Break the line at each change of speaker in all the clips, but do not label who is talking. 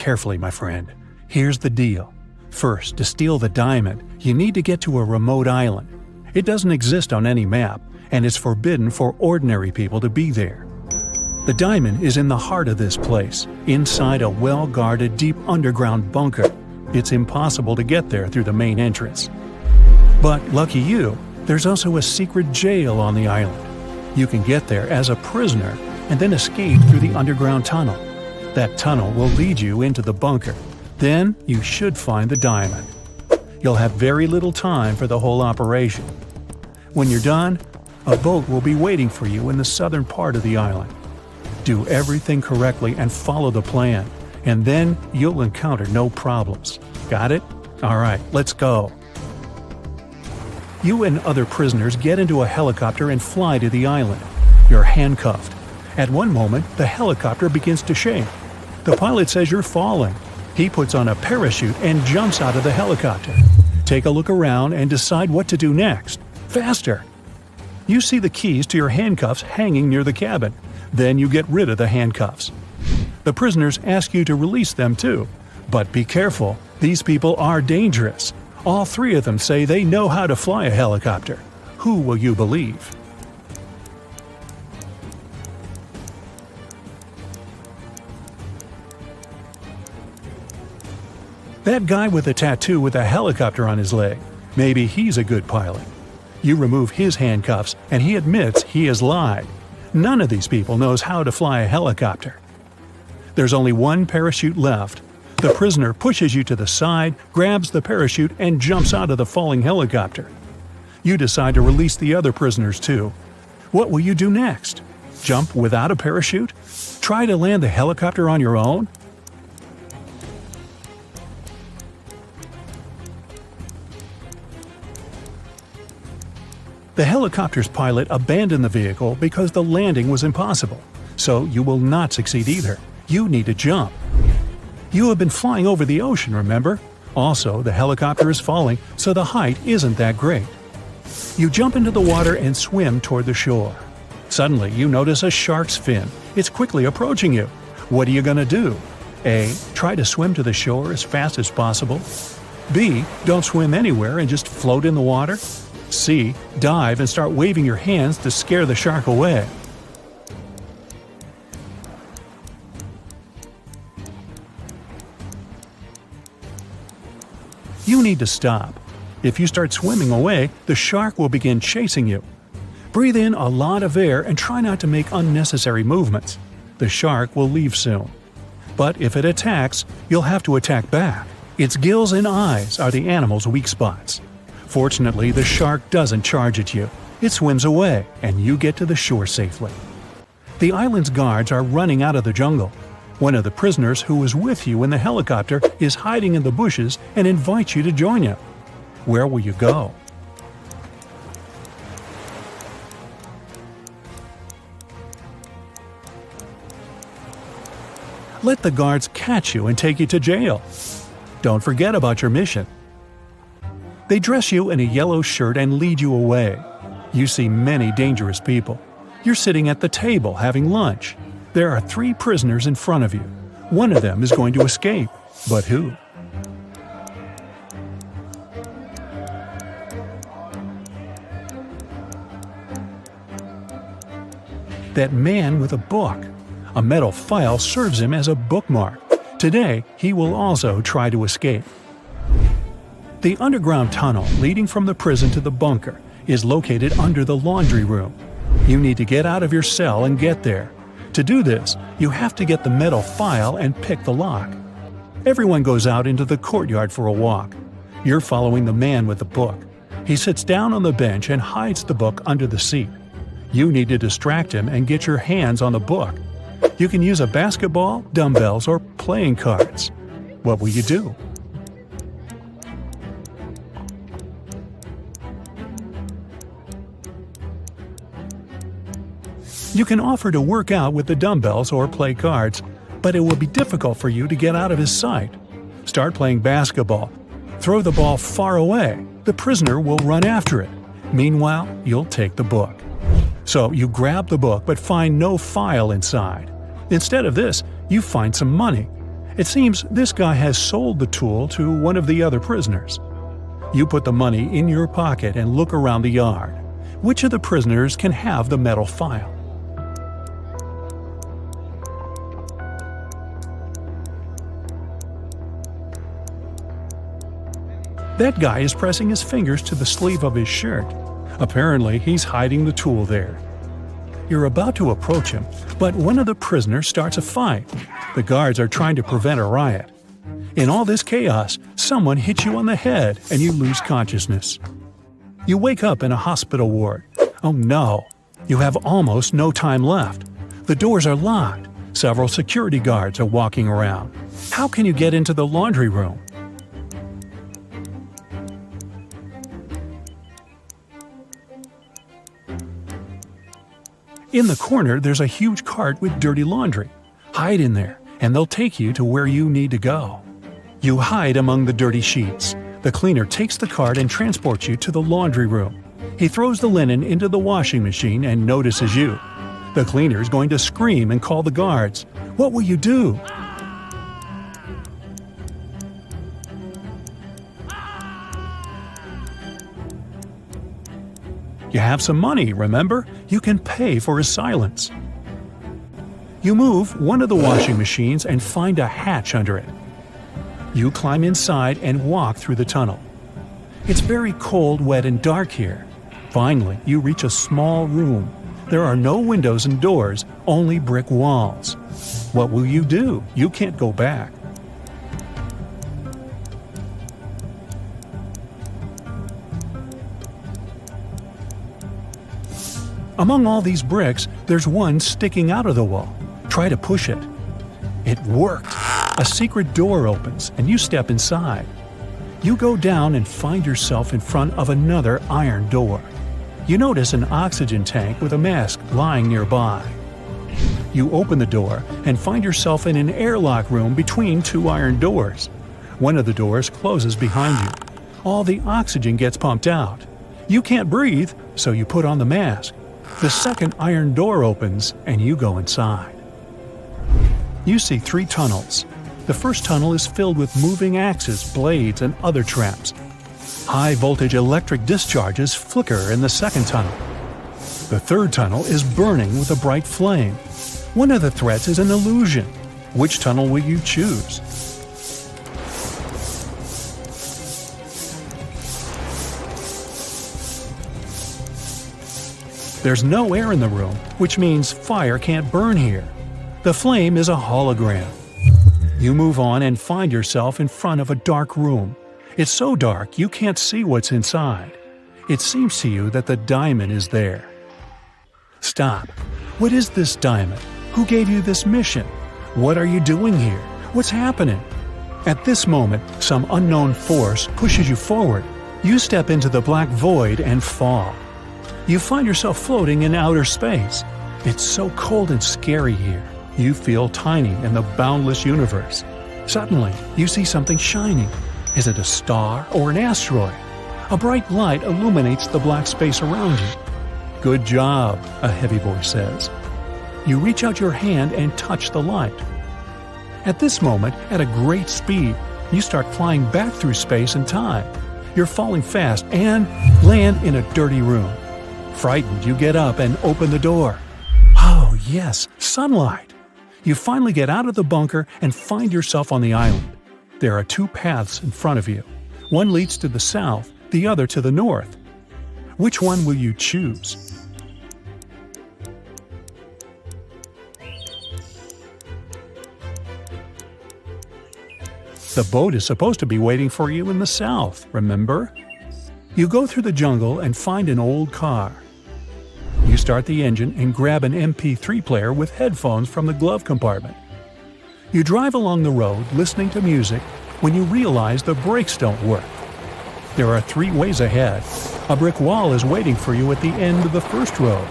Carefully, my friend. Here's the deal. First, to steal the diamond, you need to get to a remote island. It doesn't exist on any map, and it's forbidden for ordinary people to be there. The diamond is in the heart of this place, inside a well-guarded deep underground bunker. It's impossible to get there through the main entrance. But lucky you, there's also a secret jail on the island. You can get there as a prisoner and then escape through the underground tunnel. That tunnel will lead you into the bunker. Then you should find the diamond. You'll have very little time for the whole operation. When you're done, a boat will be waiting for you in the southern part of the island. Do everything correctly and follow the plan, and then you'll encounter no problems. Got it? Alright, let's go. You and other prisoners get into a helicopter and fly to the island. You're handcuffed. At one moment, the helicopter begins to shake. The pilot says you're falling. He puts on a parachute and jumps out of the helicopter. Take a look around and decide what to do next. Faster! You see the keys to your handcuffs hanging near the cabin. Then you get rid of the handcuffs. The prisoners ask you to release them too. But be careful, these people are dangerous. All three of them say they know how to fly a helicopter. Who will you believe? That guy with a tattoo with a helicopter on his leg. Maybe he's a good pilot. You remove his handcuffs and he admits he has lied. None of these people knows how to fly a helicopter. There's only one parachute left. The prisoner pushes you to the side, grabs the parachute, and jumps out of the falling helicopter. You decide to release the other prisoners too. What will you do next? Jump without a parachute? Try to land the helicopter on your own? The helicopter's pilot abandoned the vehicle because the landing was impossible. So you will not succeed either. You need to jump. You have been flying over the ocean, remember? Also, the helicopter is falling, so the height isn't that great. You jump into the water and swim toward the shore. Suddenly, you notice a shark's fin. It's quickly approaching you. What are you going to do? A. Try to swim to the shore as fast as possible. B. Don't swim anywhere and just float in the water. C. Dive and start waving your hands to scare the shark away. You need to stop. If you start swimming away, the shark will begin chasing you. Breathe in a lot of air and try not to make unnecessary movements. The shark will leave soon. But if it attacks, you'll have to attack back. Its gills and eyes are the animal's weak spots. Fortunately, the shark doesn't charge at you. It swims away, and you get to the shore safely. The island's guards are running out of the jungle. One of the prisoners who was with you in the helicopter is hiding in the bushes and invites you to join him. Where will you go? Let the guards catch you and take you to jail. Don't forget about your mission. They dress you in a yellow shirt and lead you away. You see many dangerous people. You're sitting at the table having lunch. There are 3 prisoners in front of you. One of them is going to escape. But who? That man with a book. A metal file serves him as a bookmark. Today, he will also try to escape. The underground tunnel leading from the prison to the bunker is located under the laundry room. You need to get out of your cell and get there. To do this, you have to get the metal file and pick the lock. Everyone goes out into the courtyard for a walk. You're following the man with the book. He sits down on the bench and hides the book under the seat. You need to distract him and get your hands on the book. You can use a basketball, dumbbells, or playing cards. What will you do? You can offer to work out with the dumbbells or play cards, but it will be difficult for you to get out of his sight. Start playing basketball. Throw the ball far away. The prisoner will run after it. Meanwhile, you'll take the book. So you grab the book but find no file inside. Instead of this, you find some money. It seems this guy has sold the tool to one of the other prisoners. You put the money in your pocket and look around the yard. Which of the prisoners can have the metal file? That guy is pressing his fingers to the sleeve of his shirt. Apparently, he's hiding the tool there. You're about to approach him, but one of the prisoners starts a fight. The guards are trying to prevent a riot. In all this chaos, someone hits you on the head and you lose consciousness. You wake up in a hospital ward. Oh no! You have almost no time left. The doors are locked. Several security guards are walking around. How can you get into the laundry room? In the corner, there's a huge cart with dirty laundry. Hide in there, and they'll take you to where you need to go. You hide among the dirty sheets. The cleaner takes the cart and transports you to the laundry room. He throws the linen into the washing machine and notices you. The cleaner's going to scream and call the guards. What will you do? You have some money, remember? You can pay for his silence. You move one of the washing machines and find a hatch under it. You climb inside and walk through the tunnel. It's very cold, wet, and dark here. Finally, you reach a small room. There are no windows and doors, only brick walls. What will you do? You can't go back. Among all these bricks, there's one sticking out of the wall. Try to push it. It worked. A secret door opens, and you step inside. You go down and find yourself in front of another iron door. You notice an oxygen tank with a mask lying nearby. You open the door and find yourself in an airlock room between two iron doors. One of the doors closes behind you. All the oxygen gets pumped out. You can't breathe, so you put on the mask. The second iron door opens, and you go inside. You see 3 tunnels. The first tunnel is filled with moving axes, blades, and other traps. High-voltage electric discharges flicker in the second tunnel. The third tunnel is burning with a bright flame. One of the threats is an illusion. Which tunnel will you choose? There's no air in the room, which means fire can't burn here. The flame is a hologram. You move on and find yourself in front of a dark room. It's so dark you can't see what's inside. It seems to you that the diamond is there. Stop. What is this diamond? Who gave you this mission? What are you doing here? What's happening? At this moment, some unknown force pushes you forward. You step into the black void and fall. You find yourself floating in outer space. It's so cold and scary here. You feel tiny in the boundless universe. Suddenly, you see something shining. Is it a star or an asteroid? A bright light illuminates the black space around you. Good job, a heavy voice says. You reach out your hand and touch the light. At this moment, at a great speed, you start flying back through space and time. You're falling fast and land in a dirty room. Frightened, you get up and open the door. Oh, yes, sunlight! You finally get out of the bunker and find yourself on the island. There are 2 paths in front of you. One leads to the south, the other to the north. Which one will you choose? The boat is supposed to be waiting for you in the south, remember? You go through the jungle and find an old car. You start the engine and grab an MP3 player with headphones from the glove compartment. You drive along the road listening to music when you realize the brakes don't work. There are 3 ways ahead. A brick wall is waiting for you at the end of the first road.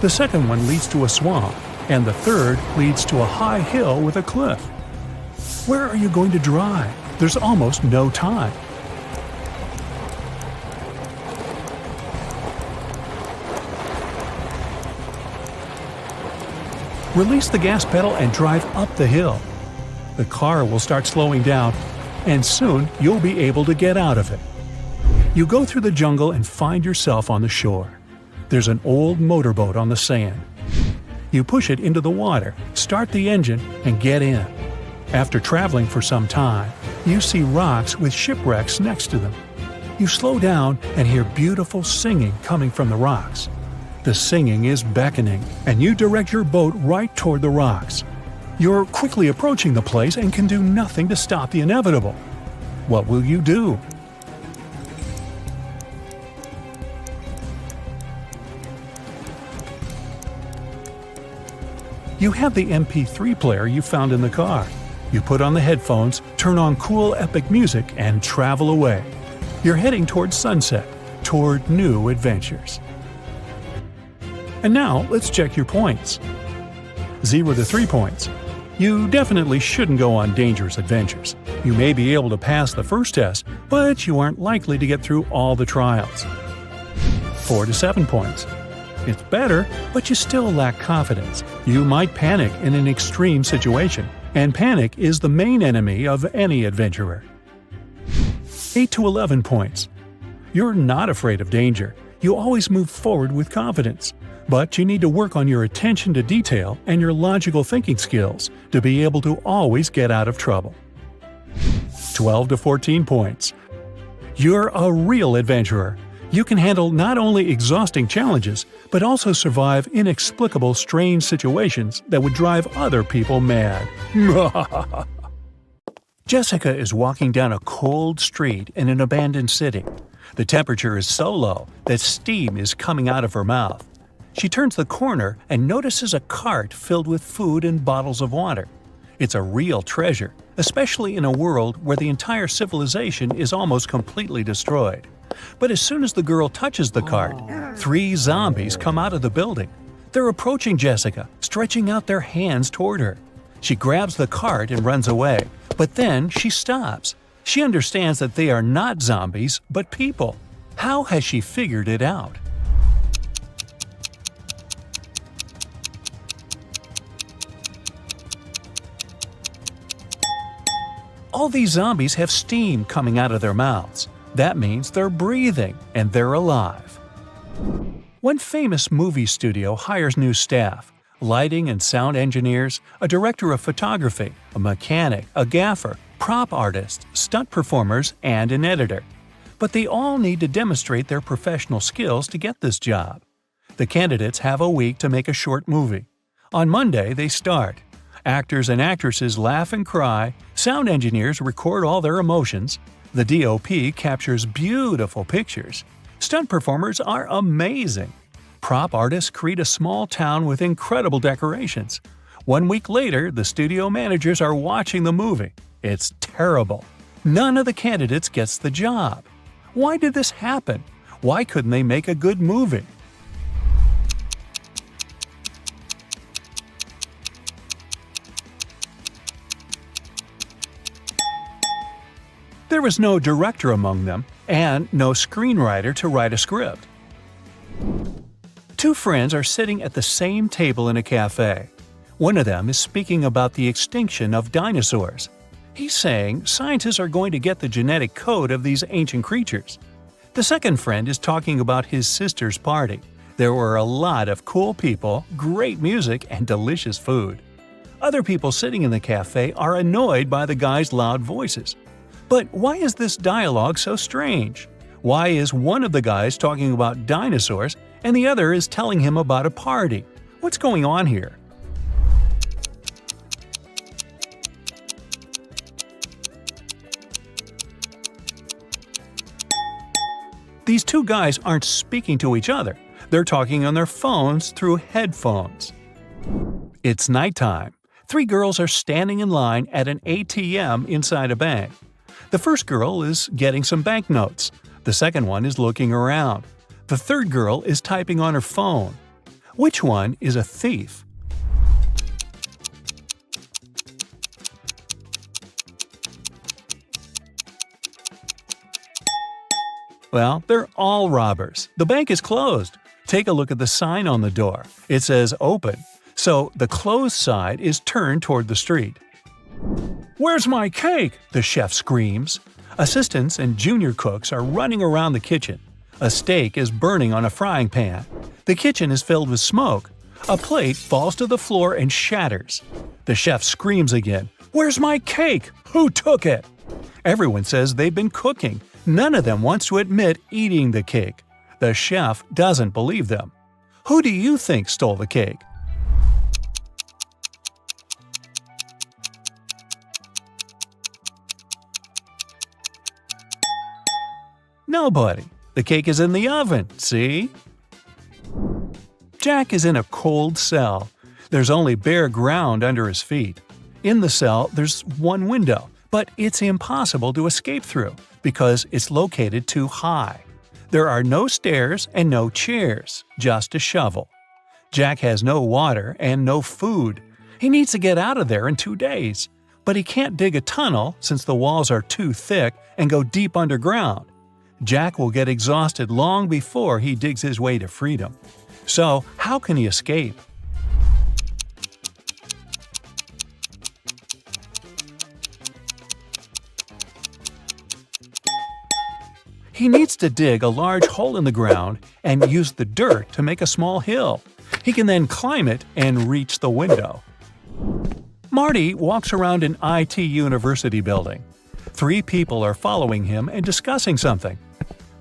The second one leads to a swamp, and the third leads to a high hill with a cliff. Where are you going to drive? There's almost no time. Release the gas pedal and drive up the hill. The car will start slowing down, and soon you'll be able to get out of it. You go through the jungle and find yourself on the shore. There's an old motorboat on the sand. You push it into the water, start the engine, and get in. After traveling for some time, you see rocks with shipwrecks next to them. You slow down and hear beautiful singing coming from the rocks. The singing is beckoning, and you direct your boat right toward the rocks. You're quickly approaching the place and can do nothing to stop the inevitable. What will you do? You have the MP3 player you found in the car. You put on the headphones, turn on cool epic music, and travel away. You're heading toward sunset, toward new adventures. And now, let's check your points. 0 to 3 points. You definitely shouldn't go on dangerous adventures. You may be able to pass the first test, but you aren't likely to get through all the trials. 4 to 7 points. It's better, but you still lack confidence. You might panic in an extreme situation, and panic is the main enemy of any adventurer. 8 to 11 points. You're not afraid of danger. You always move forward with confidence. But you need to work on your attention to detail and your logical thinking skills to be able to always get out of trouble. 12 to 14 points. You're a real adventurer. You can handle not only exhausting challenges, but also survive inexplicable strange situations that would drive other people mad. Jessica is walking down a cold street in an abandoned city. The temperature is so low that steam is coming out of her mouth. She turns the corner and notices a cart filled with food and bottles of water. It's a real treasure, especially in a world where the entire civilization is almost completely destroyed. But as soon as the girl touches the cart, 3 zombies come out of the building. They're approaching Jessica, stretching out their hands toward her. She grabs the cart and runs away, but then she stops. She understands that they are not zombies, but people. How has she figured it out? All these zombies have steam coming out of their mouths. That means they're breathing and they're alive. One famous movie studio hires new staff: lighting and sound engineers, a director of photography, a mechanic, a gaffer, prop artist, stunt performers, and an editor. But they all need to demonstrate their professional skills to get this job. The candidates have a week to make a short movie. On Monday, they start. Actors and actresses laugh and cry, sound engineers record all their emotions, the DOP captures beautiful pictures, stunt performers are amazing, prop artists create a small town with incredible decorations. 1 week later, the studio managers are watching the movie. It's terrible. None of the candidates gets the job. Why did this happen? Why couldn't they make a good movie? There was no director among them, and no screenwriter to write a script. 2 friends are sitting at the same table in a cafe. One of them is speaking about the extinction of dinosaurs. He's saying scientists are going to get the genetic code of these ancient creatures. The second friend is talking about his sister's party. There were a lot of cool people, great music, and delicious food. Other people sitting in the cafe are annoyed by the guy's loud voices. But why is this dialogue so strange? Why is one of the guys talking about dinosaurs and the other is telling him about a party? What's going on here? These 2 guys aren't speaking to each other. They're talking on their phones through headphones. It's nighttime. 3 girls are standing in line at an ATM inside a bank. The first girl is getting some banknotes. The second one is looking around. The third girl is typing on her phone. Which one is a thief? Well, they're all robbers. The bank is closed. Take a look at the sign on the door. It says open, so the closed side is turned toward the street. "Where's my cake?" the chef screams. Assistants and junior cooks are running around the kitchen. A steak is burning on a frying pan. The kitchen is filled with smoke. A plate falls to the floor and shatters. The chef screams again, "Where's my cake? Who took it?" Everyone says they've been cooking. None of them wants to admit eating the cake. The chef doesn't believe them. Who do you think stole the cake? Nobody. The cake is in the oven, see? Jack is in a cold cell. There's only bare ground under his feet. In the cell, there's one window, but it's impossible to escape through because it's located too high. There are no stairs and no chairs, just a shovel. Jack has no water and no food. He needs to get out of there in 2 days. But he can't dig a tunnel since the walls are too thick and go deep underground. Jack will get exhausted long before he digs his way to freedom. So, how can he escape? He needs to dig a large hole in the ground and use the dirt to make a small hill. He can then climb it and reach the window. Marty walks around an IT university building. 3 people are following him and discussing something.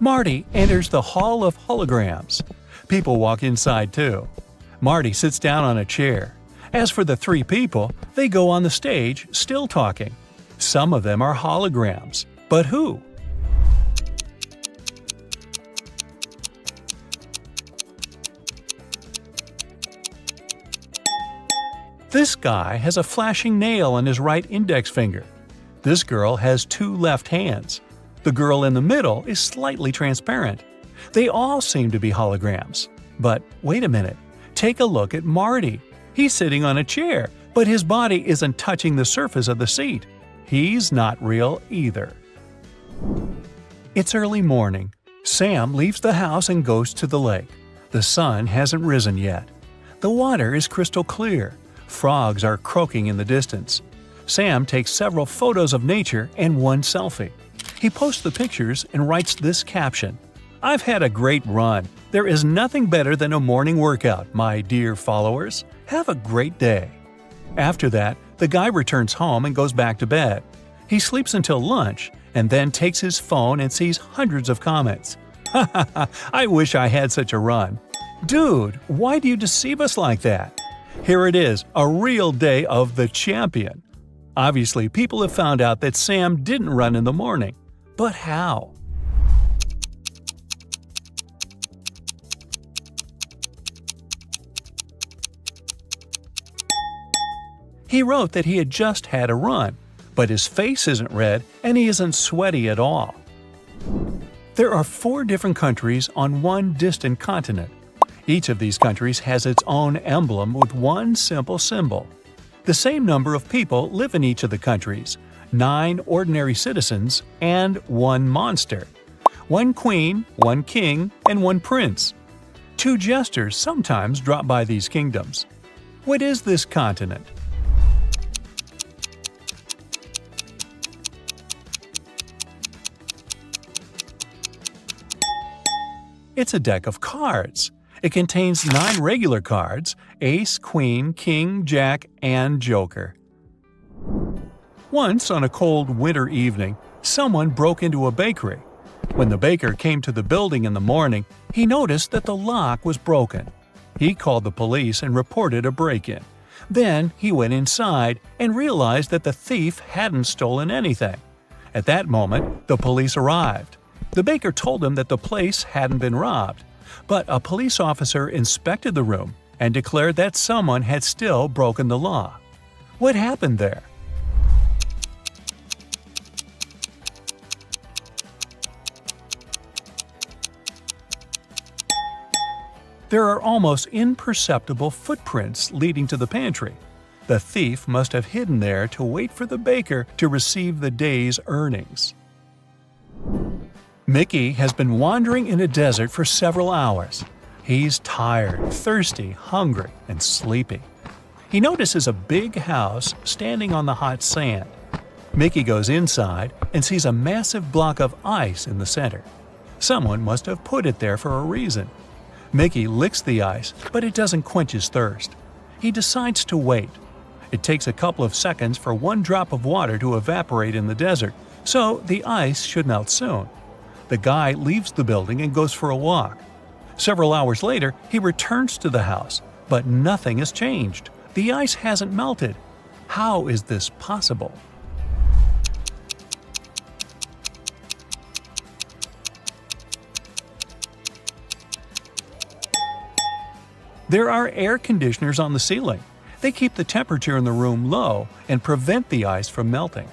Marty enters the Hall of Holograms. People walk inside too. Marty sits down on a chair. As for the 3 people, they go on the stage, still talking. Some of them are holograms. But who? This guy has a flashing nail on his right index finger. This girl has 2 left hands. The girl in the middle is slightly transparent. They all seem to be holograms. But wait a minute. Take a look at Marty. He's sitting on a chair, but his body isn't touching the surface of the seat. He's not real either. It's early morning. Sam leaves the house and goes to the lake. The sun hasn't risen yet. The water is crystal clear. Frogs are croaking in the distance. Sam takes several photos of nature and one selfie. He posts the pictures and writes this caption: "I've had a great run. There is nothing better than a morning workout, my dear followers. Have a great day." After that, the guy returns home and goes back to bed. He sleeps until lunch and then takes his phone and sees hundreds of comments. "Ha ha ha, I wish I had such a run." Dude, why do you deceive us like that? Here it is, a real day of the champion. Obviously, people have found out that Sam didn't run in the morning. But how? He wrote that he had just had a run, but his face isn't red and he isn't sweaty at all. There are 4 different countries on one distant continent. Each of these countries has its own emblem with one simple symbol. The same number of people live in each of the countries: 9 ordinary citizens and 1 monster. 1 queen, 1 king, and 1 prince. 2 jesters sometimes drop by these kingdoms. What is this continent? It's a deck of cards. It contains 9 regular cards: ace, queen, king, jack, and joker. Once, on a cold winter evening, someone broke into a bakery. When the baker came to the building in the morning, he noticed that the lock was broken. He called the police and reported a break-in. Then he went inside and realized that the thief hadn't stolen anything. At that moment, the police arrived. The baker told him that the place hadn't been robbed. But a police officer inspected the room and declared that someone had still broken the law. What happened there? There are almost imperceptible footprints leading to the pantry. The thief must have hidden there to wait for the baker to receive the day's earnings. Mickey has been wandering in a desert for several hours. He's tired, thirsty, hungry, and sleepy. He notices a big house standing on the hot sand. Mickey goes inside and sees a massive block of ice in the center. Someone must have put it there for a reason. Mickey licks the ice, but it doesn't quench his thirst. He decides to wait. It takes a couple of seconds for one drop of water to evaporate in the desert, so the ice should melt soon. The guy leaves the building and goes for a walk. Several hours later, he returns to the house, but nothing has changed. The ice hasn't melted. How is this possible? There are air conditioners on the ceiling. They keep the temperature in the room low and prevent the ice from melting.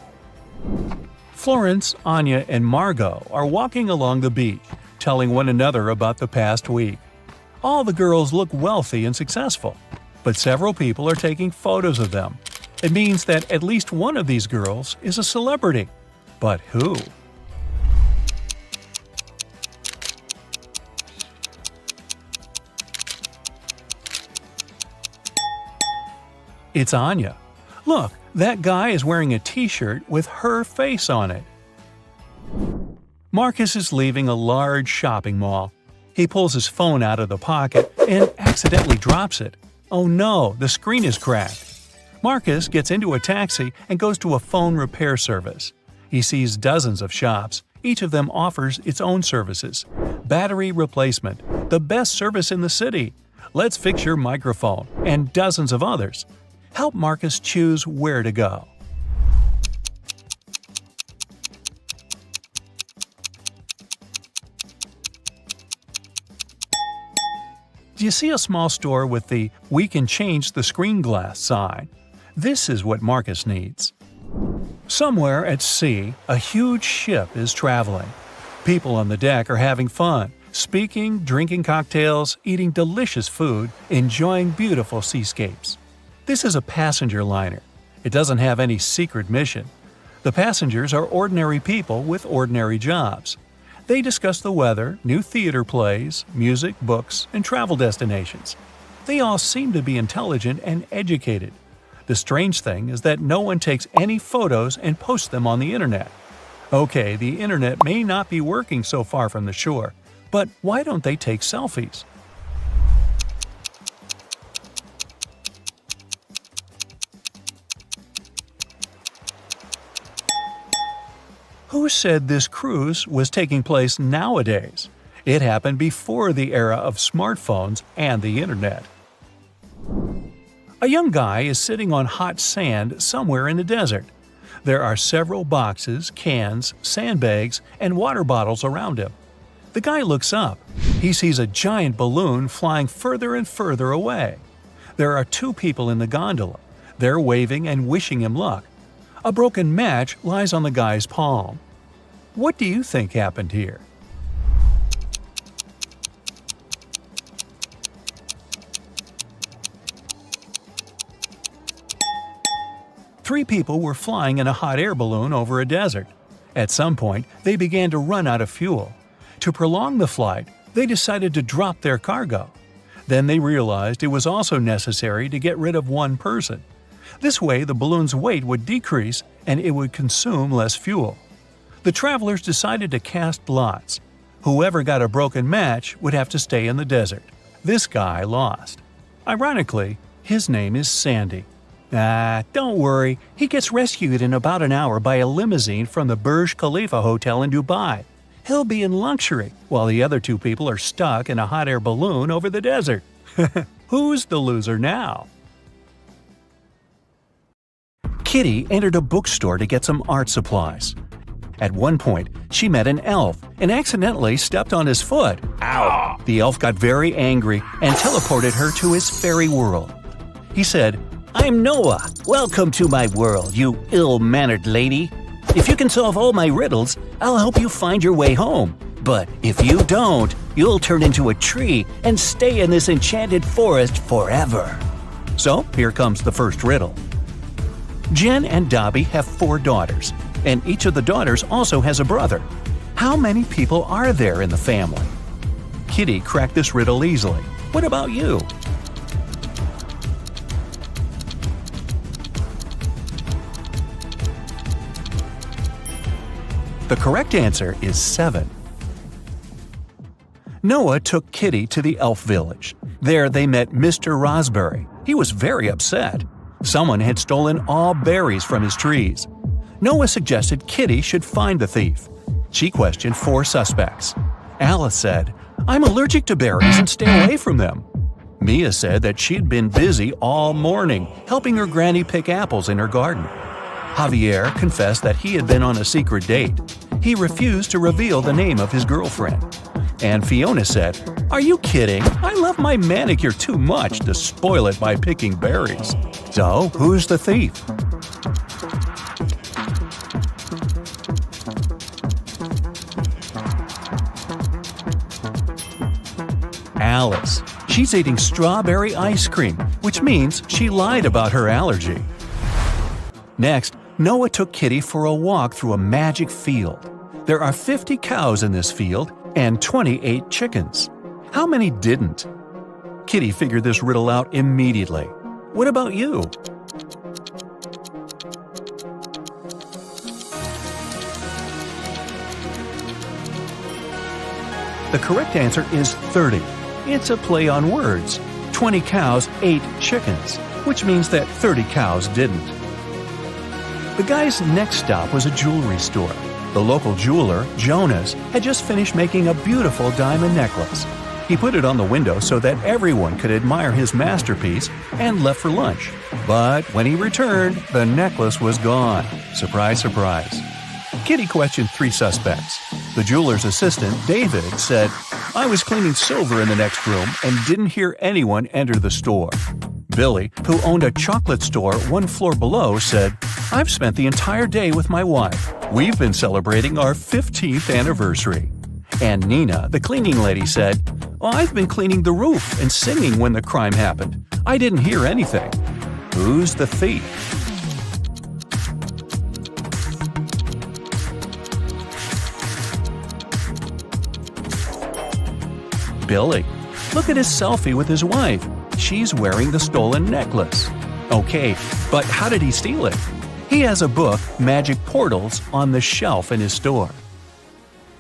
Florence, Anya, and Margot are walking along the beach, telling one another about the past week. All the girls look wealthy and successful, but several people are taking photos of them. It means that at least one of these girls is a celebrity. But who? It's Anya. Look, that guy is wearing a t-shirt with her face on it. Marcus is leaving a large shopping mall. He pulls his phone out of the pocket and accidentally drops it. Oh no, the screen is cracked. Marcus gets into a taxi and goes to a phone repair service. He sees dozens of shops. Each of them offers its own services. Battery replacement, the best service in the city. Let's fix your microphone, and dozens of others. Help Marcus choose where to go. Do you see a small store with the "We can change the screen glass" sign? This is what Marcus needs. Somewhere at sea, a huge ship is traveling. People on the deck are having fun, speaking, drinking cocktails, eating delicious food, enjoying beautiful seascapes. This is a passenger liner. It doesn't have any secret mission. The passengers are ordinary people with ordinary jobs. They discuss the weather, new theater plays, music, books, and travel destinations. They all seem to be intelligent and educated. The strange thing is that no one takes any photos and posts them on the internet. Okay, the internet may not be working so far from the shore, but why don't they take selfies? Who said this cruise was taking place nowadays? It happened before the era of smartphones and the internet. A young guy is sitting on hot sand somewhere in the desert. There are several boxes, cans, sandbags, and water bottles around him. The guy looks up. He sees a giant balloon flying further and further away. There are two people in the gondola. They're waving and wishing him luck. A broken match lies on the guy's palm. What do you think happened here? Three people were flying in a hot air balloon over a desert. At some point, they began to run out of fuel. To prolong the flight, they decided to drop their cargo. Then they realized it was also necessary to get rid of one person. This way, the balloon's weight would decrease and it would consume less fuel. The travelers decided to cast lots. Whoever got a broken match would have to stay in the desert. This guy lost. Ironically, his name is Sandy. Don't worry, he gets rescued in about an hour by a limousine from the Burj Khalifa Hotel in Dubai. He'll be in luxury, while the other two people are stuck in a hot air balloon over the desert. Who's the loser now? Kitty entered a bookstore to get some art supplies. At one point, she met an elf and accidentally stepped on his foot. Ow! The elf got very angry and teleported her to his fairy world. He said, "I'm Noah. Welcome to my world, you ill-mannered lady. If you can solve all my riddles, I'll help you find your way home. But if you don't, you'll turn into a tree and stay in this enchanted forest forever." So, here comes the first riddle. Jen and Dobby have 4 daughters, and each of the daughters also has a brother. How many people are there in the family? Kitty cracked this riddle easily. What about you? The correct answer is 7. Noah took Kitty to the elf village. There they met Mr. Raspberry. He was very upset. Someone had stolen all berries from his trees. Noah suggested Kitty should find the thief. She questioned 4 suspects. Alice said, "I'm allergic to berries and stay away from them." Mia said that she'd been busy all morning, helping her granny pick apples in her garden. Javier confessed that he had been on a secret date. He refused to reveal the name of his girlfriend. And Fiona said, "Are you kidding? I love my manicure too much to spoil it by picking berries." So, who's the thief? Alice. She's eating strawberry ice cream, which means she lied about her allergy. Next, Noah took Kitty for a walk through a magic field. There are 50 cows in this field and 28 chickens. How many didn't? Kitty figured this riddle out immediately. What about you? The correct answer is 30. It's a play on words. 20 cows ate chickens, which means that 30 cows didn't. The guy's next stop was a jewelry store. The local jeweler, Jonas, had just finished making a beautiful diamond necklace. He put it on the window so that everyone could admire his masterpiece and left for lunch. But when he returned, the necklace was gone. Surprise, surprise. Kitty questioned 3 suspects. The jeweler's assistant, David, said, "I was cleaning silver in the next room and didn't hear anyone enter the store." Billy, who owned a chocolate store 1 floor below, said, "I've spent the entire day with my wife. We've been celebrating our 15th anniversary." And Nina, the cleaning lady, said, "I've been cleaning the roof and singing when the crime happened. I didn't hear anything." Who's the thief? Billy. Look at his selfie with his wife. She's wearing the stolen necklace. Okay, but how did he steal it? He has a book, Magic Portals, on the shelf in his store.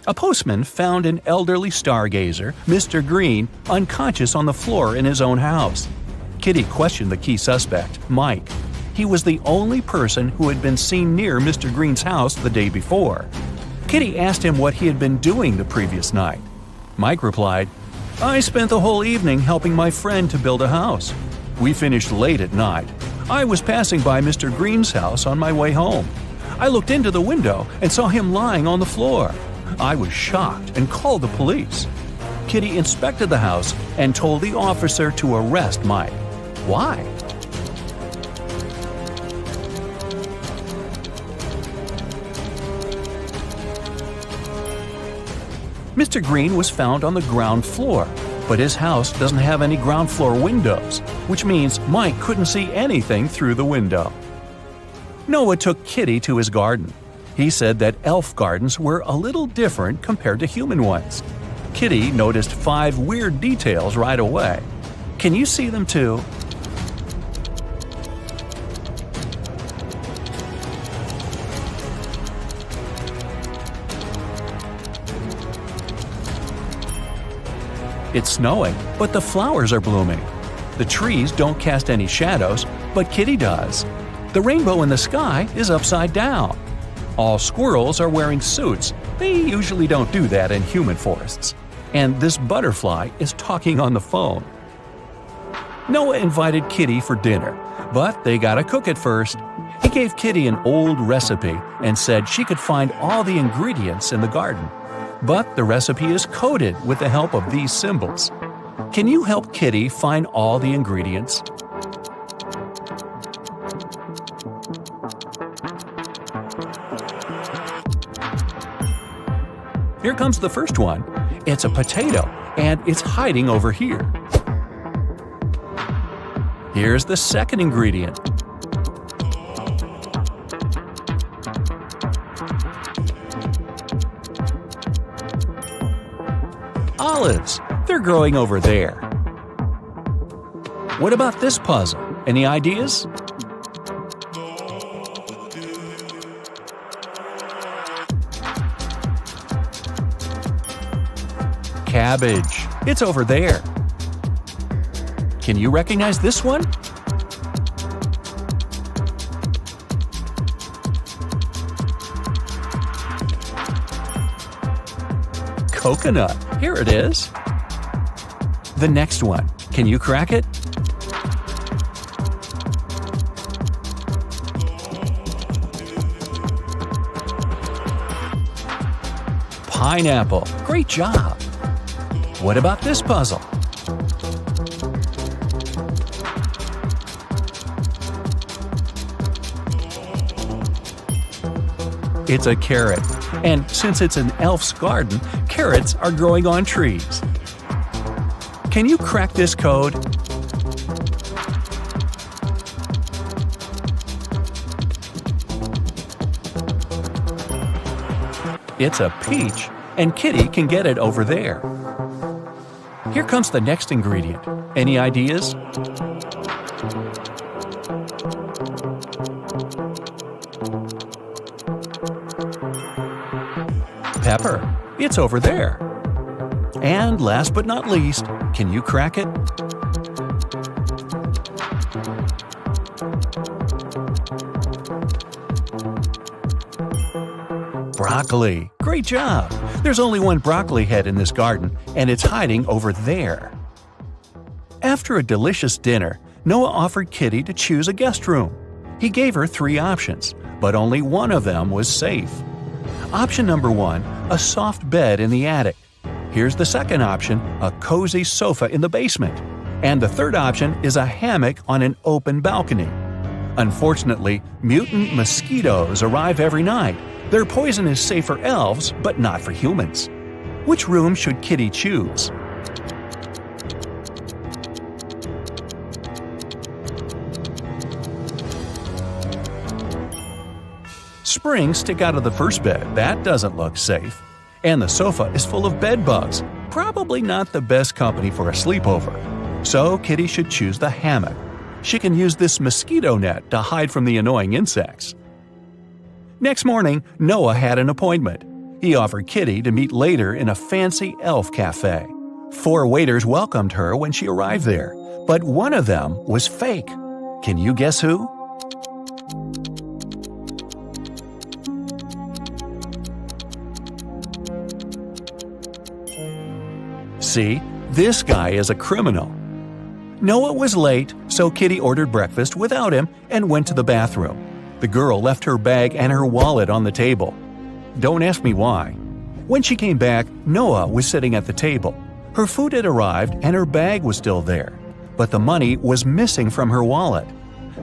A postman found an elderly stargazer, Mr. Green, unconscious on the floor in his own house. Kitty questioned the key suspect, Mike. He was the only person who had been seen near Mr. Green's house the day before. Kitty asked him what he had been doing the previous night. Mike replied, "I spent the whole evening helping my friend to build a house. We finished late at night. I was passing by Mr. Green's house on my way home. I looked into the window and saw him lying on the floor. I was shocked and called the police." Kitty inspected the house and told the officer to arrest Mike. Why? Mr. Green was found on the ground floor, but his house doesn't have any ground floor windows, which means Mike couldn't see anything through the window. Noah took Kitty to his garden. He said that elf gardens were a little different compared to human ones. Kitty noticed 5 weird details right away. Can you see them too? It's snowing, but the flowers are blooming. The trees don't cast any shadows, but Kitty does. The rainbow in the sky is upside down. All squirrels are wearing suits. They usually don't do that in human forests. And this butterfly is talking on the phone. Noah invited Kitty for dinner, but they gotta cook it first. He gave Kitty an old recipe and said she could find all the ingredients in the garden. But the recipe is coded with the help of these symbols. Can you help Kitty find all the ingredients? Here comes the first one. It's a potato, and it's hiding over here. Here's the second ingredient. Olives. They're growing over there. What about this puzzle? Any ideas? Cabbage. It's over there. Can you recognize this one? Coconut. Here it is. The next one. Can you crack it? Pineapple. Great job. What about this puzzle? It's a carrot. And since it's an elf's garden, carrots are growing on trees. Can you crack this code? It's a peach, and Kitty can get it over there. Here comes the next ingredient. Any ideas? Pepper. It's over there. And last but not least, can you crack it? Broccoli. Great job! There's only one broccoli head in this garden, and it's hiding over there. After a delicious dinner, Noah offered Kitty to choose a guest room. He gave her 3 options, but only one of them was safe. Option number 1, a soft bed in the attic. Here's the second option, a cozy sofa in the basement. And the third option is a hammock on an open balcony. Unfortunately, mutant mosquitoes arrive every night. Their poison is safe for elves, but not for humans. Which room should Kitty choose? Springs stick out of the first bed. That doesn't look safe. And the sofa is full of bed bugs. Probably not the best company for a sleepover. So Kitty should choose the hammock. She can use this mosquito net to hide from the annoying insects. Next morning, Noah had an appointment. He offered Kitty to meet later in a fancy elf cafe. 4 waiters welcomed her when she arrived there, but one of them was fake. Can you guess who? See, this guy is a criminal. Noah was late, so Kitty ordered breakfast without him and went to the bathroom. The girl left her bag and her wallet on the table. Don't ask me why. When she came back, Noah was sitting at the table. Her food had arrived and her bag was still there, but the money was missing from her wallet.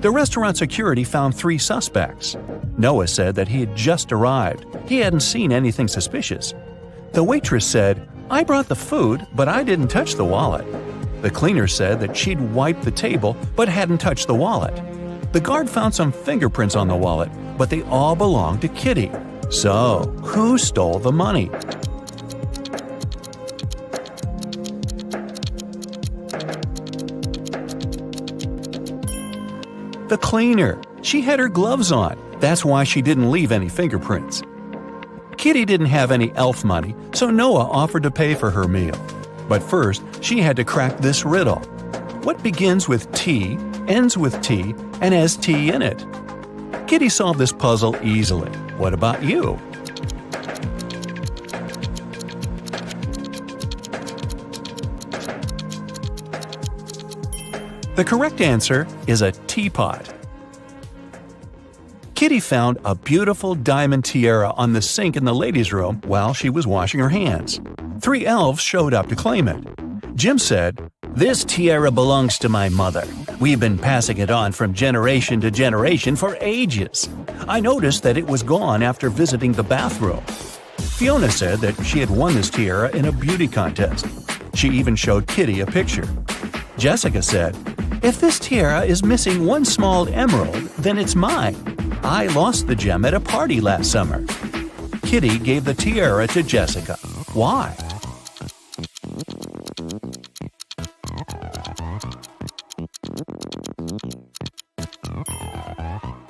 The restaurant security found 3 suspects. Noah said that he had just arrived. He hadn't seen anything suspicious. The waitress said, "I brought the food, but I didn't touch the wallet." The cleaner said that she'd wiped the table but hadn't touched the wallet. The guard found some fingerprints on the wallet, but they all belonged to Kitty. So, who stole the money? The cleaner. She had her gloves on. That's why she didn't leave any fingerprints. Kitty didn't have any elf money, so Noah offered to pay for her meal. But first, she had to crack this riddle. What begins with T, ends with T, and has T in it? Kitty solved this puzzle easily. What about you? The correct answer is a teapot. Kitty found a beautiful diamond tiara on the sink in the ladies' room while she was washing her hands. 3 elves showed up to claim it. Jim said, "This tiara belongs to my mother. We've been passing it on from generation to generation for ages. I noticed that it was gone after visiting the bathroom." Fiona said that she had won this tiara in a beauty contest. She even showed Kitty a picture. Jessica said, "If this tiara is missing one small emerald, then it's mine. I lost the gem at a party last summer." Kitty gave the tiara to Jessica. Why?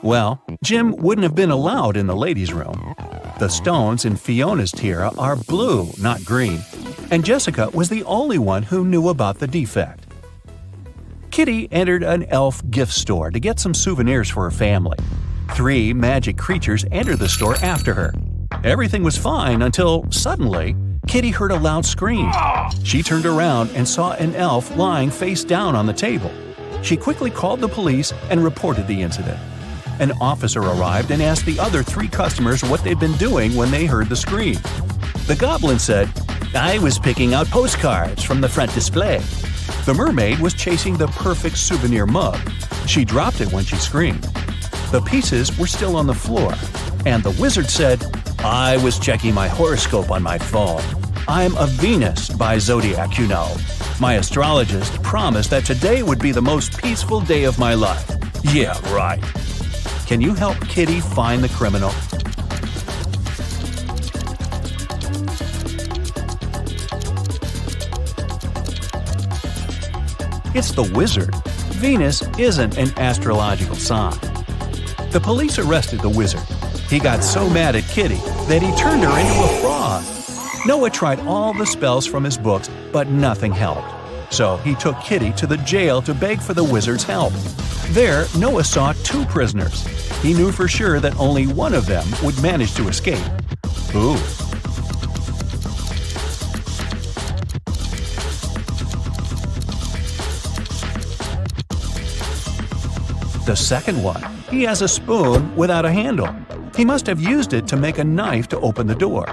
Well, Jim wouldn't have been allowed in the ladies' room. The stones in Fiona's tiara are blue, not green. and Jessica was the only one who knew about the defect. Kitty entered an elf gift store to get some souvenirs for her family. 3 magic creatures entered the store after her. Everything was fine until, suddenly, Kitty heard a loud scream. She turned around and saw an elf lying face down on the table. She quickly called the police and reported the incident. An officer arrived and asked the other 3 customers what they'd been doing when they heard the scream. The goblin said, "I was picking out postcards from the front display." The mermaid was chasing the perfect souvenir mug. She dropped it when she screamed. The pieces were still on the floor, and the wizard said, "I was checking my horoscope on my phone. I'm a Venus by zodiac, you know. My astrologist promised that today would be the most peaceful day of my life." Yeah, right. Can you help Kitty find the criminal? It's the wizard. Venus isn't an astrological sign. The police arrested the wizard. He got so mad at Kitty that he turned her into a frog. Noah tried all the spells from his books, but nothing helped. So he took Kitty to the jail to beg for the wizard's help. There, Noah saw 2 prisoners. He knew for sure that only one of them would manage to escape. Ooh. The second one, he has a spoon without a handle. He must have used it to make a knife to open the door.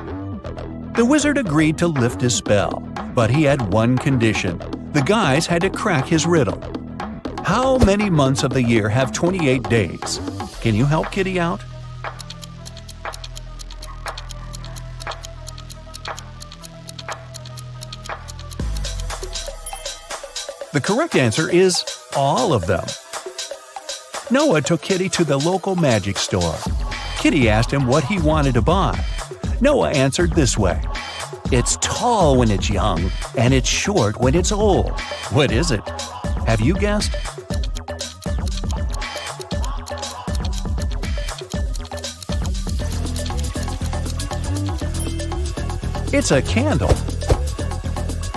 The wizard agreed to lift his spell, but he had one condition. The guys had to crack his riddle. How many months of the year have 28 days? Can you help Kitty out? The correct answer is all of them. Noah took Kitty to the local magic store. Kitty asked him what he wanted to buy. Noah answered this way: "It's tall when it's young, and it's short when it's old." What is it? Have you guessed? It's a candle.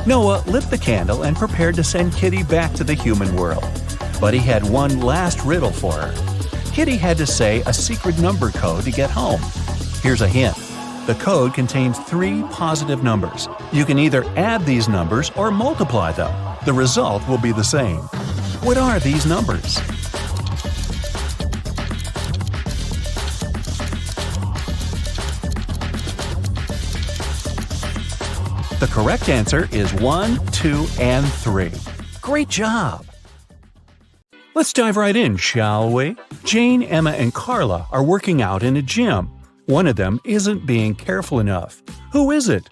Noah lit the candle and prepared to send Kitty back to the human world. But he had one last riddle for her. Kitty had to say a secret number code to get home. Here's a hint. The code contains 3 positive numbers. You can either add these numbers or multiply them. The result will be the same. What are these numbers? The correct answer is 1, 2, and 3. Great job! Let's dive right in, shall we? Jane, Emma, and Carla are working out in a gym. One of them isn't being careful enough. Who is it?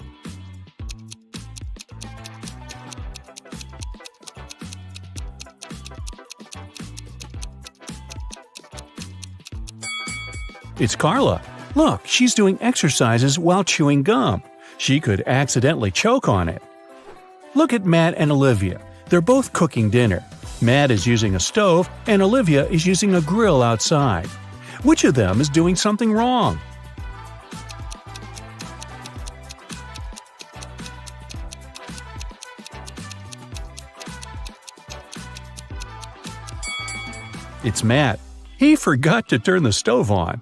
It's Carla. Look, she's doing exercises while chewing gum. She could accidentally choke on it. Look at Matt and Olivia. They're both cooking dinner. Matt is using a stove and Olivia is using a grill outside. Which of them is doing something wrong? It's Matt. He forgot to turn the stove on.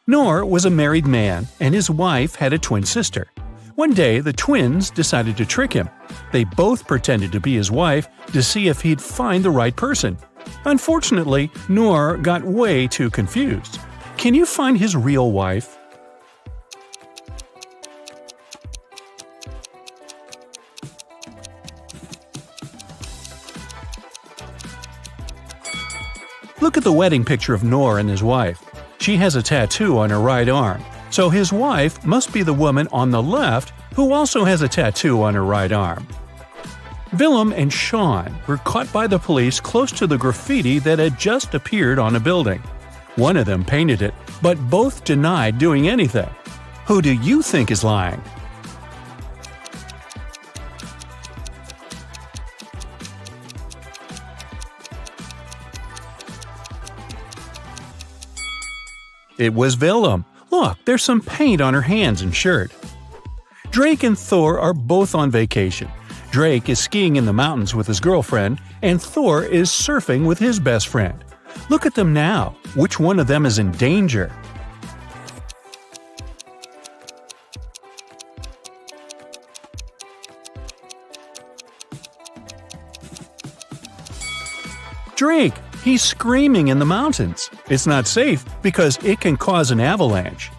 Noor was a married man, and his wife had a twin sister. One day, the twins decided to trick him. They both pretended to be his wife to see if he'd find the right person. Unfortunately, Noor got way too confused. Can you find his real wife? Look at the wedding picture of Noor and his wife. She has a tattoo on her right arm, so his wife must be the woman on the left who also has a tattoo on her right arm. Willem and Sean were caught by the police close to the graffiti that had just appeared on a building. One of them painted it, but both denied doing anything. Who do you think is lying? It was Willem. Look, there's some paint on her hands and shirt. Drake and Thor are both on vacation. Drake is skiing in the mountains with his girlfriend, and Thor is surfing with his best friend. Look at them now. Which one of them is in danger? Drake! He's screaming in the mountains. It's not safe because it can cause an avalanche.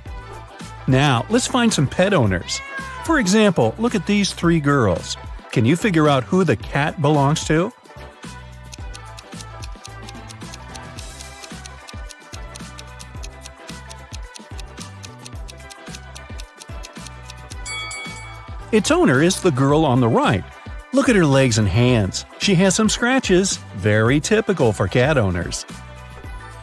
Now, let's find some pet owners. For example, look at these three girls. Can you figure out who the cat belongs to? Its owner is the girl on the right. Look at her legs and hands. She has some scratches, very typical for cat owners.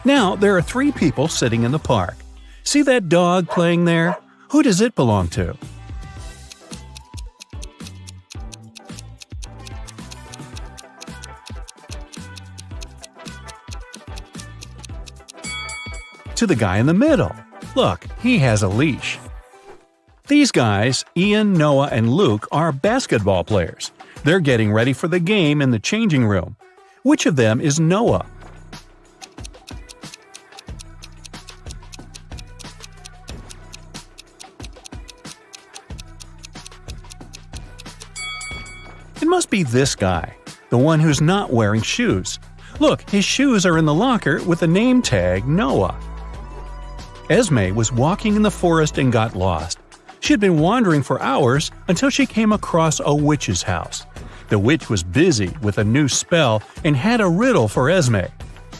Now, there are three people sitting in the park. See that dog playing there? Who does it belong to? To the guy in the middle. Look, he has a leash. These guys, Ian, Noah, and Luke, are basketball players. They're getting ready for the game in the changing room. Which of them is Noah? It must be this guy, the one who's not wearing shoes. Look, his shoes are in the locker with the name tag Noah. Esme was walking in the forest and got lost. She had been wandering for hours until she came across a witch's house. The witch was busy with a new spell and had a riddle for Esme.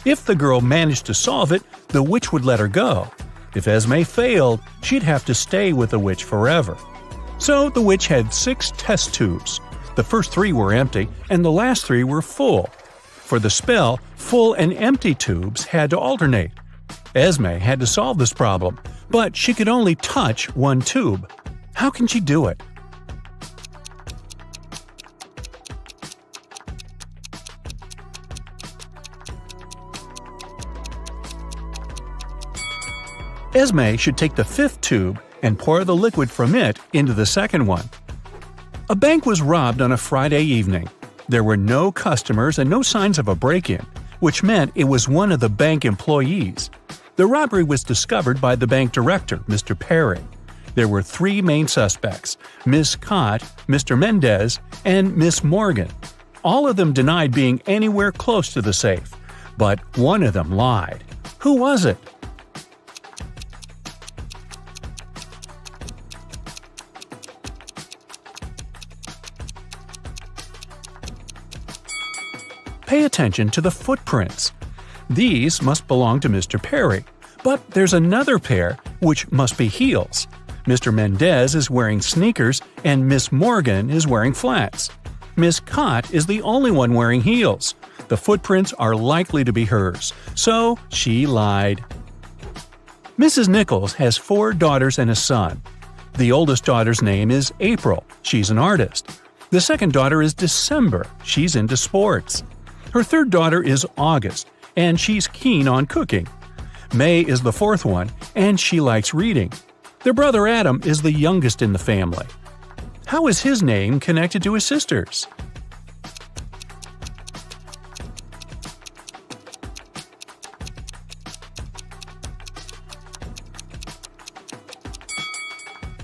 If the girl managed to solve it, the witch would let her go. If Esme failed, she'd have to stay with the witch forever. So the witch had 6 test tubes. The first 3 were empty, and the last 3 were full. For the spell, full and empty tubes had to alternate. Esme had to solve this problem, but she could only touch one tube. How can she do it? Esme should take the 5th tube and pour the liquid from it into the second one. A bank was robbed on a Friday evening. There were no customers and no signs of a break-in, which meant it was one of the bank employees. The robbery was discovered by the bank director, Mr. Perry. There were 3 main suspects, Miss Cott, Mr. Mendez, and Miss Morgan. All of them denied being anywhere close to the safe, but one of them lied. Who was it? Pay attention to the footprints. These must belong to Mr. Perry, but there's another pair which must be heels. Mr. Mendez is wearing sneakers and Miss Morgan is wearing flats. Miss Cott is the only one wearing heels. The footprints are likely to be hers, so she lied. Mrs. Nichols has 4 daughters and a son. The oldest daughter's name is April. She's an artist. The second daughter is December. She's into sports. Her third daughter is August, and she's keen on cooking. May is the 4th one, and she likes reading. Their brother Adam is the youngest in the family. How is his name connected to his sisters?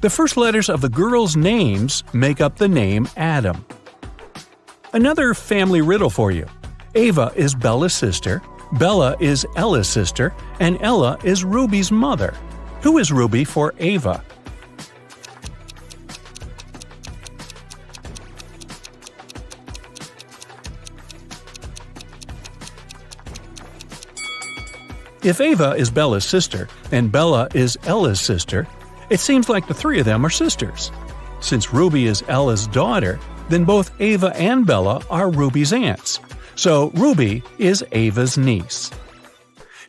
The first letters of the girls' names make up the name Adam. Another family riddle for you. Ava is Bella's sister, Bella is Ella's sister, and Ella is Ruby's mother. Who is Ruby for Ava? If Ava is Bella's sister and Bella is Ella's sister, it seems like the 3 of them are sisters. Since Ruby is Ella's daughter, then both Ava and Bella are Ruby's aunts. So Ruby is Ava's niece.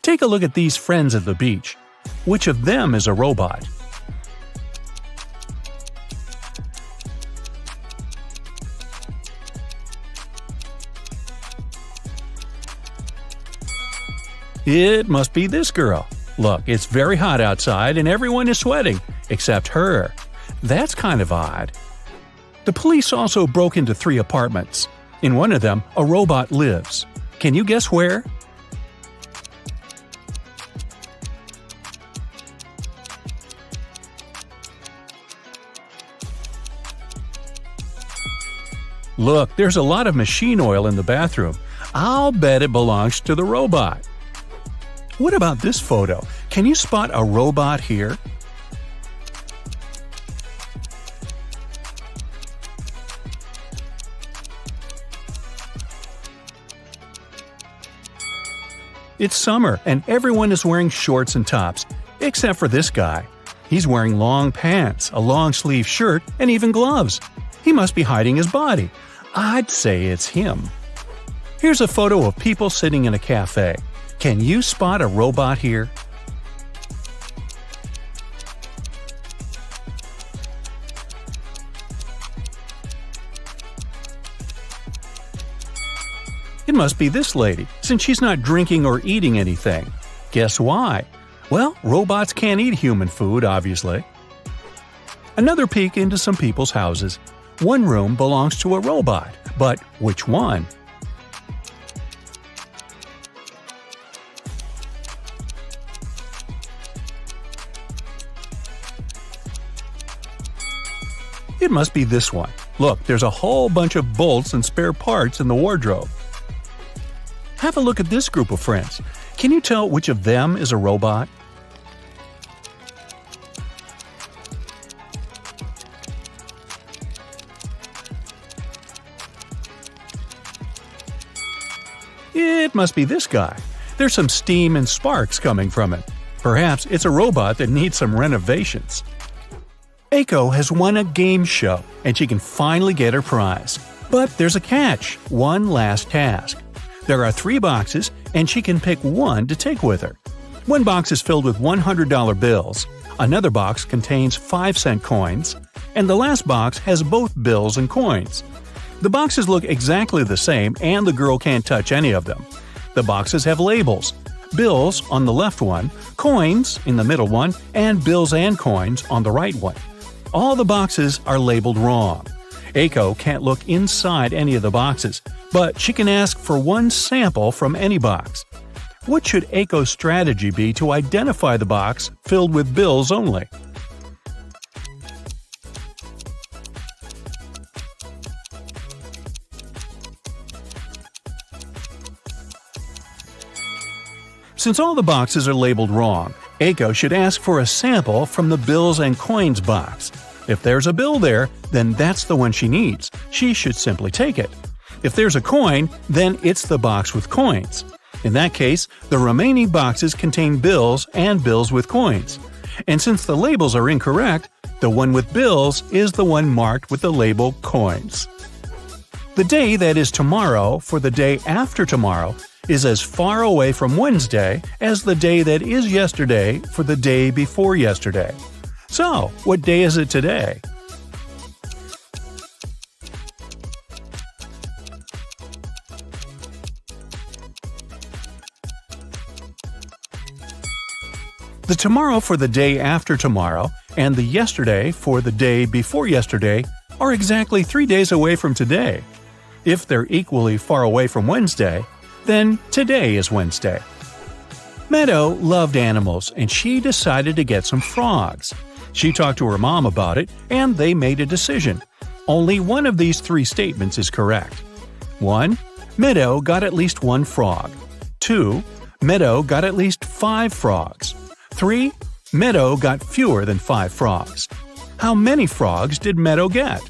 Take a look at these friends at the beach. Which of them is a robot? It must be this girl. Look, it's very hot outside and everyone is sweating, except her. That's kind of odd. The police also broke into 3 apartments. In one of them, a robot lives. Can you guess where? Look, there's a lot of machine oil in the bathroom. I'll bet it belongs to the robot. What about this photo? Can you spot a robot here? It's summer and everyone is wearing shorts and tops, except for this guy. He's wearing long pants, a long-sleeve shirt, and even gloves. He must be hiding his body. I'd say it's him. Here's a photo of people sitting in a cafe. Can you spot a robot here? It must be this lady, since she's not drinking or eating anything. Guess why? Well, robots can't eat human food, obviously. Another peek into some people's houses. One room belongs to a robot, but which one? It must be this one. Look, there's a whole bunch of bolts and spare parts in the wardrobe. Have a look at this group of friends. Can you tell which of them is a robot? It must be this guy. There's some steam and sparks coming from it. Perhaps it's a robot that needs some renovations. Aiko has won a game show, and she can finally get her prize. But there's a catch, one last task. There are 3 boxes, and she can pick one to take with her. One box is filled with $100 bills, another box contains 5-cent coins, and the last box has both bills and coins. The boxes look exactly the same, and the girl can't touch any of them. The boxes have labels. Bills on the left one, coins in the middle one, and bills and coins on the right one. All the boxes are labeled wrong. Aiko can't look inside any of the boxes, but she can ask for one sample from any box. What should Aiko's strategy be to identify the box filled with bills only? Since all the boxes are labeled wrong, Aiko should ask for a sample from the bills and coins box. If there's a bill there, then that's the one she needs. She should simply take it. If there's a coin, then it's the box with coins. In that case, the remaining boxes contain bills and bills with coins. And since the labels are incorrect, the one with bills is the one marked with the label coins. The day that is tomorrow for the day after tomorrow is as far away from Wednesday as the day that is yesterday for the day before yesterday. So, what day is it today? The tomorrow for the day after tomorrow and the yesterday for the day before yesterday are exactly 3 days away from today. If they're equally far away from Wednesday, then today is Wednesday. Meadow loved animals and she decided to get some frogs. She talked to her mom about it and they made a decision. Only one of these 3 statements is correct. 1. Meadow got at least 1 frog. 2. Meadow got at least 5 frogs. 3. Meadow got fewer than 5 frogs. How many frogs did Meadow get?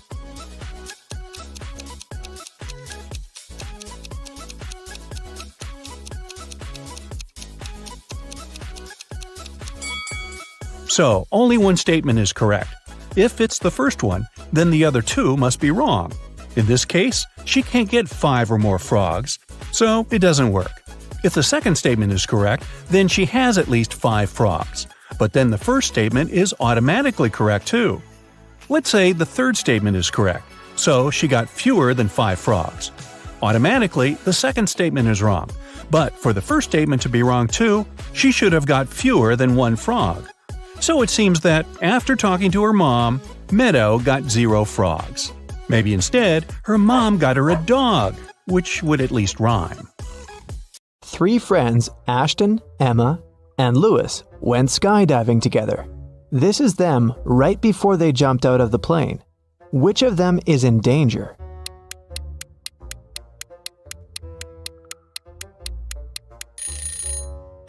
So, only one statement is correct. If it's the first one, then the other 2 must be wrong. In this case, she can't get 5 or more frogs, so it doesn't work. If the second statement is correct, then she has at least 5 frogs. But then the first statement is automatically correct too. Let's say the third statement is correct, so she got fewer than 5 frogs. Automatically, the second statement is wrong. But for the first statement to be wrong too, she should have got fewer than 1 frog. So it seems that, after talking to her mom, Meadow got 0 frogs. Maybe instead, her mom got her a dog, which would at least rhyme.
3 friends, Ashton, Emma, and Lewis, went skydiving together. This is them right before they jumped out of the plane. Which of them is in danger?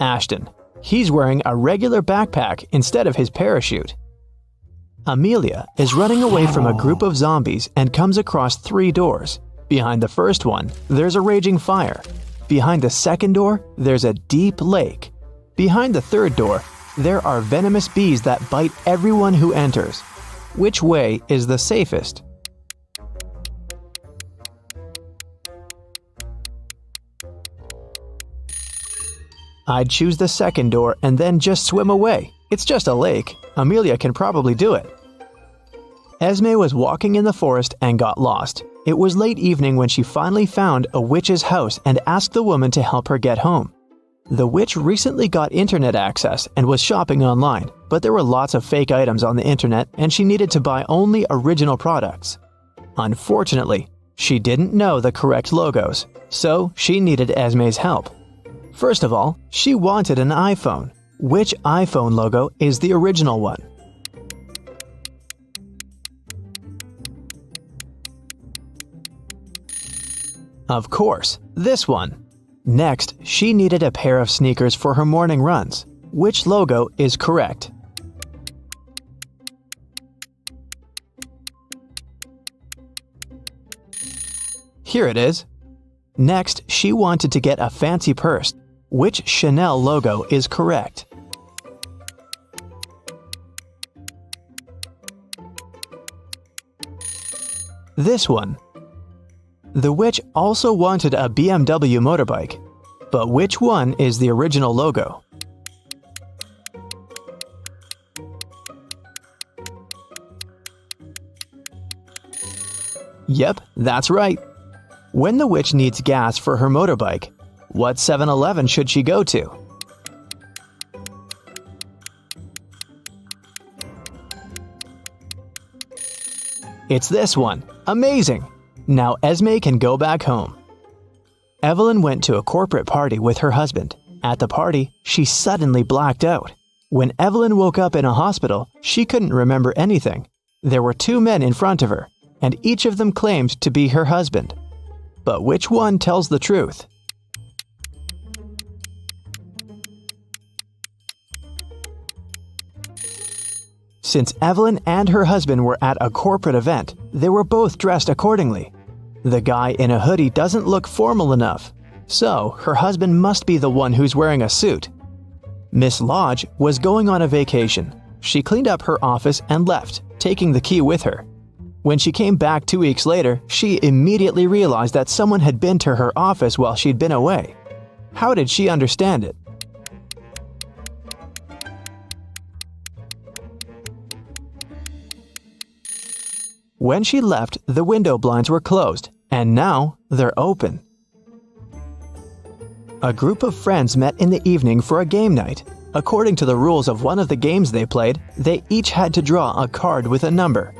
Ashton. He's wearing a regular backpack instead of his parachute. Amelia is running away from a group of zombies and comes across 3 doors. Behind the first one, there's a raging fire. Behind the second door, there's a deep lake. Behind the third door, there are venomous bees that bite everyone who enters. Which way is the safest? I'd choose the second door and then just swim away. It's just a lake. Amelia can probably do it. Esme was walking in the forest and got lost. It was late evening when she finally found a witch's house and asked the woman to help her get home. The witch recently got internet access and was shopping online, but there were lots of fake items on the internet and she needed to buy only original products. Unfortunately, she didn't know the correct logos, so she needed Esme's help. First of all, she wanted an iPhone. Which iPhone logo is the original one? Of course, this one. Next, she needed a pair of sneakers for her morning runs. Which logo is correct? Here it is. Next, she wanted to get a fancy purse. Which Chanel logo is correct? This one. The witch also wanted a BMW motorbike, but which one is the original logo? Yep, that's right. When the witch needs gas for her motorbike, what 7-Eleven should she go to? It's this one. Amazing! Now Esme can go back home. Evelyn went to a corporate party with her husband. At the party, she suddenly blacked out. When Evelyn woke up in a hospital, she couldn't remember anything. There were 2 men in front of her, and each of them claimed to be her husband. But which one tells the truth? Since Evelyn and her husband were at a corporate event, they were both dressed accordingly. The guy in a hoodie doesn't look formal enough, so her husband must be the one who's wearing a suit. Miss Lodge was going on a vacation. She cleaned up her office and left, taking the key with her. When she came back 2 weeks later, she immediately realized that someone had been to her office while she'd been away. How did she understand it? When she left, the window blinds were closed, and now they're open. A group of friends met in the evening for a game night. According to the rules of one of the games they played, they each had to draw a card with a number.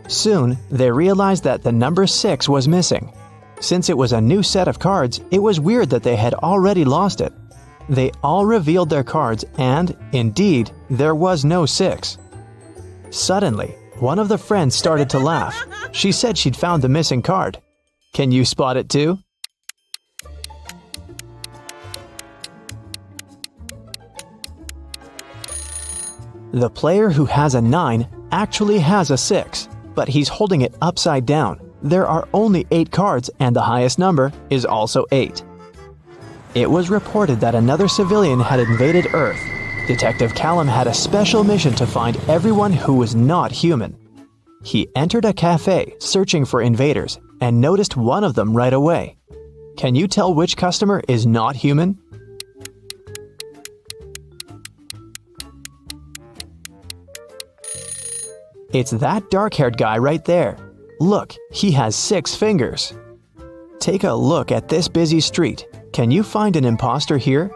Soon, they realized that the number 6 was missing. Since it was a new set of cards, it was weird that they had already lost it. They all revealed their cards and, indeed, there was no 6. Suddenly, one of the friends started to laugh. She said she'd found the missing card. Can you spot it too? The player who has a 9 actually has a 6, but he's holding it upside down. There are only 8 cards and the highest number is also 8. It was reported that another civilian had invaded Earth. Detective Callum had a special mission to find everyone who was not human. He entered a cafe searching for invaders and noticed one of them right away. Can you tell which customer is not human? It's that dark-haired guy right there. Look, he has 6 fingers. Take a look at this busy street. Can you find an imposter here?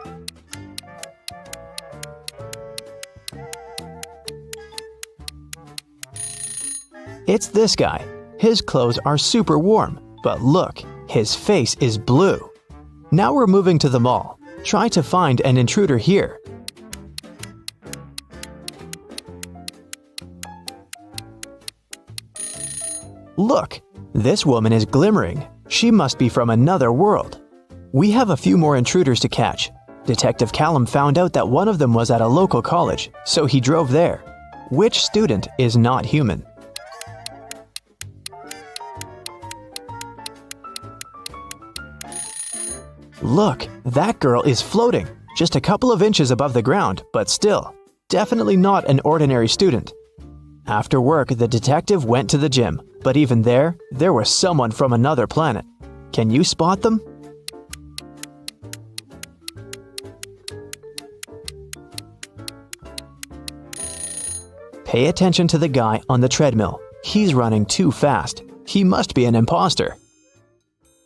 It's this guy. His clothes are super warm, but look, his face is blue. Now we're moving to the mall. Try to find an intruder here. Look, this woman is glimmering. She must be from another world. We have a few more intruders to catch. Detective Callum found out that one of them was at a local college, so he drove there. Which student is not human? Look, that girl is floating, just a couple of inches above the ground, but still, definitely not an ordinary student. After work, the detective went to the gym, but even there was someone from another planet. Can you spot them? Pay attention to the guy on the treadmill. He's running too fast. He must be an imposter.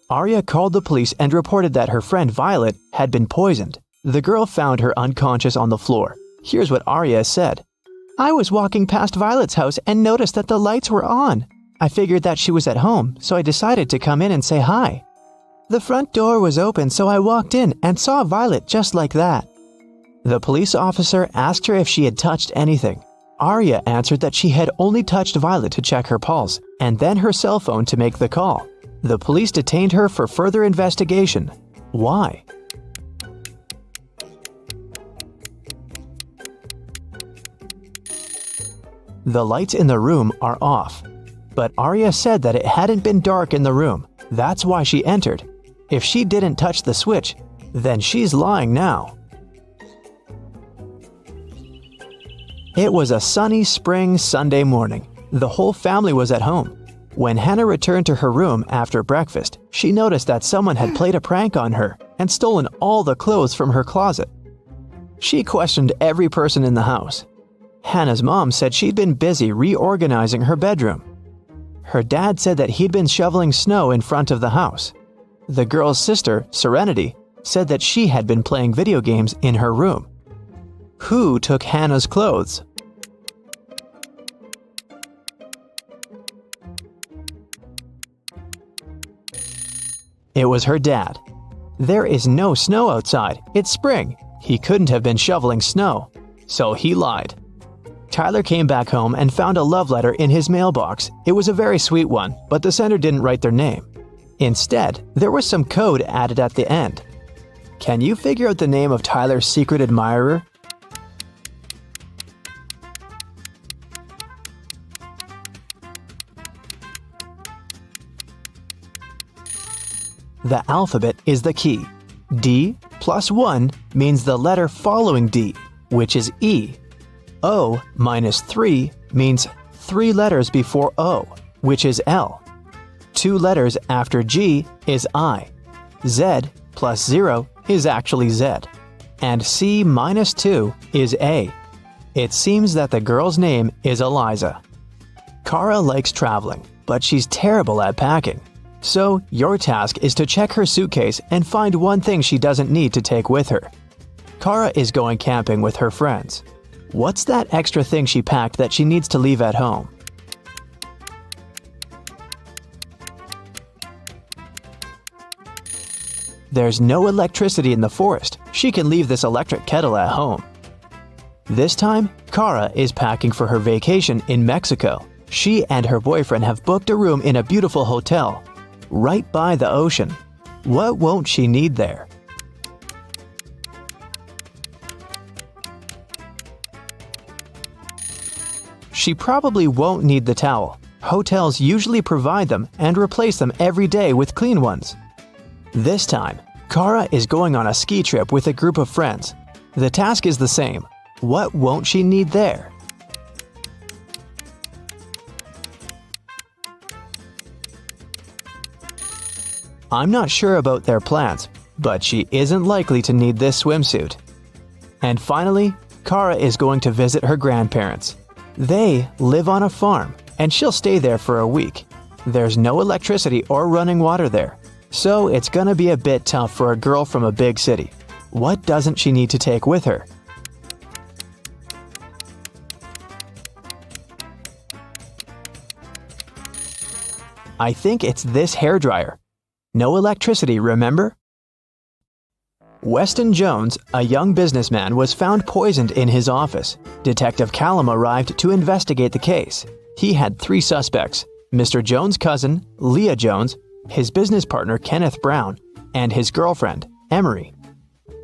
Arya called the police and reported that her friend Violet had been poisoned. The girl found her unconscious on the floor. Here's what Arya said. I was walking past Violet's house and noticed that the lights were on. I figured that she was at home, so I decided to come in and say hi. The front door was open, so I walked in and saw Violet just like that. The police officer asked her if she had touched anything. Arya answered that she had only touched Violet to check her pulse, and then her cell phone to make the call. The police detained her for further investigation. Why? The lights in the room are off, but Arya said that it hadn't been dark in the room. That's why she entered. If she didn't touch the switch, then she's lying now. It was a sunny spring Sunday morning. The whole family was at home. When Hannah returned to her room after breakfast, she noticed that someone had played a prank on her and stolen all the clothes from her closet. She questioned every person in the house. Hannah's mom said she'd been busy reorganizing her bedroom. Her dad said that he'd been shoveling snow in front of the house. The girl's sister, Serenity, said that she had been playing video games in her room. Who took Hannah's clothes? It was her dad. There is no snow outside. It's spring. He couldn't have been shoveling snow. So he lied. Tyler came back home and found a love letter in his mailbox. It was a very sweet one, but the sender didn't write their name. Instead, there was some code added at the end. Can you figure out the name of Tyler's secret admirer? The alphabet is the key. D plus 1 means the letter following D, which is E. O minus 3 means 3 letters before O, which is L. 2 letters after G is I. Z plus 0 is actually Z. And C minus 2 is A. It seems that the girl's name is Eliza. Kara likes traveling, but she's terrible at packing. So, your task is to check her suitcase and find one thing she doesn't need to take with her. Kara is going camping with her friends. What's that extra thing she packed that she needs to leave at home? There's no electricity in the forest. She can leave this electric kettle at home. This time, Kara is packing for her vacation in Mexico. She and her boyfriend have booked a room in a beautiful hotel right by the ocean. What won't she need there? She probably won't need the towel. Hotels usually provide them and replace them every day with clean ones. This time, Kara is going on a ski trip with a group of friends. The task is the same. What won't she need there? I'm not sure about their plans, but she isn't likely to need this swimsuit. And finally, Kara is going to visit her grandparents. They live on a farm, and she'll stay there for a week. There's no electricity or running water there, so it's gonna be a bit tough for a girl from a big city. What doesn't she need to take with her? I think it's this hairdryer. No electricity, remember? Weston Jones, a young businessman, was found poisoned in his office. Detective Callum arrived to investigate the case. He had 3 suspects: Mr. Jones' cousin, Leah Jones, his business partner Kenneth Brown, and his girlfriend, Emery.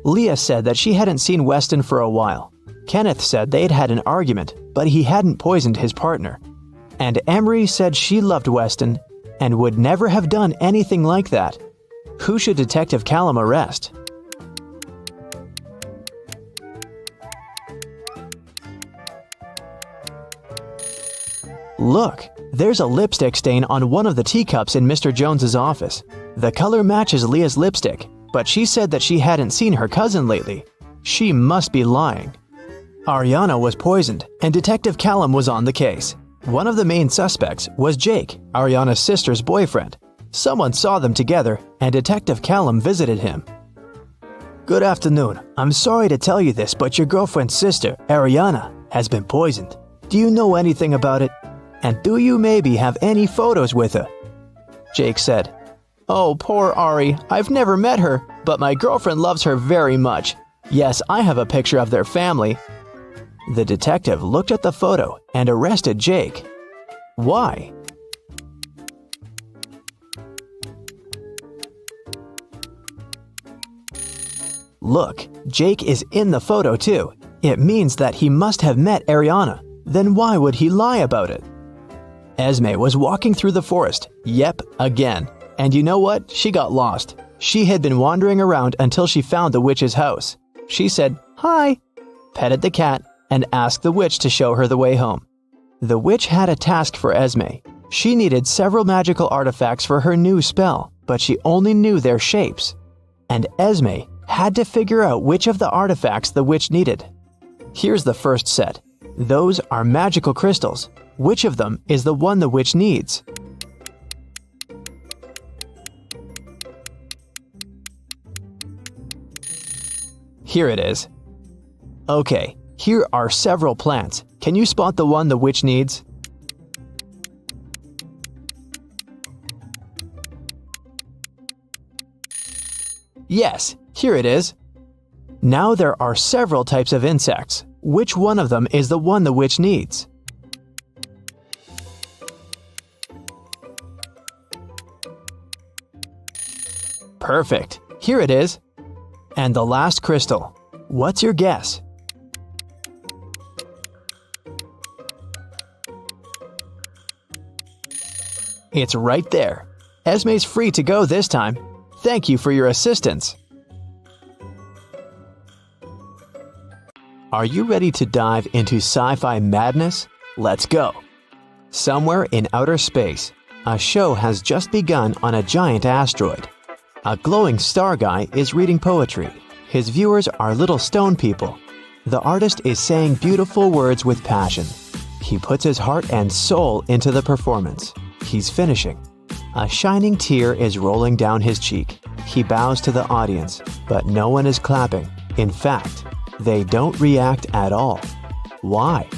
Leah said that she hadn't seen Weston for a while. Kenneth said they'd had an argument, but he hadn't poisoned his partner. And Emery said she loved Weston and would never have done anything like that. Who should Detective Callum arrest? Look, there's a lipstick stain on one of the teacups in Mr. Jones's office. The color matches Leah's lipstick, but she said that she hadn't seen her cousin lately. She must be lying. Ariana was poisoned, and Detective Callum was on the case. One of the main suspects was Jake, Ariana's sister's boyfriend. Someone saw them together, and Detective Callum visited him. Good afternoon. I'm sorry to tell you this, but your girlfriend's sister, Ariana, has been poisoned. Do you know anything about it? And do you maybe have any photos with her? Jake said, Oh, poor Ari. I've never met her, but my girlfriend loves her very much. Yes, I have a picture of their family. The detective looked at the photo and arrested Jake. Why? Look, Jake is in the photo too. It means that he must have met Ariana. Then why would he lie about it? Esme was walking through the forest. Yep, again. And you know what? She got lost. She had been wandering around until she found the witch's house. She said, Hi, petted the cat, and asked the witch to show her the way home. The witch had a task for Esme. She needed several magical artifacts for her new spell, but she only knew their shapes. And Esme had to figure out which of the artifacts the witch needed. Here's the first set. Those are magical crystals. Which of them is the one the witch needs? Here it is. Okay, here are several plants. Can you spot the one the witch needs? Yes, here it is. Now there are several types of insects. Which one of them is the one the witch needs? Perfect. Here it is. And the last crystal. What's your guess? It's right there. Esme's free to go this time. Thank you for your assistance. Are you ready to dive into sci-fi madness? Let's go. Somewhere in outer space, a show has just begun on a giant asteroid. A glowing star guy is reading poetry. His viewers are little stone people. The artist is saying beautiful words with passion. He puts his heart and soul into the performance. He's finishing. A shining tear is rolling down his cheek. He bows to the audience, but no one is clapping. In fact, they don't react at all. Why?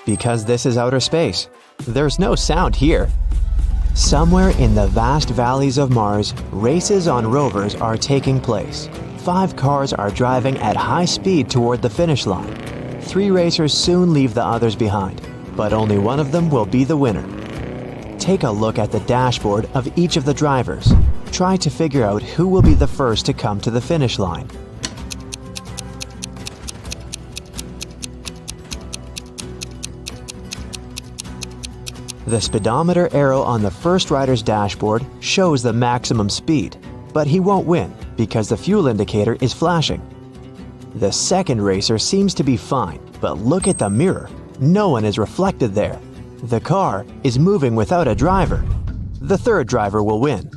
Because this is outer space. There's no sound here. Somewhere in the vast valleys of Mars, races on rovers are taking place. 5 cars are driving at high speed toward the finish line. 3 racers soon leave the others behind, but only one of them will be the winner. Take a look at the dashboard of each of the drivers. Try to figure out who will be the first to come to the finish line. The speedometer arrow on the first rider's dashboard shows the maximum speed, but he won't win because the fuel indicator is flashing. The second racer seems to be fine, but look at the mirror. No one is reflected there. The car is moving without a driver. The third driver will win.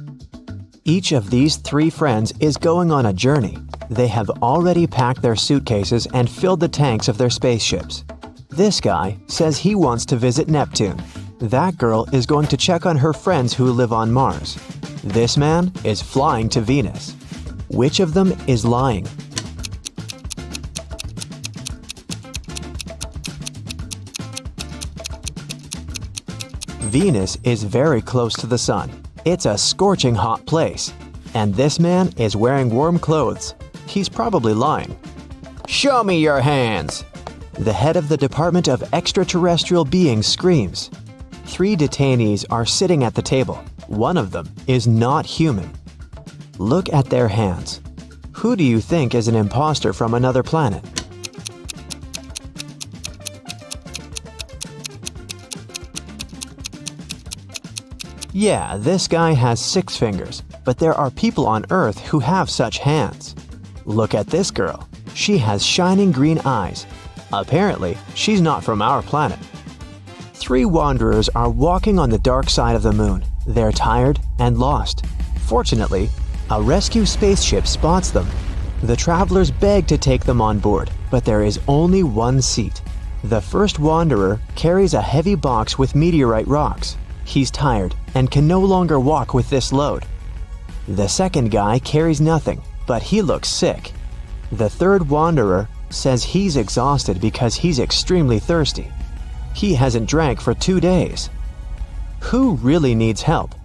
Each of these 3 friends is going on a journey. They have already packed their suitcases and filled the tanks of their spaceships. This guy says he wants to visit Neptune. That girl is going to check on her friends who live on Mars. This man is flying to Venus. Which of them is lying? Venus is very close to the sun. It's a scorching hot place. And this man is wearing warm clothes. He's probably lying. "Show me your hands!" The head of the Department of Extraterrestrial Beings screams. 3 detainees are sitting at the table. One of them is not human. Look at their hands. Who do you think is an imposter from another planet? Yeah, this guy has 6 fingers, but there are people on Earth who have such hands. Look at this girl. She has shining green eyes. Apparently, she's not from our planet. 3 wanderers are walking on the dark side of the moon. They're tired and lost. Fortunately, a rescue spaceship spots them. The travelers beg to take them on board, but there is only one seat. The first wanderer carries a heavy box with meteorite rocks. He's tired and can no longer walk with this load. The second guy carries nothing, but he looks sick. The third wanderer says he's exhausted because he's extremely thirsty. He hasn't drank for 2 days. Who really needs help?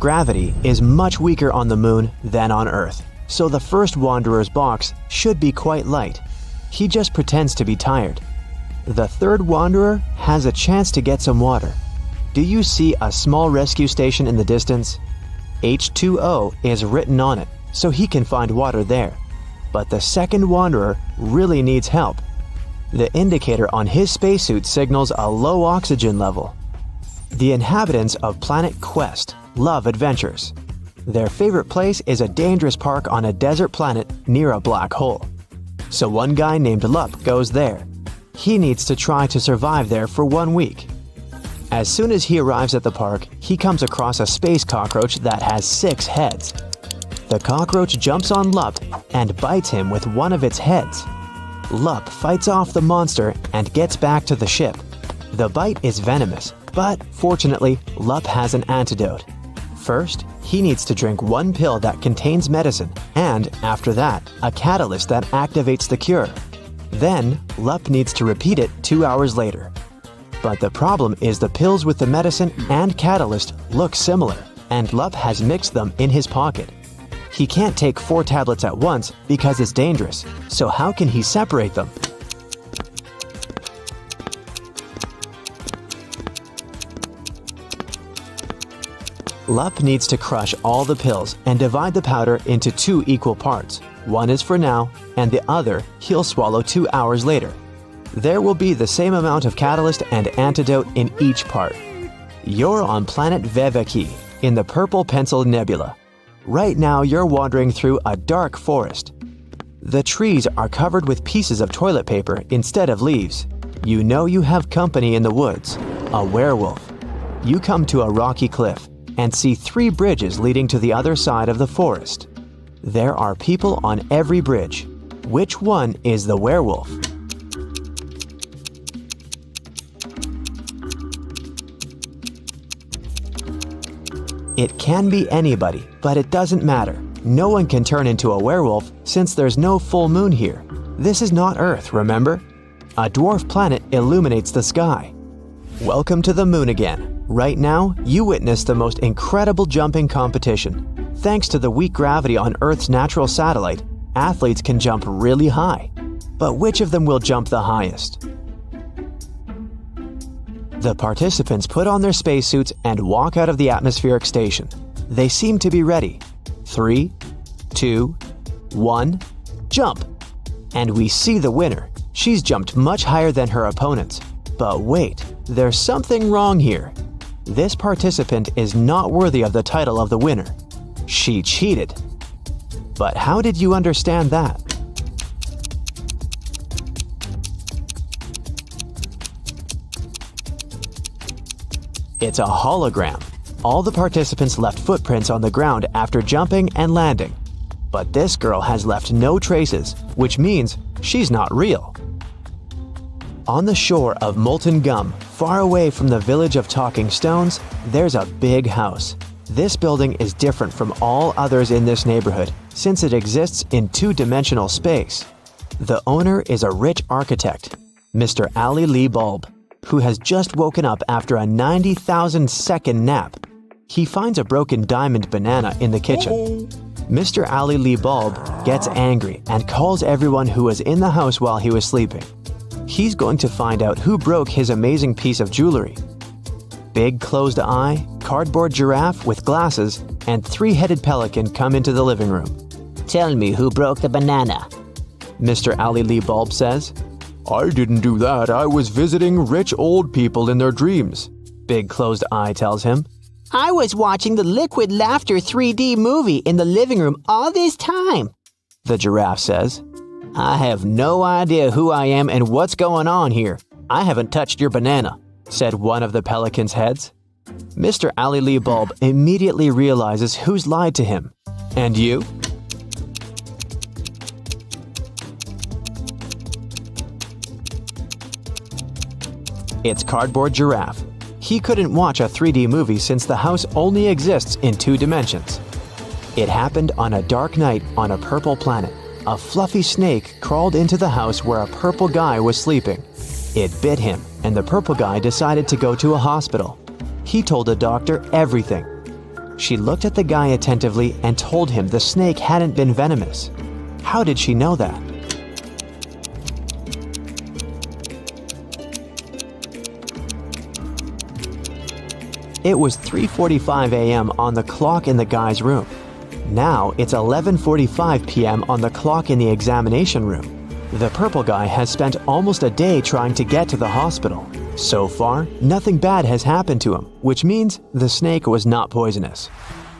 Gravity is much weaker on the moon than on Earth, so the first wanderer's box should be quite light. He just pretends to be tired. The third wanderer has a chance to get some water. Do you see a small rescue station in the distance? H2O is written on it, so he can find water there. But the second wanderer really needs help. The indicator on his spacesuit signals a low oxygen level. The inhabitants of Planet Quest love adventures. Their favorite place is a dangerous park on a desert planet near a black hole. So one guy named Lup goes there. He needs to try to survive there for 1 week. As soon as he arrives at the park, he comes across a space cockroach that has 6 heads. The cockroach jumps on Lup and bites him with one of its heads. Lup fights off the monster and gets back to the ship. The bite is venomous, but fortunately, Lup has an antidote. First, he needs to drink 1 pill that contains medicine, and after that, a catalyst that activates the cure. Then, Lup needs to repeat it 2 hours later. But the problem is the pills with the medicine and catalyst look similar, and Lup has mixed them in his pocket. He can't take 4 tablets at once because it's dangerous, so how can he separate them? Lup needs to crush all the pills and divide the powder into 2 equal parts. One is for now, and the other he'll swallow 2 hours later. There will be the same amount of catalyst and antidote in each part. You're on planet Veveki, in the Purple Pencil Nebula. Right now you're wandering through a dark forest. The trees are covered with pieces of toilet paper instead of leaves. You know you have company in the woods, a werewolf. You come to a rocky cliff and see 3 bridges leading to the other side of the forest. There are people on every bridge. Which one is the werewolf? It can be anybody, but it doesn't matter. No one can turn into a werewolf since there's no full moon here. This is not Earth, remember? A dwarf planet illuminates the sky. Welcome to the moon again. Right now, you witness the most incredible jumping competition. Thanks to the weak gravity on Earth's natural satellite, athletes can jump really high. But which of them will jump the highest? The participants put on their spacesuits and walk out of the atmospheric station. They seem to be ready. 3, 2, 1, jump! And we see the winner. She's jumped much higher than her opponents. But wait, there's something wrong here. This participant is not worthy of the title of the winner. She cheated. But how did you understand that? It's a hologram. All the participants left footprints on the ground after jumping and landing. But this girl has left no traces, which means she's not real. On the shore of Molten Gum, far away from the village of Talking Stones, there's a big house. This building is different from all others in this neighborhood since it exists in 2-dimensional space. The owner is a rich architect, Mr. Ali Lee Bulb, who has just woken up after a 90,000-second nap. He finds a broken diamond banana in the kitchen. Mr. Ali Lee Bulb gets angry and calls everyone who was in the house while he was sleeping. He's going to find out who broke his amazing piece of jewelry. Big closed eye, cardboard giraffe with glasses, and three-headed pelican come into the living room.
Tell me who broke the banana.
Mr. Ali Lee Bulb says, "I didn't do that. I was visiting rich old people in their dreams," Big Closed Eye tells him.
I was watching the Liquid Laughter 3D movie in the living room all this time,
The giraffe says.
I have no idea who I am and what's going on here. I haven't touched your banana,
said one of the pelican's heads. Mr. Ali Lee Bulb immediately realizes who's lied to him. And you? It's Cardboard Giraffe. He couldn't watch a 3D movie since the house only exists in 2 dimensions. It happened on a dark night on a purple planet. A fluffy snake crawled into the house where a purple guy was sleeping. It bit him, and the purple guy decided to go to a hospital. He told the doctor everything. She looked at the guy attentively and told him the snake hadn't been venomous. How did she know that? It was 3:45 a.m. on the clock in the guy's room. Now it's 11:45 p.m. on the clock in the examination room. The purple guy has spent almost a day trying to get to the hospital. So far, nothing bad has happened to him, which means the snake was not poisonous.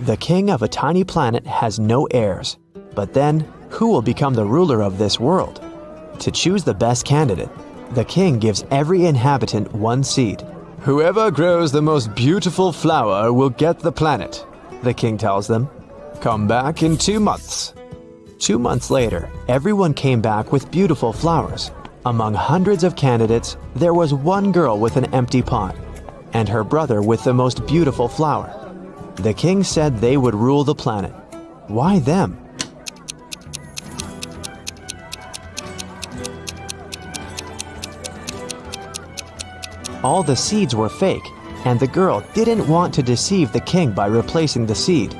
The king of a tiny planet has no heirs. But then, who will become the ruler of this world? To choose the best candidate, the king gives every inhabitant 1 seed. Whoever grows the most beautiful flower will get the planet, the king tells them. Come back in 2 months. 2 months later, everyone came back with beautiful flowers. Among hundreds of candidates, there was one girl with an empty pot, and her brother with the most beautiful flower. The king said they would rule the planet. Why them? All the seeds were fake, and the girl didn't want to deceive the king by replacing the seed.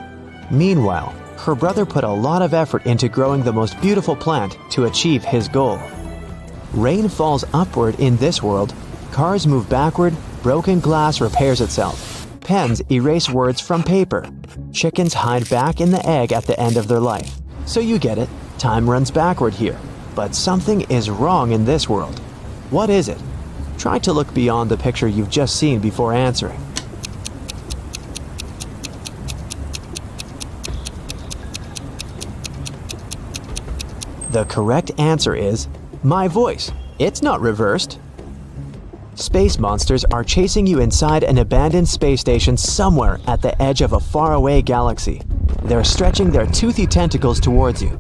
Meanwhile, her brother put a lot of effort into growing the most beautiful plant to achieve his goal. Rain falls upward in this world, cars move backward, broken glass repairs itself, pens erase words from paper, chickens hide back in the egg at the end of their life. So you get it, time runs backward here. But something is wrong in this world. What is it? Try to look beyond the picture you've just seen before answering. The correct answer is my voice. It's not reversed. Space monsters are chasing you inside an abandoned space station somewhere at the edge of a faraway galaxy. They're stretching their toothy tentacles towards you.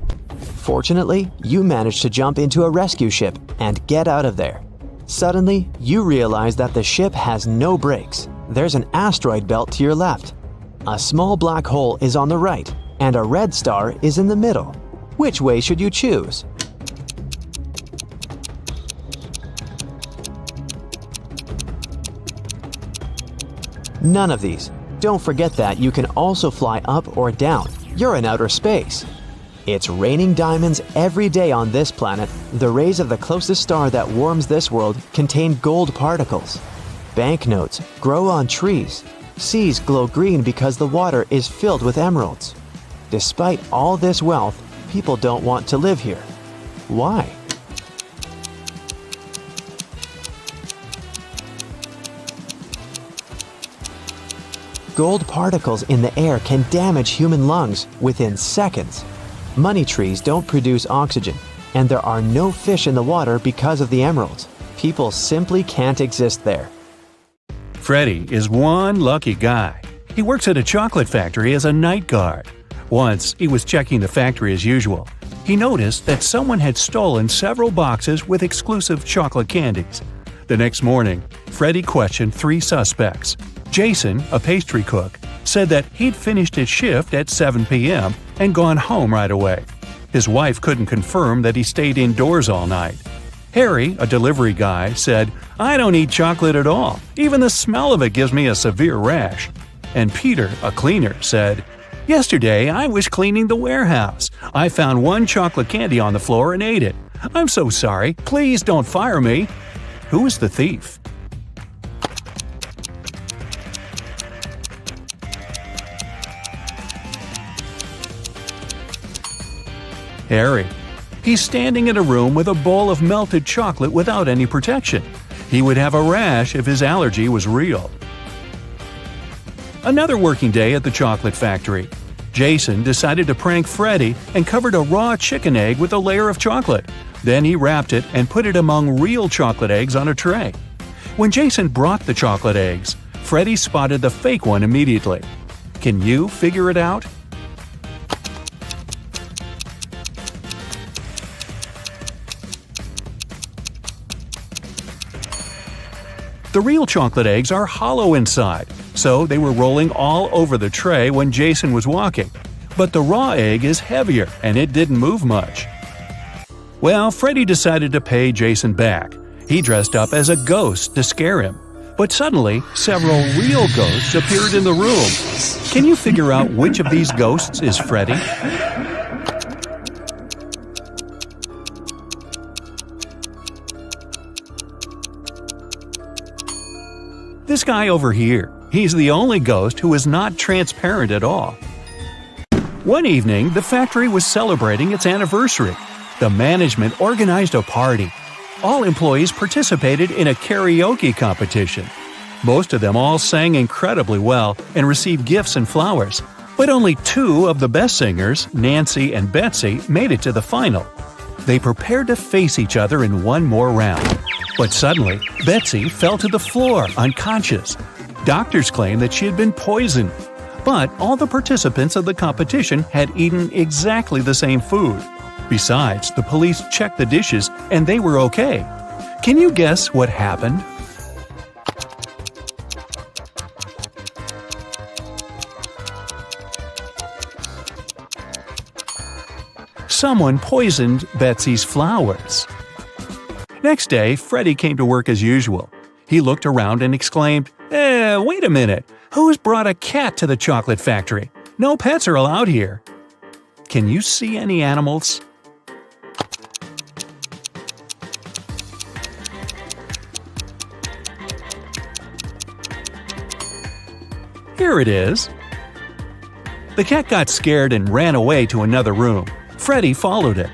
Fortunately, you manage to jump into a rescue ship and get out of there. Suddenly, you realize that the ship has no brakes. There's an asteroid belt to your left. A small black hole is on the right, and a red star is in the middle. Which way should you choose? None of these. Don't forget that you can also fly up or down. You're in outer space. It's raining diamonds every day on this planet. The rays of the closest star that warms this world contain gold particles. Banknotes grow on trees. Seas glow green because the water is filled with emeralds. Despite all this wealth, people don't want to live here. Why? Gold particles in the air can damage human lungs within seconds. Money trees don't produce oxygen, and there are no fish in the water because of the emeralds. People simply can't exist there.
Freddie is one lucky guy. He works at a chocolate factory as a night guard. Once, he was checking the factory as usual. He noticed that someone had stolen several boxes with exclusive chocolate candies. The next morning, Freddie questioned 3 suspects. Jason, a pastry cook, said that he'd finished his shift at 7 p.m. and gone home right away. His wife couldn't confirm that he stayed indoors all night. Harry, a delivery guy, said, "I don't eat chocolate at all. Even the smell of it gives me a severe rash." And Peter, a cleaner, said, "Yesterday I was cleaning the warehouse. I found one chocolate candy on the floor and ate it. I'm so sorry. Please don't fire me." Who is the thief? Harry. He's standing in a room with a bowl of melted chocolate without any protection. He would have a rash if his allergy was real. Another working day at the chocolate factory. Jason decided to prank Freddy and covered a raw chicken egg with a layer of chocolate. Then he wrapped it and put it among real chocolate eggs on a tray. When Jason brought the chocolate eggs, Freddy spotted the fake one immediately. Can you figure it out? The real chocolate eggs are hollow inside, so they were rolling all over the tray when Jason was walking. But the raw egg is heavier, and it didn't move much. Well, Freddy decided to pay Jason back. He dressed up as a ghost to scare him. But suddenly, several real ghosts appeared in the room. Can you figure out which of these ghosts is Freddy? This guy over here. He's the only ghost who is not transparent at all. One evening, the factory was celebrating its anniversary. The management organized a party. All employees participated in a karaoke competition. Most of them all sang incredibly well and received gifts and flowers. But only two of the best singers, Nancy and Betsy, made it to the final. They prepared to face each other in one more round. But suddenly, Betsy fell to the floor, unconscious. Doctors claimed that she had been poisoned. But all the participants of the competition had eaten exactly the same food. Besides, the police checked the dishes and they were okay. Can you guess what happened? Someone poisoned Betsy's flowers. Next day, Freddy came to work as usual. He looked around and exclaimed, wait a minute, who's brought a cat to the chocolate factory? No pets are allowed here." Can you see any animals? Here it is. The cat got scared and ran away to another room. Freddy followed it.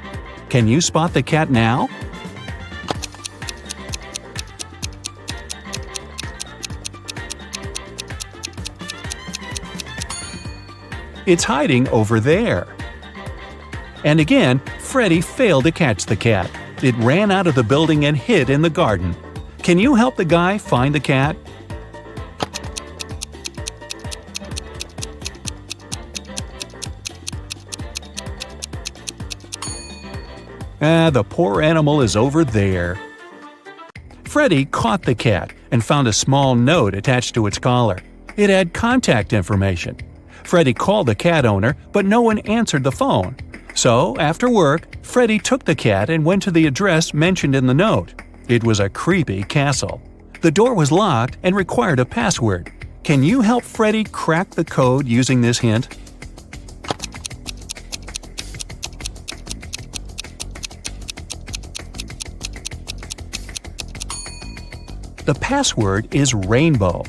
Can you spot the cat now? It's hiding over there. And again, Freddy failed to catch the cat. It ran out of the building and hid in the garden. Can you help the guy find the cat? The poor animal is over there. Freddy caught the cat and found a small note attached to its collar. It had contact information. Freddy called the cat owner, but no one answered the phone. So, after work, Freddy took the cat and went to the address mentioned in the note. It was a creepy castle. The door was locked and required a password. Can you help Freddy crack the code using this hint? The password is rainbow.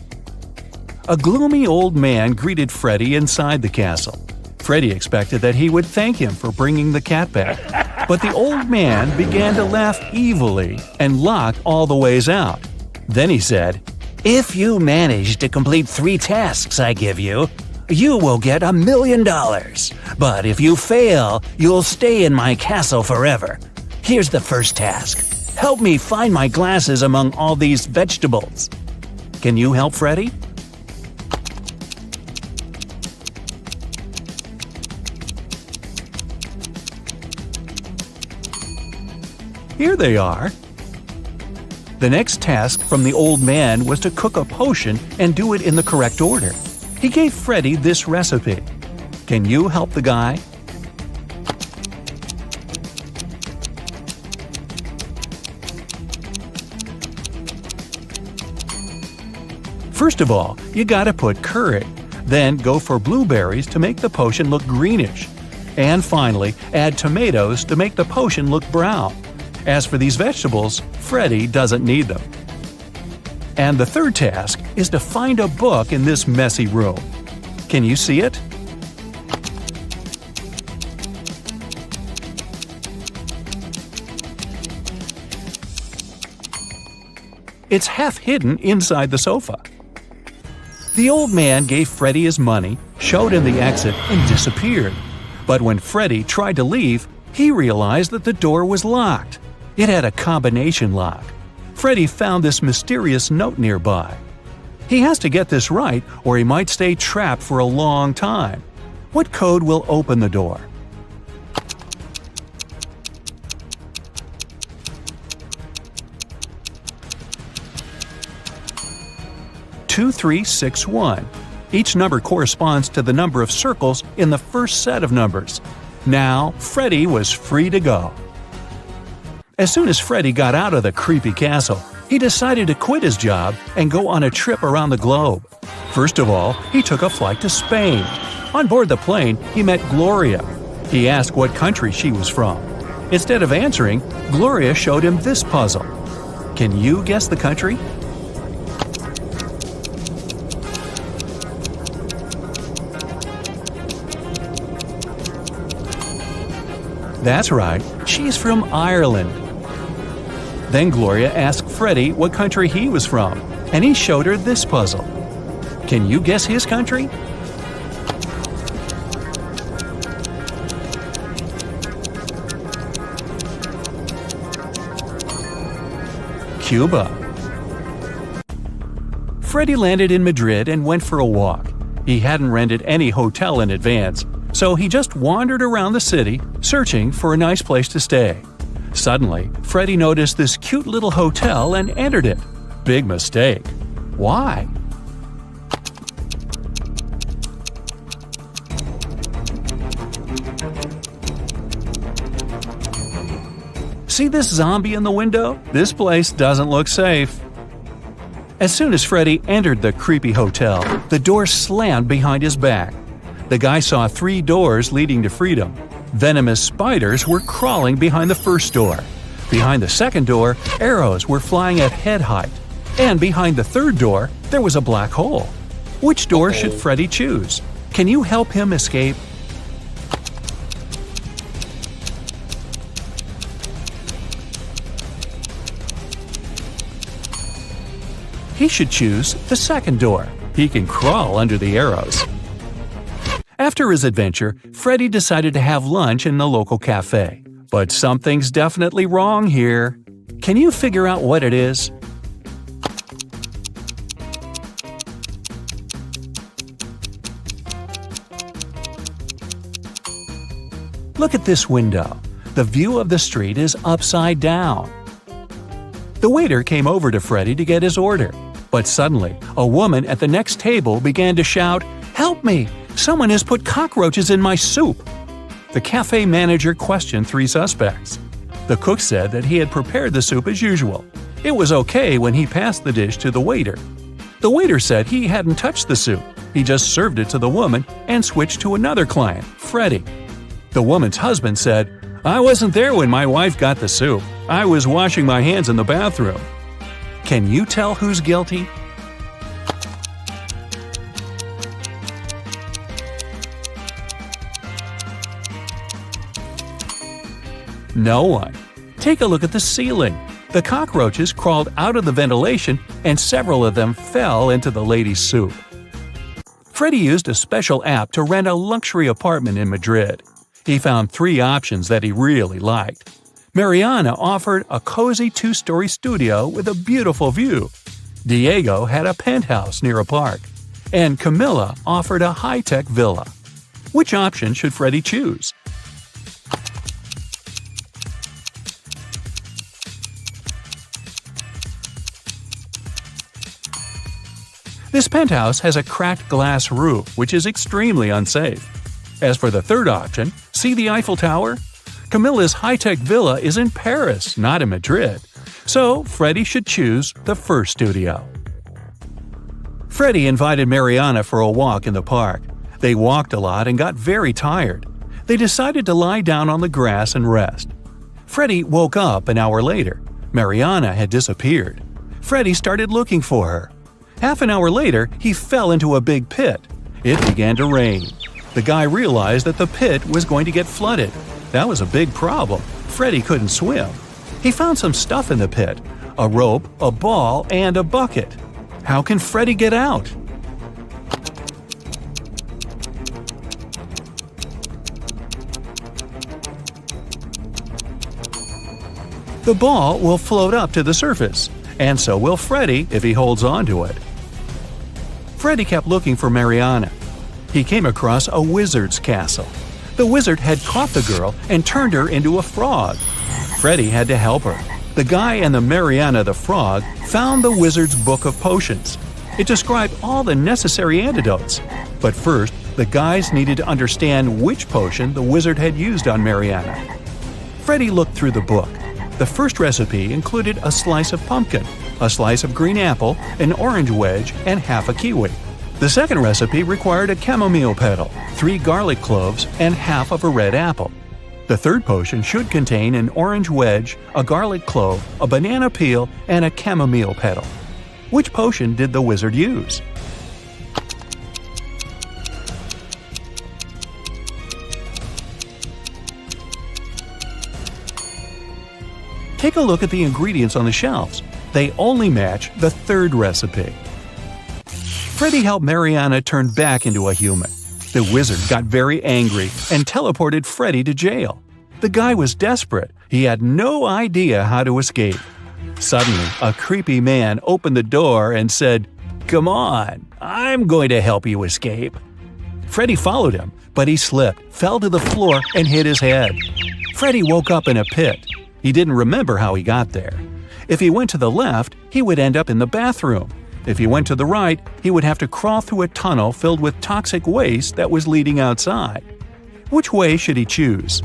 A gloomy old man greeted Freddy inside the castle. Freddy expected that he would thank him for bringing the cat back. But the old man began to laugh evilly and locked all the ways out. Then he said, "If you manage to complete 3 tasks I give you, you will get $1 million. But if you fail, you'll stay in my castle forever. Here's the first task. Help me find my glasses among all these vegetables." Can you help Freddy? Here they are. The next task from the old man was to cook a potion and do it in the correct order. He gave Freddy this recipe. Can you help the guy? First of all, you gotta put curry. Then go for blueberries to make the potion look greenish. And finally, add tomatoes to make the potion look brown. As for these vegetables, Freddy doesn't need them. And the third task is to find a book in this messy room. Can you see it? It's half hidden inside the sofa. The old man gave Freddy his money, showed him the exit, and disappeared. But when Freddy tried to leave, he realized that the door was locked. It had a combination lock. Freddy found this mysterious note nearby. He has to get this right or he might stay trapped for a long time. What code will open the door? "2361. Each number corresponds to the number of circles in the first set of numbers. Now, Freddy was free to go. As soon as Freddy got out of the creepy castle, he decided to quit his job and go on a trip around the globe. First of all, he took a flight to Spain. On board the plane, he met Gloria. He asked what country she was from. Instead of answering, Gloria showed him this puzzle. Can you guess the country? That's right, she's from Ireland. Then Gloria asked Freddy what country he was from, and he showed her this puzzle. Can you guess his country? Cuba. Freddy landed in Madrid and went for a walk. He hadn't rented any hotel in advance, so he just wandered around the city, searching for a nice place to stay. Suddenly, Freddy noticed this cute little hotel and entered it. Big mistake. Why? See this zombie in the window? This place doesn't look safe. As soon as Freddy entered the creepy hotel, the door slammed behind his back. The guy saw 3 doors leading to freedom. Venomous spiders were crawling behind the first door. Behind the second door, arrows were flying at head height. And behind the third door, there was a black hole. Which door should Freddy choose? Can you help him escape? He should choose the second door. He can crawl under the arrows. After his adventure, Freddy decided to have lunch in the local cafe. But something's definitely wrong here. Can you figure out what it is? Look at this window. The view of the street is upside down. The waiter came over to Freddy to get his order. But suddenly, a woman at the next table began to shout, "Help me! Someone has put cockroaches in my soup!" The cafe manager questioned 3 suspects. The cook said that he had prepared the soup as usual. It was okay when he passed the dish to the waiter. The waiter said he hadn't touched the soup. He just served it to the woman and switched to another client, Freddy. The woman's husband said, "I wasn't there when my wife got the soup. I was washing my hands in the bathroom." Can you tell who's guilty? No one. Take a look at the ceiling. The cockroaches crawled out of the ventilation and several of them fell into the lady's soup. Freddy used a special app to rent a luxury apartment in Madrid. He found 3 options that he really liked. Mariana offered a cozy 2-story studio with a beautiful view. Diego had a penthouse near a park. And Camilla offered a high-tech villa. Which option should Freddy choose? This penthouse has a cracked glass roof, which is extremely unsafe. As for the third option, see the Eiffel Tower? Camilla's high-tech villa is in Paris, not in Madrid. So, Freddy should choose the first studio. Freddy invited Mariana for a walk in the park. They walked a lot and got very tired. They decided to lie down on the grass and rest. Freddy woke up an hour later. Mariana had disappeared. Freddy started looking for her. Half an hour later, he fell into a big pit. It began to rain. The guy realized that the pit was going to get flooded. That was a big problem. Freddy couldn't swim. He found some stuff in the pit: a rope, a ball, and a bucket. How can Freddy get out? The ball will float up to the surface, and so will Freddy if he holds on to it. Freddy kept looking for Mariana. He came across a wizard's castle. The wizard had caught the girl and turned her into a frog. Freddy had to help her. The guy and the Mariana the frog found the wizard's book of potions. It described all the necessary antidotes. But first, the guys needed to understand which potion the wizard had used on Mariana. Freddy looked through the book. The first recipe included a slice of pumpkin, a slice of green apple, an orange wedge, and half a kiwi. The second recipe required a chamomile petal, 3 garlic cloves, and half of a red apple. The third potion should contain an orange wedge, a garlic clove, a banana peel, and a chamomile petal. Which potion did the wizard use? Take a look at the ingredients on the shelves. They only match the third recipe. Freddy helped Mariana turn back into a human. The wizard got very angry and teleported Freddy to jail. The guy was desperate. He had no idea how to escape. Suddenly, a creepy man opened the door and said, "Come on, I'm going to help you escape." Freddy followed him, but he slipped, fell to the floor, and hit his head. Freddy woke up in a pit. He didn't remember how he got there. If he went to the left, he would end up in the bathroom. If he went to the right, he would have to crawl through a tunnel filled with toxic waste that was leading outside. Which way should he choose?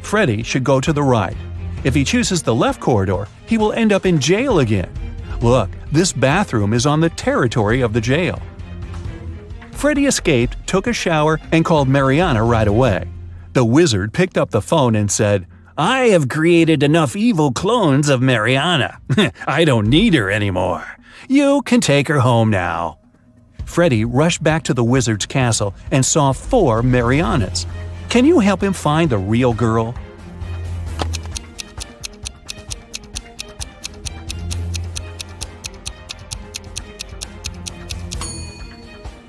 Freddy should go to the right. If he chooses the left corridor, he will end up in jail again. Look, this bathroom is on the territory of the jail. Freddy escaped, took a shower, and called Mariana right away. The wizard picked up the phone and said, "I have created enough evil clones of Mariana. I don't need her anymore. You can take her home now." Freddy rushed back to the wizard's castle and saw 4 Marianas. Can you help him find the real girl?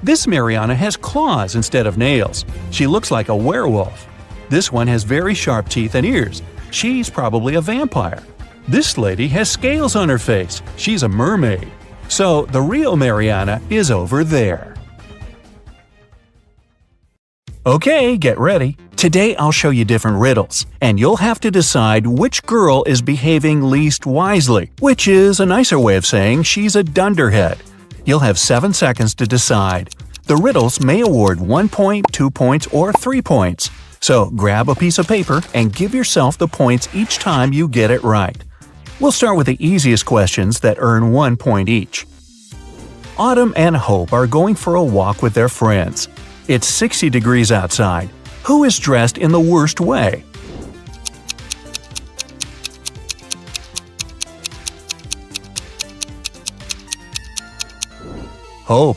This Mariana has claws instead of nails. She looks like a werewolf. This one has very sharp teeth and ears. She's probably a vampire. This lady has scales on her face. She's a mermaid. So the real Mariana is over there. Okay, get ready. Today I'll show you different riddles, and you'll have to decide which girl is behaving least wisely, which is a nicer way of saying she's a dunderhead. You'll have 7 seconds to decide. The riddles may award 1 point, 2 points, or 3 points. So grab a piece of paper and give yourself the points each time you get it right. We'll start with the easiest questions that earn 1 point each. Autumn and Hope are going for a walk with their friends. It's 60 degrees outside. Who is dressed in the worst way? Hope.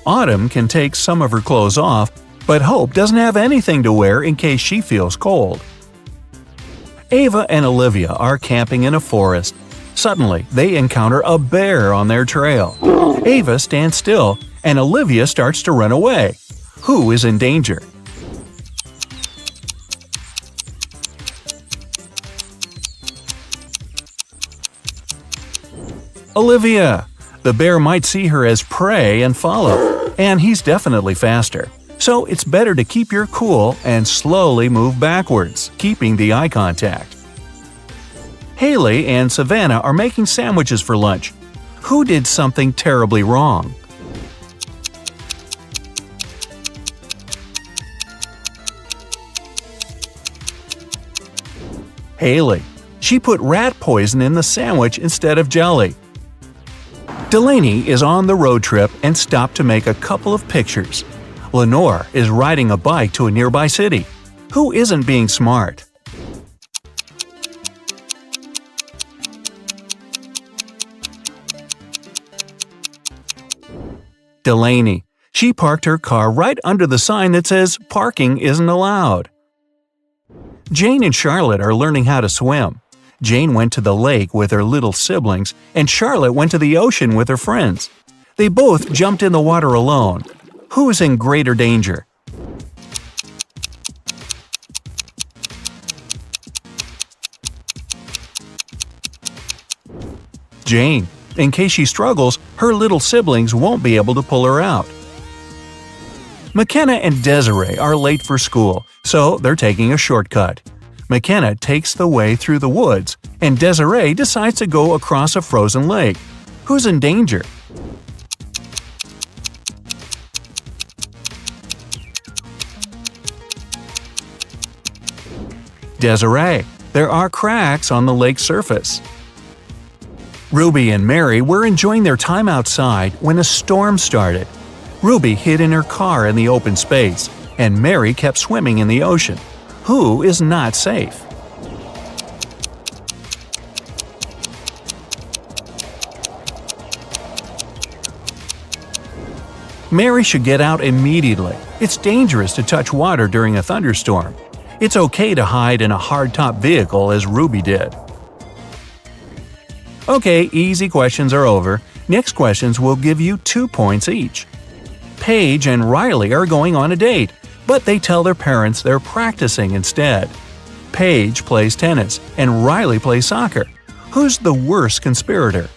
Autumn can take some of her clothes off, but Hope doesn't have anything to wear in case she feels cold. Ava and Olivia are camping in a forest. Suddenly, they encounter a bear on their trail. Ava stands still, and Olivia starts to run away. Who is in danger? Olivia. The bear might see her as prey and follow, and he's definitely faster. So it's better to keep your cool and slowly move backwards, keeping the eye contact. Haley and Savannah are making sandwiches for lunch. Who did something terribly wrong? Haley. She put rat poison in the sandwich instead of jelly. Delaney is on the road trip and stopped to make a couple of pictures. Lenore is riding a bike to a nearby city. Who isn't being smart? Delaney. She parked her car right under the sign that says parking isn't allowed. Jane and Charlotte are learning how to swim. Jane went to the lake with her little siblings, and Charlotte went to the ocean with her friends. They both jumped in the water alone. Who's in greater danger? Jane. In case she struggles, her little siblings won't be able to pull her out. McKenna and Desiree are late for school, so they're taking a shortcut. McKenna takes the way through the woods, and Desiree decides to go across a frozen lake. Who's in danger? Desiree. There are cracks on the lake's surface. Ruby and Mary were enjoying their time outside when a storm started. Ruby hid in her car in the open space, and Mary kept swimming in the ocean. Who is not safe? Mary should get out immediately. It's dangerous to touch water during a thunderstorm. It's okay to hide in a hardtop vehicle as Ruby did. Okay, easy questions are over. Next questions will give you 2 points each. Paige and Riley are going on a date, but they tell their parents they're practicing instead. Paige plays tennis and Riley plays soccer. Who's the worst conspirator?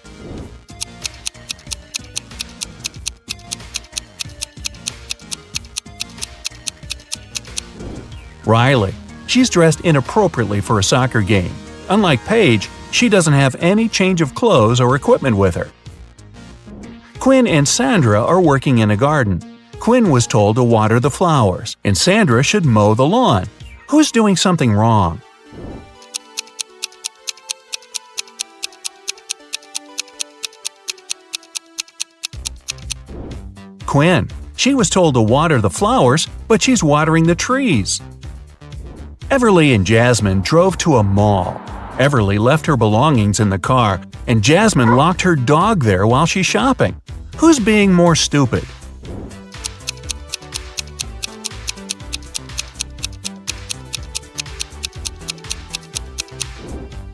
Riley. She's dressed inappropriately for a soccer game. Unlike Paige, she doesn't have any change of clothes or equipment with her. Quinn and Sandra are working in a garden. Quinn was told to water the flowers, and Sandra should mow the lawn. Who's doing something wrong? Quinn. She was told to water the flowers, but she's watering the trees. Everly and Jasmine drove to a mall. Everly left her belongings in the car, and Jasmine locked her dog there while she's shopping. Who's being more stupid?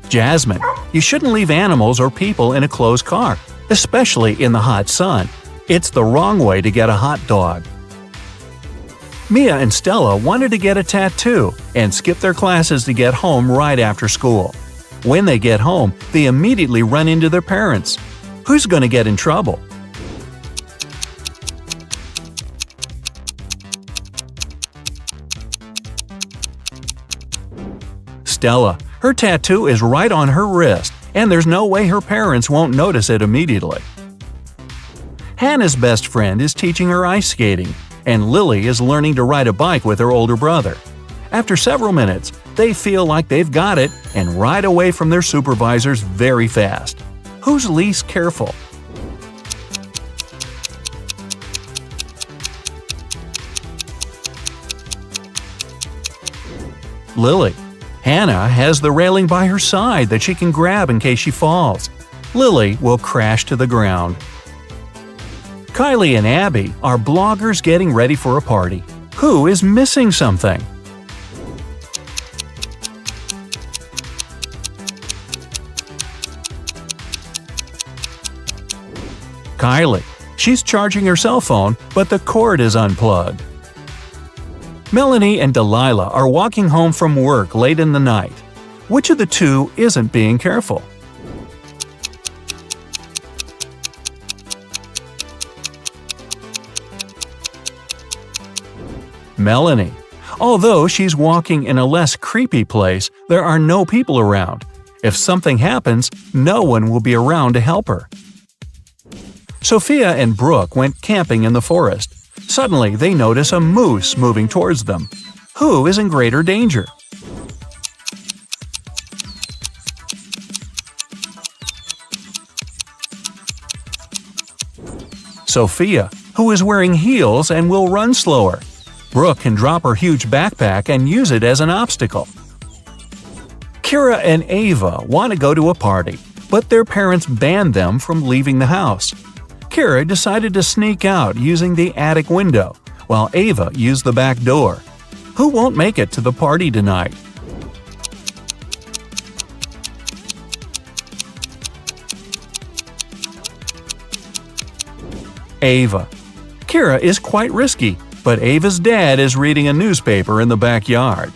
Jasmine. You shouldn't leave animals or people in a closed car, especially in the hot sun. It's the wrong way to get a hot dog. Mia and Stella wanted to get a tattoo and skip their classes to get home right after school. When they get home, they immediately run into their parents. Who's going to get in trouble? Stella. Her tattoo is right on her wrist, and there's no way her parents won't notice it immediately. Hannah's best friend is teaching her ice skating, and Lily is learning to ride a bike with her older brother. After several minutes, they feel like they've got it and ride away from their supervisors very fast. Who's least careful? Lily. Hannah has the railing by her side that she can grab in case she falls. Lily will crash to the ground. Kylie and Abby are bloggers getting ready for a party. Who is missing something? Kylie. She's charging her cell phone, but the cord is unplugged. Melanie and Delilah are walking home from work late in the night. Which of the two isn't being careful? Melanie. Although she's walking in a less creepy place, there are no people around. If something happens, no one will be around to help her. Sophia and Brooke went camping in the forest. Suddenly, they notice a moose moving towards them. Who is in greater danger? Sophia, who is wearing heels and will run slower. Brooke can drop her huge backpack and use it as an obstacle. Kira and Ava want to go to a party, but their parents banned them from leaving the house. Kira decided to sneak out using the attic window, while Ava used the back door. Who won't make it to the party tonight? Ava. Kira is quite risky, but Ava's dad is reading a newspaper in the backyard.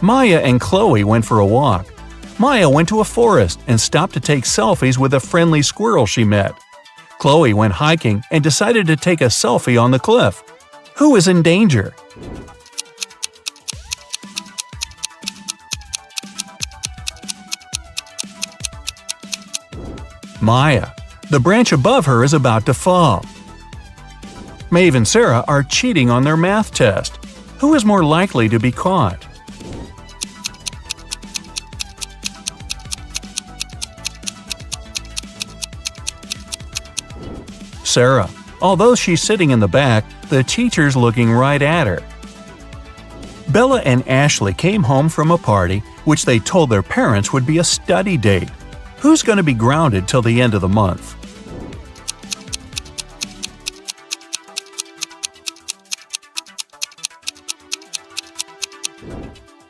Maya and Chloe went for a walk. Maya went to a forest and stopped to take selfies with a friendly squirrel she met. Chloe went hiking and decided to take a selfie on the cliff. Who is in danger? Maya. The branch above her is about to fall. Maeve and Sarah are cheating on their math test. Who is more likely to be caught? Sarah. Although she's sitting in the back, the teacher's looking right at her. Bella and Ashley came home from a party which they told their parents would be a study date. Who's going to be grounded till the end of the month?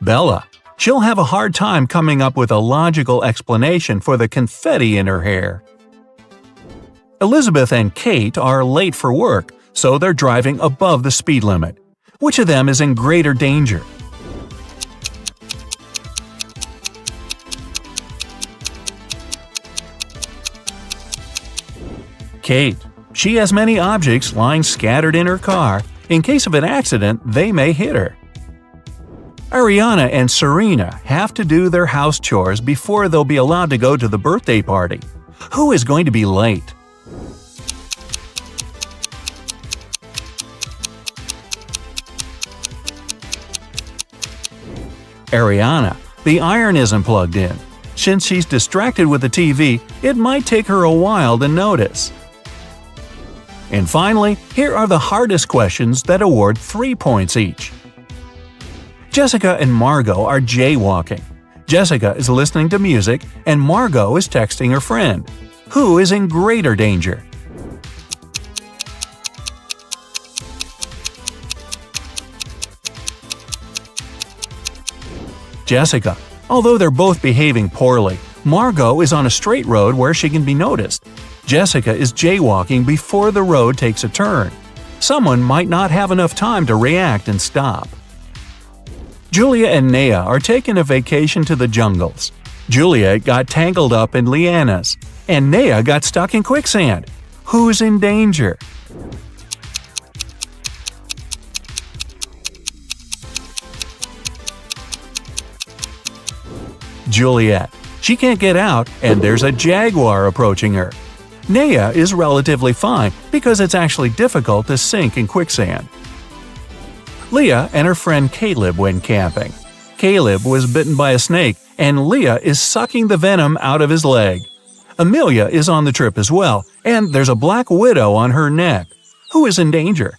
Bella. She'll have a hard time coming up with a logical explanation for the confetti in her hair. Elizabeth and Kate are late for work, so they're driving above the speed limit. Which of them is in greater danger? Kate. She has many objects lying scattered in her car. In case of an accident, they may hit her. Ariana and Serena have to do their house chores before they'll be allowed to go to the birthday party. Who is going to be late? Ariana. The iron isn't plugged in. Since she's distracted with the TV, it might take her a while to notice. And finally, here are the hardest questions that award 3 points each. Jessica and Margot are jaywalking. Jessica is listening to music and Margot is texting her friend. Who is in greater danger? Jessica. Although they're both behaving poorly, Margot is on a straight road where she can be noticed. Jessica is jaywalking before the road takes a turn. Someone might not have enough time to react and stop. Julia and Naya are taking a vacation to the jungles. Julia got tangled up in lianas, and Naya got stuck in quicksand. Who's in danger? Juliet. She can't get out, and there's a jaguar approaching her. Naya is relatively fine because it's actually difficult to sink in quicksand. Leah and her friend Caleb went camping. Caleb was bitten by a snake, and Leah is sucking the venom out of his leg. Amelia is on the trip as well, and there's a black widow on her neck. Who is in danger?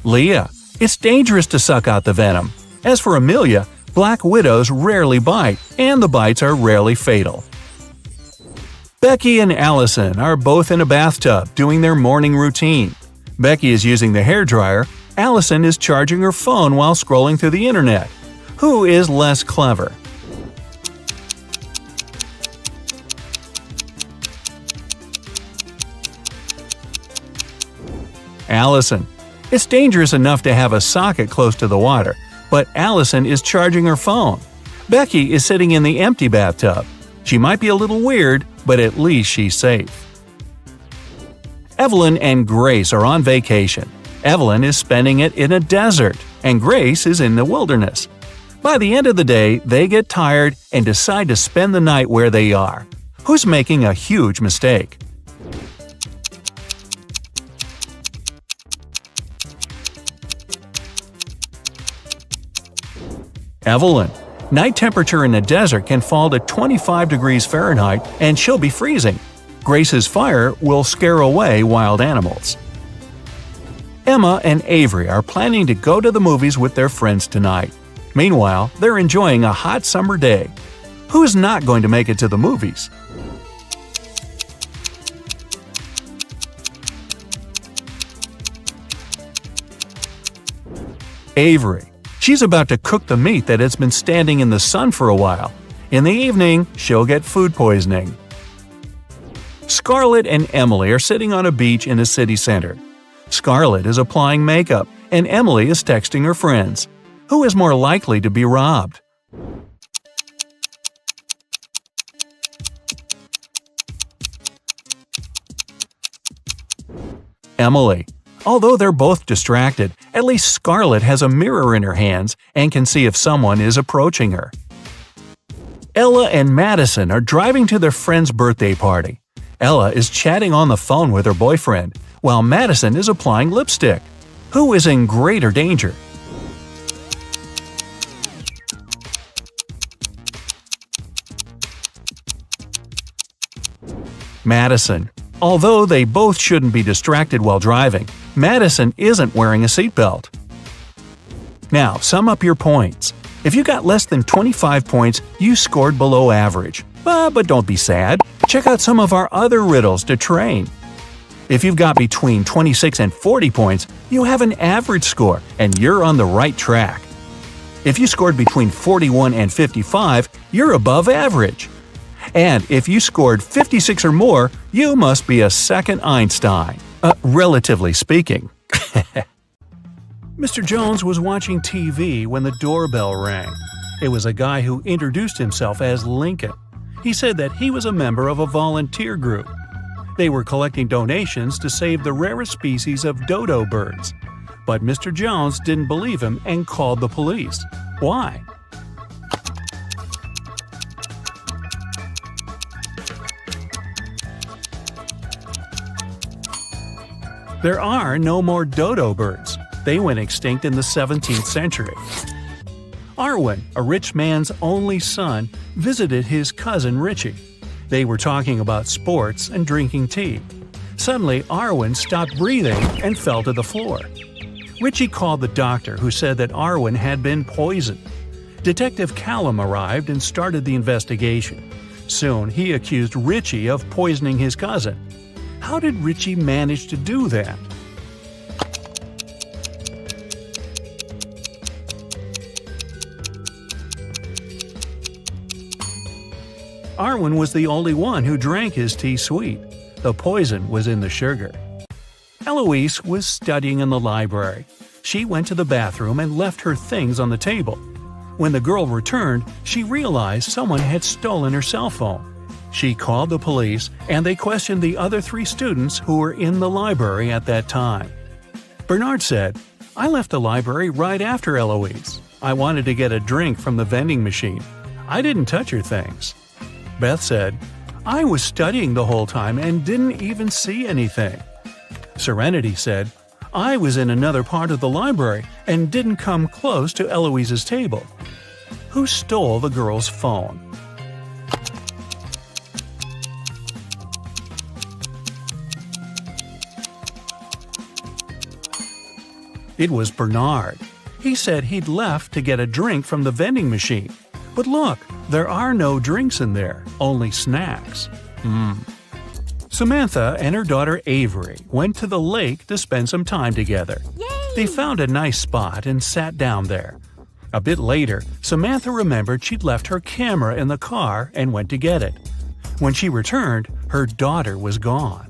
Leah. It's dangerous to suck out the venom. As for Amelia, black widows rarely bite, and the bites are rarely fatal. Becky and Allison are both in a bathtub doing their morning routine. Becky is using the hairdryer, Allison is charging her phone while scrolling through the internet. Who is less clever? Allison. It's dangerous enough to have a socket close to the water, but Allison is charging her phone. Becky is sitting in the empty bathtub. She might be a little weird, but at least she's safe. Evelyn and Grace are on vacation. Evelyn is spending it in a desert, and Grace is in the wilderness. By the end of the day, they get tired and decide to spend the night where they are. Who's making a huge mistake? Evelyn. Night temperature in the desert can fall to 25 degrees Fahrenheit and she'll be freezing. Grace's fire will scare away wild animals. Emma and Avery are planning to go to the movies with their friends tonight. Meanwhile, they're enjoying a hot summer day. Who's not going to make it to the movies? Avery. She's about to cook the meat that has been standing in the sun for a while. In the evening, she'll get food poisoning. Scarlett and Emily are sitting on a beach in a city center. Scarlett is applying makeup, and Emily is texting her friends. Who is more likely to be robbed? Emily. Although they're both distracted, at least Scarlett has a mirror in her hands and can see if someone is approaching her. Ella and Madison are driving to their friend's birthday party. Ella is chatting on the phone with her boyfriend, while Madison is applying lipstick. Who is in greater danger? Madison. Although they both shouldn't be distracted while driving, Madison isn't wearing a seatbelt. Now, sum up your points. If you got less than 25 points, you scored below average. But don't be sad. Check out some of our other riddles to train. If you've got between 26 and 40 points, you have an average score, and you're on the right track. If you scored between 41 and 55, you're above average. And if you scored 56 or more, you must be a second Einstein. Relatively speaking. Mr. Jones was watching TV when the doorbell rang. It was a guy who introduced himself as Lincoln. He said that he was a member of a volunteer group. They were collecting donations to save the rarest species of dodo birds. But Mr. Jones didn't believe him and called the police. Why? There are no more dodo birds. They went extinct in the 17th century. Arwen, a rich man's only son, visited his cousin Richie. They were talking about sports and drinking tea. Suddenly, Arwen stopped breathing and fell to the floor. Richie called the doctor, who said that Arwen had been poisoned. Detective Callum arrived and started the investigation. Soon, he accused Richie of poisoning his cousin. How did Richie manage to do that? Arwen was the only one who drank his tea sweet. The poison was in the sugar. Eloise was studying in the library. She went to the bathroom and left her things on the table. When the girl returned, she realized someone had stolen her cell phone. She called the police, and they questioned the other 3 students who were in the library at that time. Bernard said, "I left the library right after Eloise. I wanted to get a drink from the vending machine. I didn't touch her things." Beth said, "I was studying the whole time and didn't even see anything." Serenity said, "I was in another part of the library and didn't come close to Eloise's table." Who stole the girl's phone? It was Bernard. He said he'd left to get a drink from the vending machine. But look, there are no drinks in there, only snacks. Samantha and her daughter Avery went to the lake to spend some time together.
Yay!
They found a nice spot and sat down there. A bit later, Samantha remembered she'd left her camera in the car and went to get it. When she returned, her daughter was gone.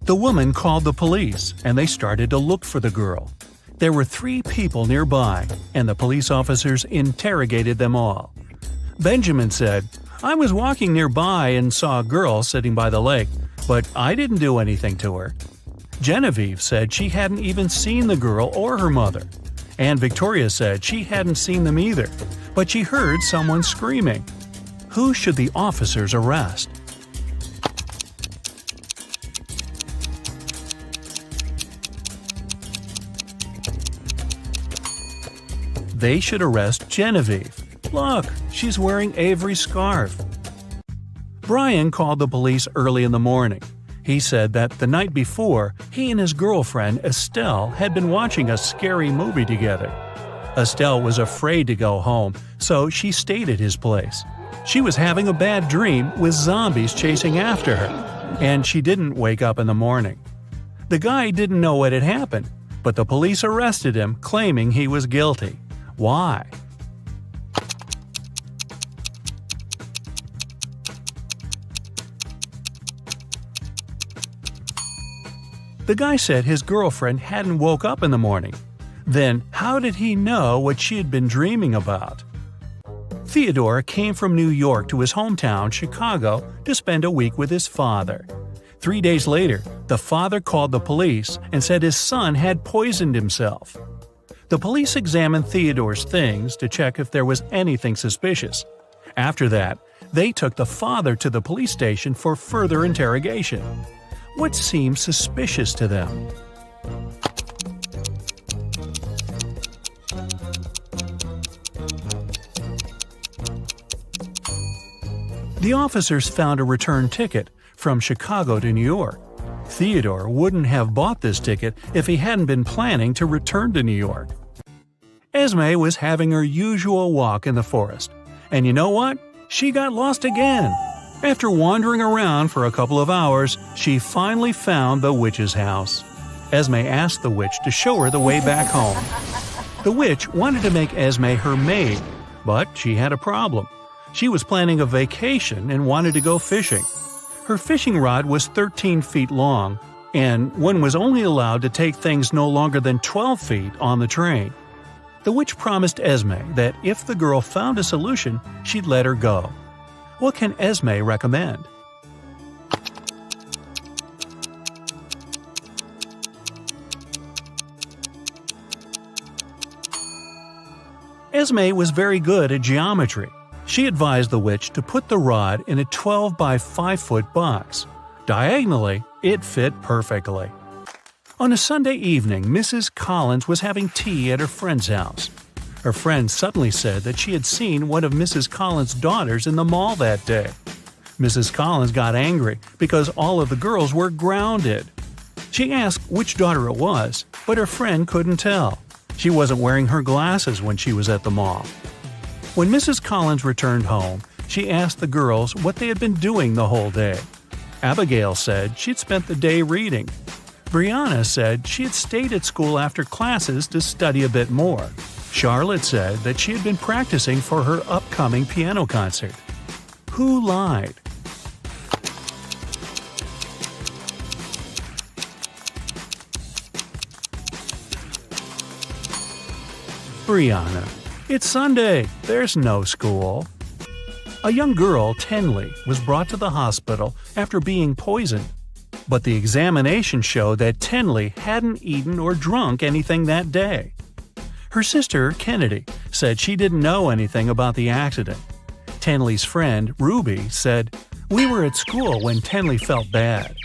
The woman called the police, and they started to look for the girl. There were 3 people nearby, and the police officers interrogated them all. Benjamin said, "I was walking nearby and saw a girl sitting by the lake, but I didn't do anything to her." Genevieve said she hadn't even seen the girl or her mother. And Victoria said she hadn't seen them either, but she heard someone screaming. Who should the officers arrest? They should arrest Genevieve. Look, she's wearing Avery's scarf." Brian called the police early in the morning. He said that the night before, he and his girlfriend, Estelle, had been watching a scary movie together. Estelle was afraid to go home, so she stayed at his place. She was having a bad dream with zombies chasing after her, and she didn't wake up in the morning. The guy didn't know what had happened, but the police arrested him, claiming he was guilty. Why? The guy said his girlfriend hadn't woke up in the morning. Then, how did he know what she had been dreaming about? Theodore came from New York to his hometown, Chicago, to spend a week with his father. 3 days later, the father called the police and said his son had poisoned himself. The police examined Theodore's things to check if there was anything suspicious. After that, they took the father to the police station for further interrogation. What seemed suspicious to them? The officers found a return ticket from Chicago to New York. Theodore wouldn't have bought this ticket if he hadn't been planning to return to New York. Esme was having her usual walk in the forest. And you know what? She got lost again. After wandering around for a couple of hours, she finally found the witch's house. Esme asked the witch to show her the way back home. The witch wanted to make Esme her maid, but she had a problem. She was planning a vacation and wanted to go fishing. Her fishing rod was 13 feet long, and one was only allowed to take things no longer than 12 feet on the train. The witch promised Esme that if the girl found a solution, she'd let her go. What can Esme recommend? Esme was very good at geometry. She advised the witch to put the rod in a 12 by 5 foot box. Diagonally, it fit perfectly. On a Sunday evening, Mrs. Collins was having tea at her friend's house. Her friend suddenly said that she had seen one of Mrs. Collins' daughters in the mall that day. Mrs. Collins got angry because all of the girls were grounded. She asked which daughter it was, but her friend couldn't tell. She wasn't wearing her glasses when she was at the mall. When Mrs. Collins returned home, she asked the girls what they had been doing the whole day. Abigail said she'd spent the day reading. Brianna said she had stayed at school after classes to study a bit more. Charlotte said that she had been practicing for her upcoming piano concert. Who lied? Brianna. It's Sunday. There's no school. A young girl, Tenley, was brought to the hospital after being poisoned. But the examination showed that Tenley hadn't eaten or drunk anything that day. Her sister, Kennedy, said she didn't know anything about the accident. Tenley's friend, Ruby, said, "We were at school when Tenley felt bad."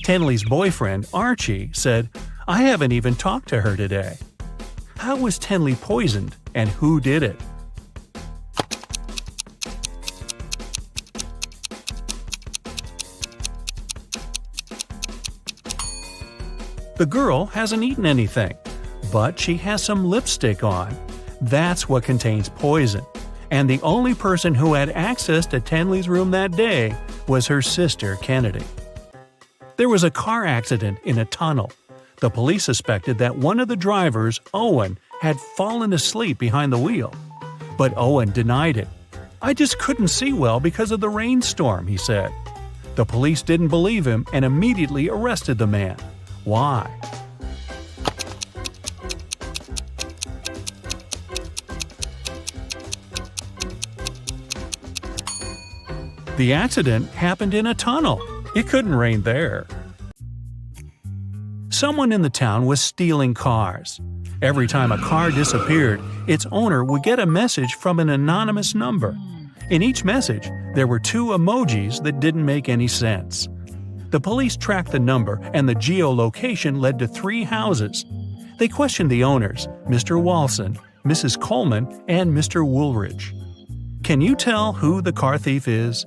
Tenley's boyfriend, Archie, said, "I haven't even talked to her today." How was Tenley poisoned, and who did it? The girl hasn't eaten anything, but she has some lipstick on. That's what contains poison. And the only person who had access to Tenley's room that day was her sister, Kennedy. There was a car accident in a tunnel. The police suspected that one of the drivers, Owen, had fallen asleep behind the wheel. But Owen denied it. "I just couldn't see well because of the rainstorm," he said. The police didn't believe him and immediately arrested the man. Why? The accident happened in a tunnel. It couldn't rain there. Someone in the town was stealing cars. Every time a car disappeared, its owner would get a message from an anonymous number. In each message, there were 2 emojis that didn't make any sense. The police tracked the number, and the geolocation led to 3 houses. They questioned the owners, Mr. Walson, Mrs. Coleman, and Mr. Woolridge. Can you tell who the car thief is?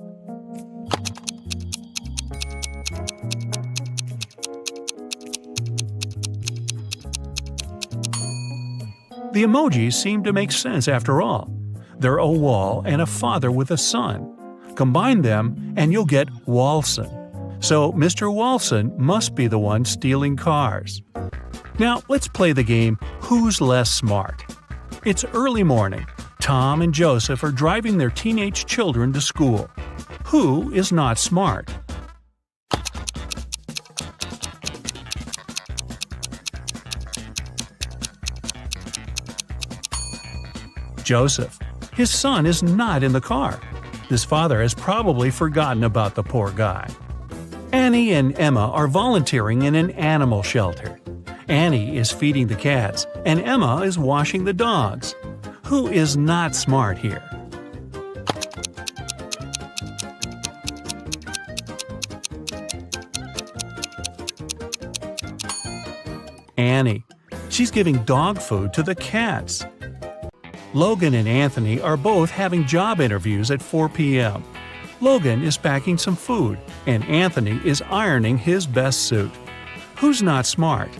The emojis seem to make sense after all. They're a wall and a father with a son. Combine them and you'll get Walson. So Mr. Walson must be the one stealing cars. Now let's play the game Who's Less Smart? It's early morning. Tom and Joseph are driving their teenage children to school. Who is not smart? Joseph. His son is not in the car. His father has probably forgotten about the poor guy. Annie and Emma are volunteering in an animal shelter. Annie is feeding the cats, and Emma is washing the dogs. Who is not smart here? Annie. She's giving dog food to the cats. Logan and Anthony are both having job interviews at 4 p.m. Logan is packing some food, and Anthony is ironing his best suit. Who's not smart?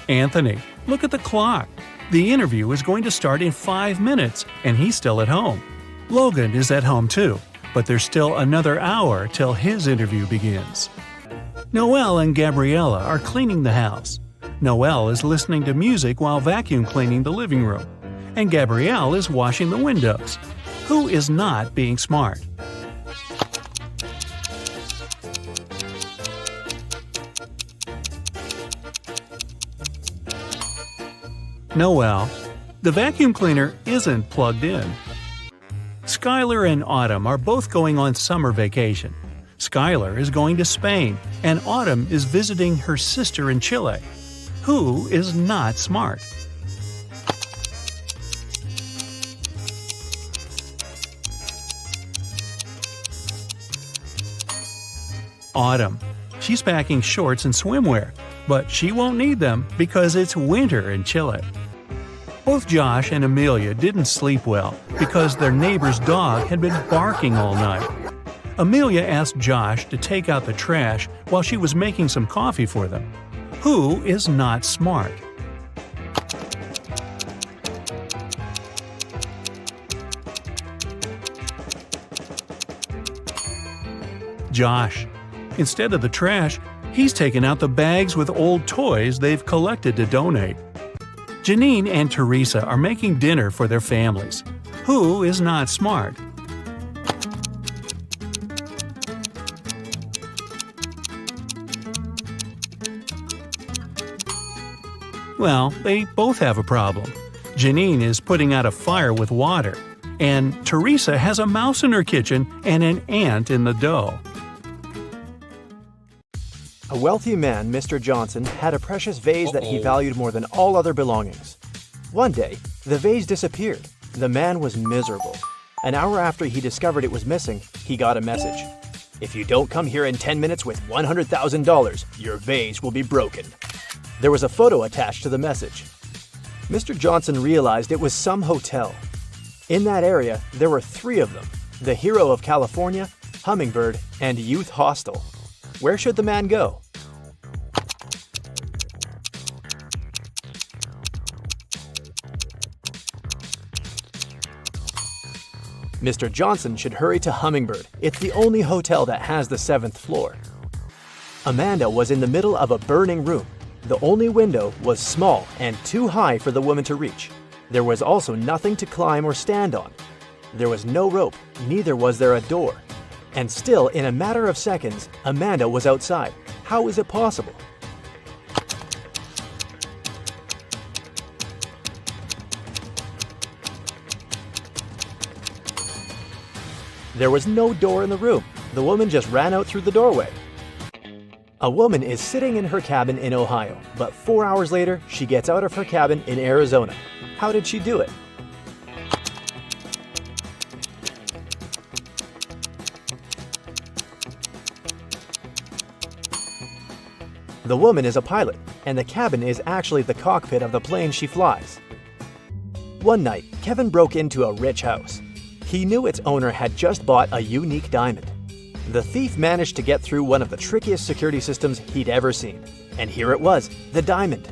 Anthony. Look at the clock. The interview is going to start in 5 minutes, and he's still at home. Logan is at home too, but there's still another hour till his interview begins. Noelle and Gabriella are cleaning the house. Noelle is listening to music while vacuum cleaning the living room, and Gabrielle is washing the windows. Who is not being smart? Noelle. The vacuum cleaner isn't plugged in. Skylar and Autumn are both going on summer vacation. Skylar is going to Spain, and Autumn is visiting her sister in Chile. Who is not smart? Autumn. She's packing shorts and swimwear, but she won't need them because it's winter in Chile. Both Josh and Amelia didn't sleep well because their neighbor's dog had been barking all night. Amelia asked Josh to take out the trash while she was making some coffee for them. Who is not smart? Josh. Instead of the trash, he's taken out the bags with old toys they've collected to donate. Janine and Teresa are making dinner for their families. Who is not smart? Well, they both have a problem. Janine is putting out a fire with water, and Teresa has a mouse in her kitchen and an ant in the dough.
A wealthy man, Mr. Johnson, had a precious vase that he valued more than all other belongings. One day, the vase disappeared. The man was miserable. An hour after he discovered it was missing, he got a message. "If you don't come here in 10 minutes with $100,000, your vase will be broken." There was a photo attached to the message. Mr. Johnson realized it was some hotel. In that area, there were 3 of them: the Hero of California, Hummingbird, and Youth Hostel. Where should the man go? Mr. Johnson should hurry to Hummingbird. It's the only hotel that has the 7th floor. Amanda was in the middle of a burning room. The only window was small and too high for the woman to reach. There was also nothing to climb or stand on. There was no rope, neither was there a door. And still, in a matter of seconds, Amanda was outside. How is it possible? There was no door in the room. The woman just ran out through the doorway. A woman is sitting in her cabin in Ohio, but 4 hours later, she gets out of her cabin in Arizona. How did she do it? The woman is a pilot, and the cabin is actually the cockpit of the plane she flies. One night, Kevin broke into a rich house. He knew its owner had just bought a unique diamond. The thief managed to get through one of the trickiest security systems he'd ever seen. And here it was, the diamond.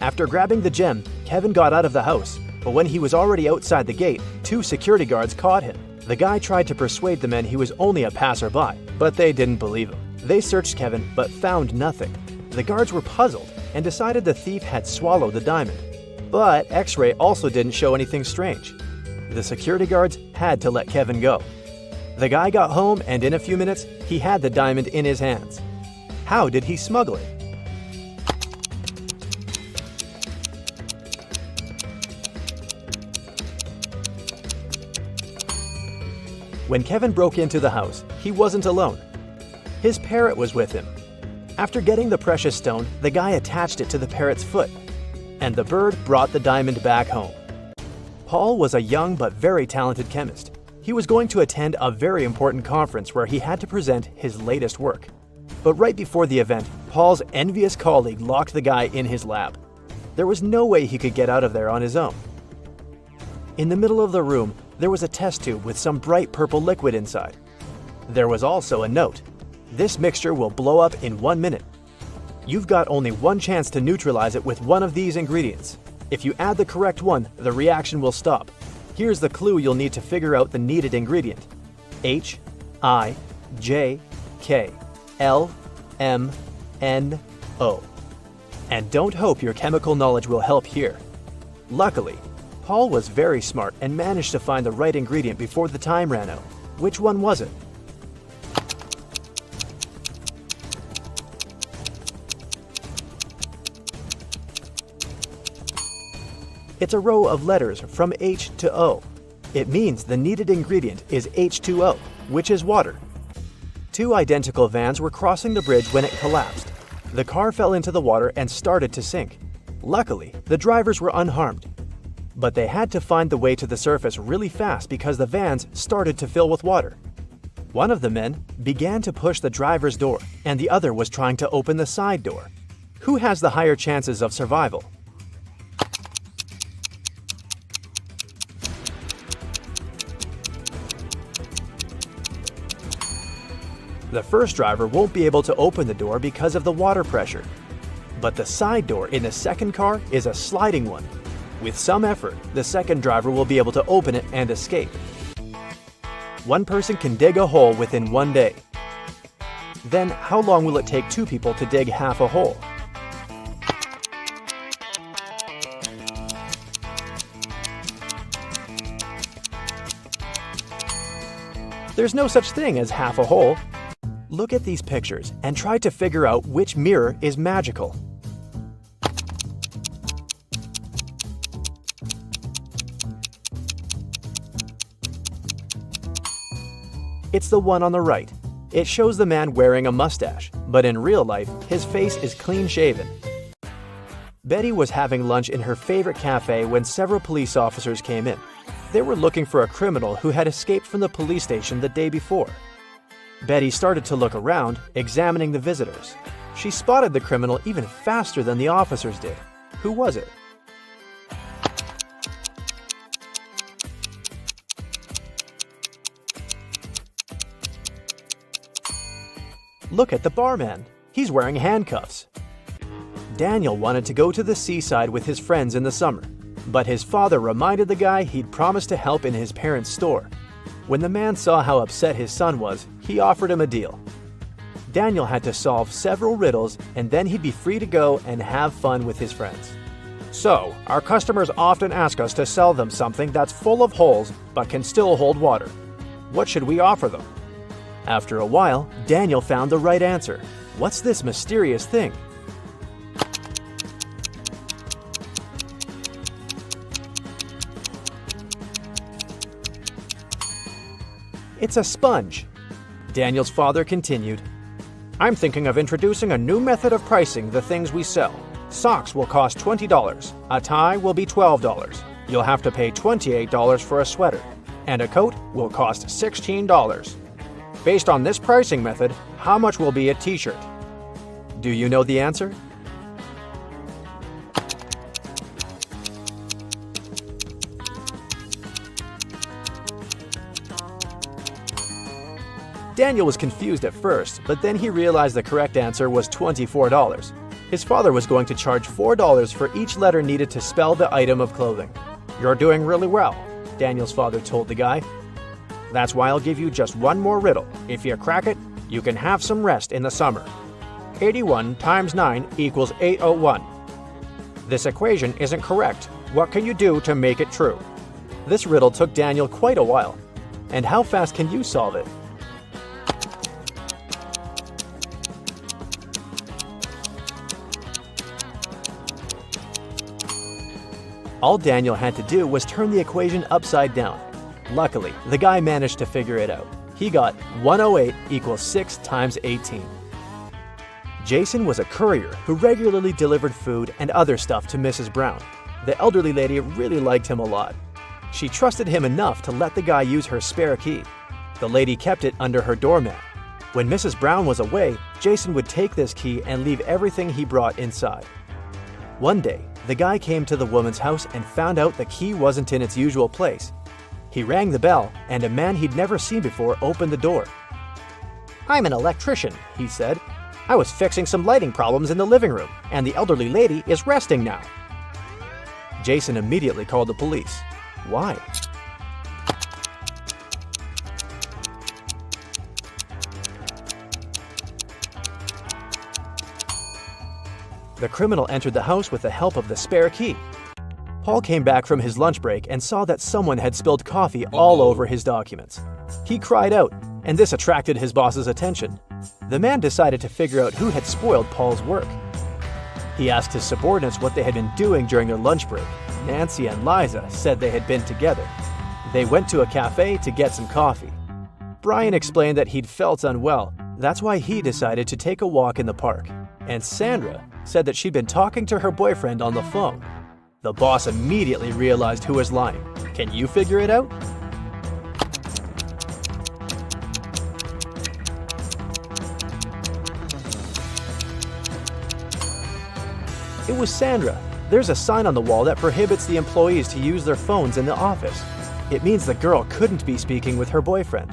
After grabbing the gem, Kevin got out of the house, but when he was already outside the gate, 2 security guards caught him. The guy tried to persuade the men he was only a passerby, but they didn't believe him. They searched Kevin, but found nothing. The guards were puzzled and decided the thief had swallowed the diamond. But X-ray also didn't show anything strange. The security guards had to let Kevin go. The guy got home, and in a few minutes, he had the diamond in his hands. How did he smuggle it? When Kevin broke into the house, he wasn't alone. His parrot was with him. After getting the precious stone, the guy attached it to the parrot's foot, and the bird brought the diamond back home. Paul was a young but very talented chemist. He was going to attend a very important conference where he had to present his latest work. But right before the event, Paul's envious colleague locked the guy in his lab. There was no way he could get out of there on his own. In the middle of the room, there was a test tube with some bright purple liquid inside. There was also a note. This mixture will blow up in 1 minute. You've got only one chance to neutralize it with one of these ingredients. If you add the correct one, the reaction will stop. Here's the clue you'll need to figure out the needed ingredient. H, I, J, K, L, M, N, O. And don't hope your chemical knowledge will help here. Luckily, Paul was very smart and managed to find the right ingredient before the time ran out. Which one was it? It's a row of letters from H to O. It means the needed ingredient is H2O, which is water. 2 identical vans were crossing the bridge when it collapsed. The car fell into the water and started to sink. Luckily, the drivers were unharmed. But they had to find the way to the surface really fast because the vans started to fill with water. One of the men began to push the driver's door, and the other was trying to open the side door. Who has the higher chances of survival? The first driver won't be able to open the door because of the water pressure. But the side door in the second car is a sliding one. With some effort, the second driver will be able to open it and escape. One person can dig a hole within 1 day. Then, how long will it take 2 people to dig half a hole? There's no such thing as half a hole. Look at these pictures and try to figure out which mirror is magical. It's the one on the right. It shows the man wearing a mustache, but in real life, his face is clean-shaven. Betty was having lunch in her favorite cafe when several police officers came in. They were looking for a criminal who had escaped from the police station the day before. Betty started to look around, examining the visitors. She spotted the criminal even faster than the officers did. Who was it? Look at the barman. He's wearing handcuffs. Daniel wanted to go to the seaside with his friends in the summer, but his father reminded the guy he'd promised to help in his parents' store. When the man saw how upset his son was, he offered him a deal. Daniel had to solve several riddles, and then he'd be free to go and have fun with his friends. So, our customers often ask us to sell them something that's full of holes but can still hold water. What should we offer them? After a while, Daniel found the right answer. What's this mysterious thing? It's a sponge. Daniel's father continued, I'm thinking of introducing a new method of pricing the things we sell. Socks will cost $20. A tie will be $12. You'll have to pay $28 for a sweater. And a coat will cost $16. Based on this pricing method, how much will be a t-shirt? Do you know the answer? Daniel was confused at first, but then he realized the correct answer was $24. His father was going to charge $4 for each letter needed to spell the item of clothing. "You're doing really well," Daniel's father told the guy. "That's why I'll give you just one more riddle. If you crack it, you can have some rest in the summer. 81 times 9 equals 801. This equation isn't correct. What can you do to make it true?" This riddle took Daniel quite a while. And how fast can you solve it? All Daniel had to do was turn the equation upside down. Luckily, the guy managed to figure it out. He got 108 equals 6 times 18. Jason was a courier who regularly delivered food and other stuff to Mrs. Brown. The elderly lady really liked him a lot. She trusted him enough to let the guy use her spare key. The lady kept it under her doormat. When Mrs. Brown was away, Jason would take this key and leave everything he brought inside. One day, the guy came to the woman's house and found out the key wasn't in its usual place. He rang the bell, and a man he'd never seen before opened the door. "I'm an electrician," he said. "I was fixing some lighting problems in the living room, and the elderly lady is resting now." Jason immediately called the police. Why? The criminal entered the house with the help of the spare key. Paul came back from his lunch break and saw that someone had spilled coffee all over his documents. He cried out, and this attracted his boss's attention. The man decided to figure out who had spoiled Paul's work. He asked his subordinates what they had been doing during their lunch break. Nancy and Liza said they had been together. They went to a cafe to get some coffee. Brian explained that he'd felt unwell. That's why he decided to take a walk in the park. And Sandra said that she'd been talking to her boyfriend on the phone. The boss immediately realized who was lying. Can you figure it out? It was Sandra. There's a sign on the wall that prohibits the employees to use their phones in the office. It means the girl couldn't be speaking with her boyfriend.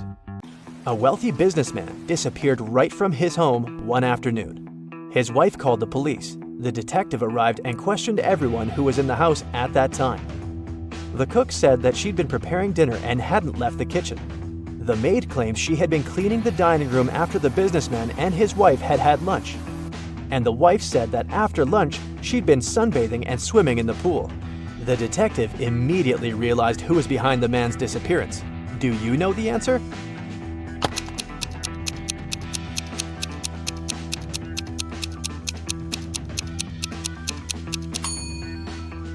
A wealthy businessman disappeared right from his home one afternoon. His wife called the police. The detective arrived and questioned everyone who was in the house at that time. The cook said that she'd been preparing dinner and hadn't left the kitchen. The maid claims she had been cleaning the dining room after the businessman and his wife had had lunch. And the wife said that after lunch, she'd been sunbathing and swimming in the pool. The detective immediately realized who was behind the man's disappearance. Do you know the answer?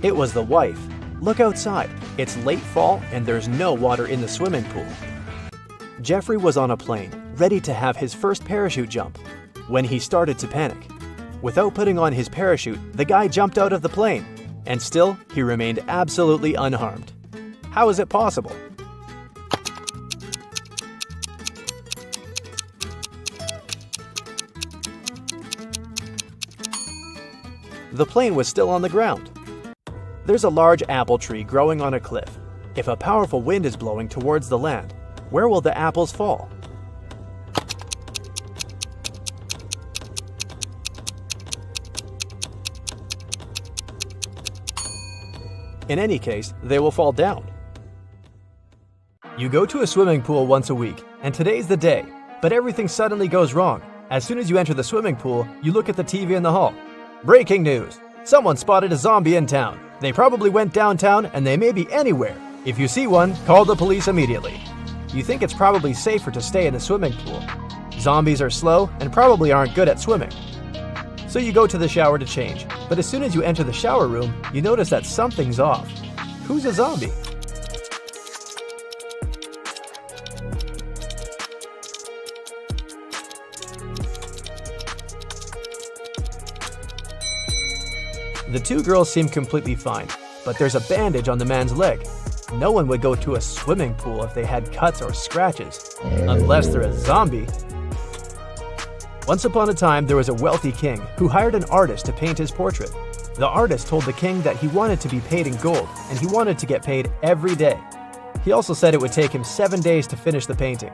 It was the wife. Look outside. It's late fall and there's no water in the swimming pool. Jeffrey was on a plane, ready to have his first parachute jump, when he started to panic. Without putting on his parachute, the guy jumped out of the plane, and still, he remained absolutely unharmed. How is it possible? The plane was still on the ground. There's a large apple tree growing on a cliff. If a powerful wind is blowing towards the land, where will the apples fall? In any case, they will fall down. You go to a swimming pool once a week, and today's the day, but everything suddenly goes wrong. As soon as you enter the swimming pool, you look at the TV in the hall. Breaking news! Someone spotted a zombie in town. They probably went downtown, and they may be anywhere. If you see one, call the police immediately. You think it's probably safer to stay in the swimming pool. Zombies are slow and probably aren't good at swimming. So you go to the shower to change, but as soon as you enter the shower room, you notice that something's off. Who's a zombie? The two girls seem completely fine, but there's a bandage on the man's leg. No one would go to a swimming pool if they had cuts or scratches, unless they're a zombie. Once upon a time, there was a wealthy king who hired an artist to paint his portrait. The artist told the king that he wanted to be paid in gold, and he wanted to get paid every day. He also said it would take him 7 days to finish the painting.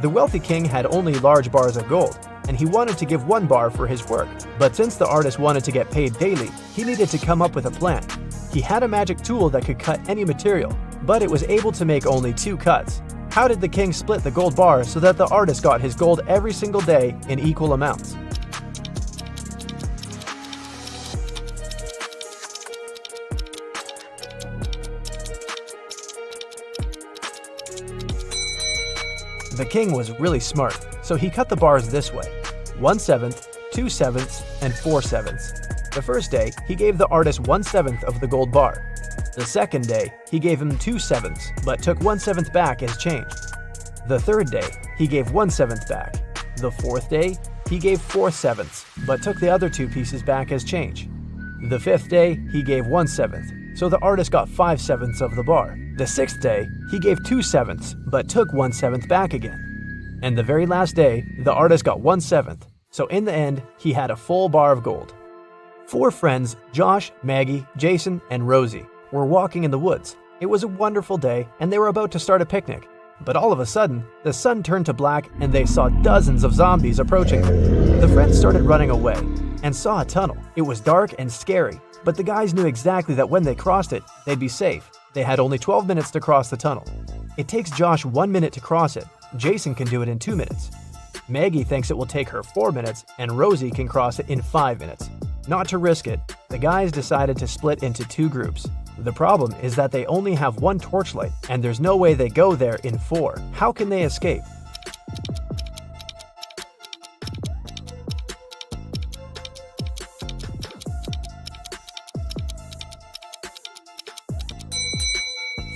The wealthy king had only large bars of gold, and he wanted to give 1 bar for his work. But since the artist wanted to get paid daily, he needed to come up with a plan. He had a magic tool that could cut any material, but it was able to make only 2 cuts. How did the king split the gold bar so that the artist got his gold every single day in equal amounts? The king was really smart, so he cut the bars this way: 1/7, 2/7, and 4/7. The first day, he gave the artist 1/7 of the gold bar. The second day, he gave him 2/7, but took 1/7 back as change. The third day, he gave 1/7 back. The fourth day, he gave 4/7, but took the other 2 pieces back as change. The fifth day, he gave 1/7, so the artist got 5/7 of the bar. The sixth day, he gave 2/7, but took 1/7 back again. And the very last day, the artist got 1/7, so in the end, he had a full bar of gold. 4 friends, Josh, Maggie, Jason, and Rosie, were walking in the woods. It was a wonderful day, and they were about to start a picnic. But all of a sudden, the sun turned to black and they saw dozens of zombies approaching them. The friends started running away and saw a tunnel. It was dark and scary, but the guys knew exactly that when they crossed it, they'd be safe. They had only 12 minutes to cross the tunnel. It takes Josh 1 minute to cross it. Jason can do it in 2 minutes. Maggie thinks it will take her 4 minutes, and Rosie can cross it in 5 minutes. Not to risk it, the guys decided to split into 2 groups. The problem is that they only have 1 torchlight, and there's no way they go there in 4. How can they escape?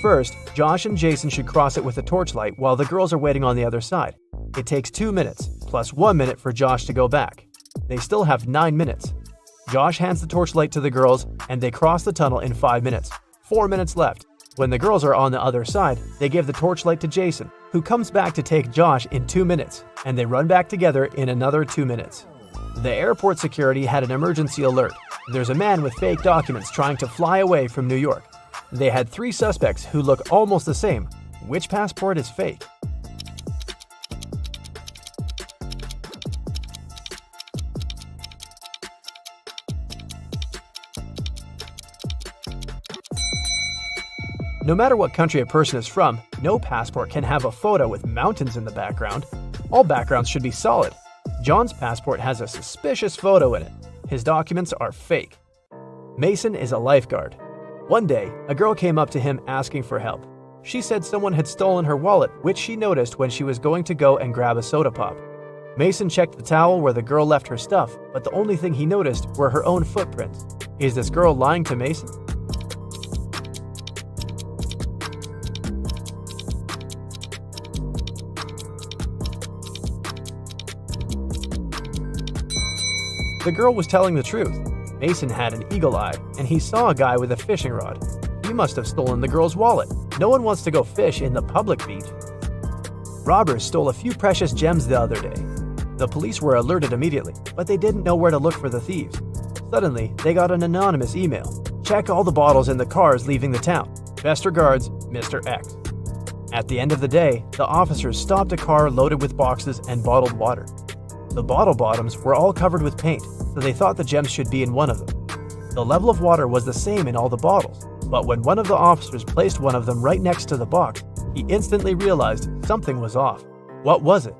First, Josh and Jason should cross it with a torchlight while the girls are waiting on the other side. It takes 2 minutes, plus 1 minute for Josh to go back. They still have 9 minutes. Josh hands the torchlight to the girls, and they cross the tunnel in 5 minutes. 4 minutes left. When the girls are on the other side, they give the torchlight to Jason, who comes back to take Josh in 2 minutes, and they run back together in another 2 minutes. The airport security had an emergency alert. There's a man with fake documents trying to fly away from New York. They had 3 suspects who look almost the same. Which passport is fake? No matter what country a person is from, no passport can have a photo with mountains in the background. All backgrounds should be solid. John's passport has a suspicious photo in it. His documents are fake. Mason is a lifeguard. One day, a girl came up to him asking for help. She said someone had stolen her wallet, which she noticed when she was going to go and grab a soda pop. Mason checked the towel where the girl left her stuff, but the only thing he noticed were her own footprints. Is this girl lying to Mason? The girl was telling the truth. Mason had an eagle eye, and he saw a guy with a fishing rod. He must have stolen the girl's wallet. No one wants to go fish in the public beach. Robbers stole a few precious gems the other day. The police were alerted immediately, but they didn't know where to look for the thieves. Suddenly, they got an anonymous email. Check all the bottles in the cars leaving the town. Best regards, Mr. X. At the end of the day, the officers stopped a car loaded with boxes and bottled water. The bottle bottoms were all covered with paint, so they thought the gems should be in one of them. The level of water was the same in all the bottles, but when one of the officers placed one of them right next to the box, he instantly realized something was off. What was it?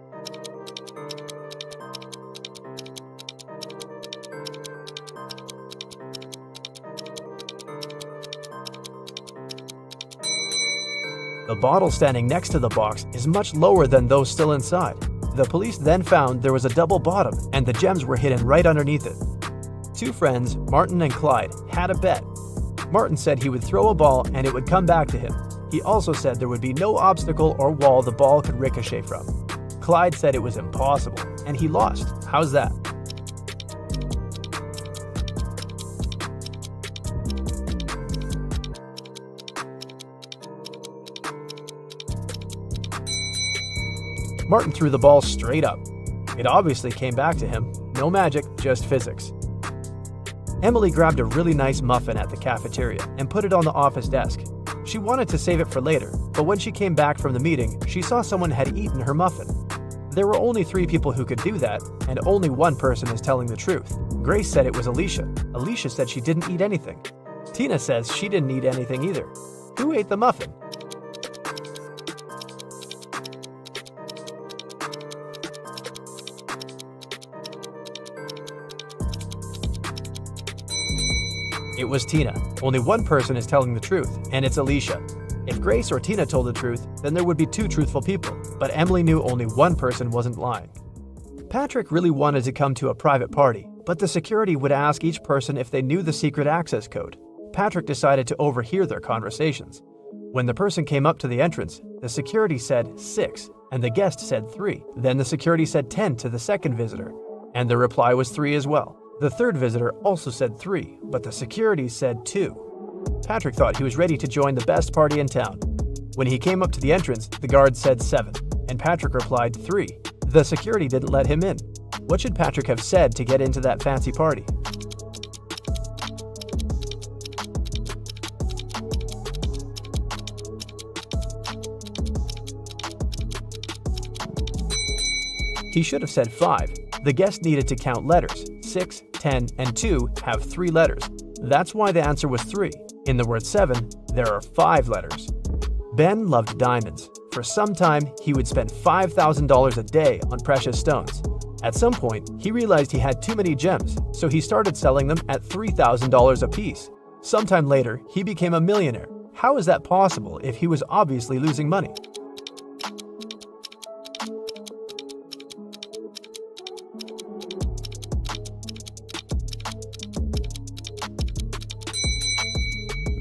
The bottle standing next to the box is much lower than those still inside. The police then found there was a double bottom and the gems were hidden right underneath it. 2 friends, Martin and Clyde, had a bet. Martin said he would throw a ball and it would come back to him. He also said there would be no obstacle or wall the ball could ricochet from. Clyde said it was impossible, and he lost. How's that? Martin threw the ball straight up. It obviously came back to him. No magic, just physics. Emily grabbed a really nice muffin at the cafeteria and put it on the office desk. She wanted to save it for later, but when she came back from the meeting, she saw someone had eaten her muffin. There were only 3 people who could do that, and only one person is telling the truth. Grace said it was Alicia. Alicia said she didn't eat anything. Tina says she didn't eat anything either. Who ate the muffin? It was Tina. Only one person is telling the truth, and it's Alicia. If Grace or Tina told the truth, then there would be 2 truthful people, but Emily knew only one person wasn't lying. Patrick really wanted to come to a private party, but the security would ask each person if they knew the secret access code. Patrick decided to overhear their conversations. When the person came up to the entrance, the security said 6, and the guest said 3. Then the security said 10 to the second visitor, and the reply was 3 as well. The third visitor also said 3, but the security said 2. Patrick thought he was ready to join the best party in town. When he came up to the entrance, the guard said 7, and Patrick replied 3. The security didn't let him in. What should Patrick have said to get into that fancy party? He should have said 5. The guest needed to count letters. 6, 10, and 2 have 3 letters. That's why the answer was 3. In the word 7, there are 5 letters. Ben loved diamonds. For some time, he would spend $5,000 a day on precious stones. At some point, he realized he had too many gems, so he started selling them at $3,000 a piece. Sometime later, he became a millionaire. How is that possible if he was obviously losing money?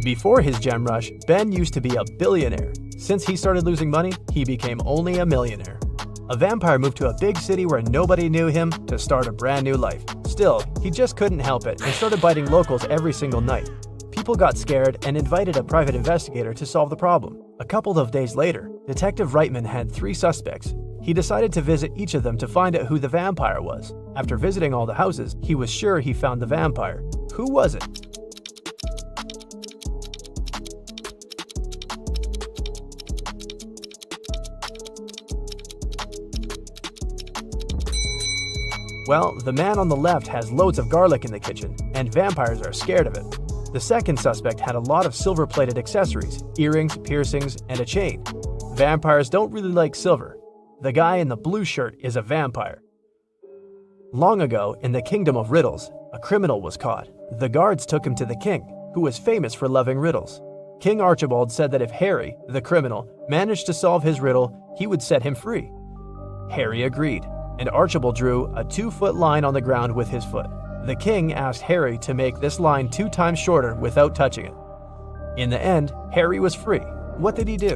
Before his gem rush, Ben used to be a billionaire. Since he started losing money, he became only a millionaire. A vampire moved to a big city where nobody knew him to start a brand new life. Still, he just couldn't help it and started biting locals every single night. People got scared and invited a private investigator to solve the problem. A couple of days later, Detective Reitman had 3 suspects. He decided to visit each of them to find out who the vampire was. After visiting all the houses, he was sure he found the vampire. Who was it? Well, the man on the left has loads of garlic in the kitchen, and vampires are scared of it. The second suspect had a lot of silver-plated accessories, earrings, piercings, and a chain. Vampires don't really like silver. The guy in the blue shirt is a vampire. Long ago, in the kingdom of Riddles, a criminal was caught. The guards took him to the king, who was famous for loving riddles. King Archibald said that if Harry, the criminal, managed to solve his riddle, he would set him free. Harry agreed, and Archibald drew a 2-foot line on the ground with his foot. The king asked Harry to make this line 2 times shorter without touching it. In the end, Harry was free. What did he do?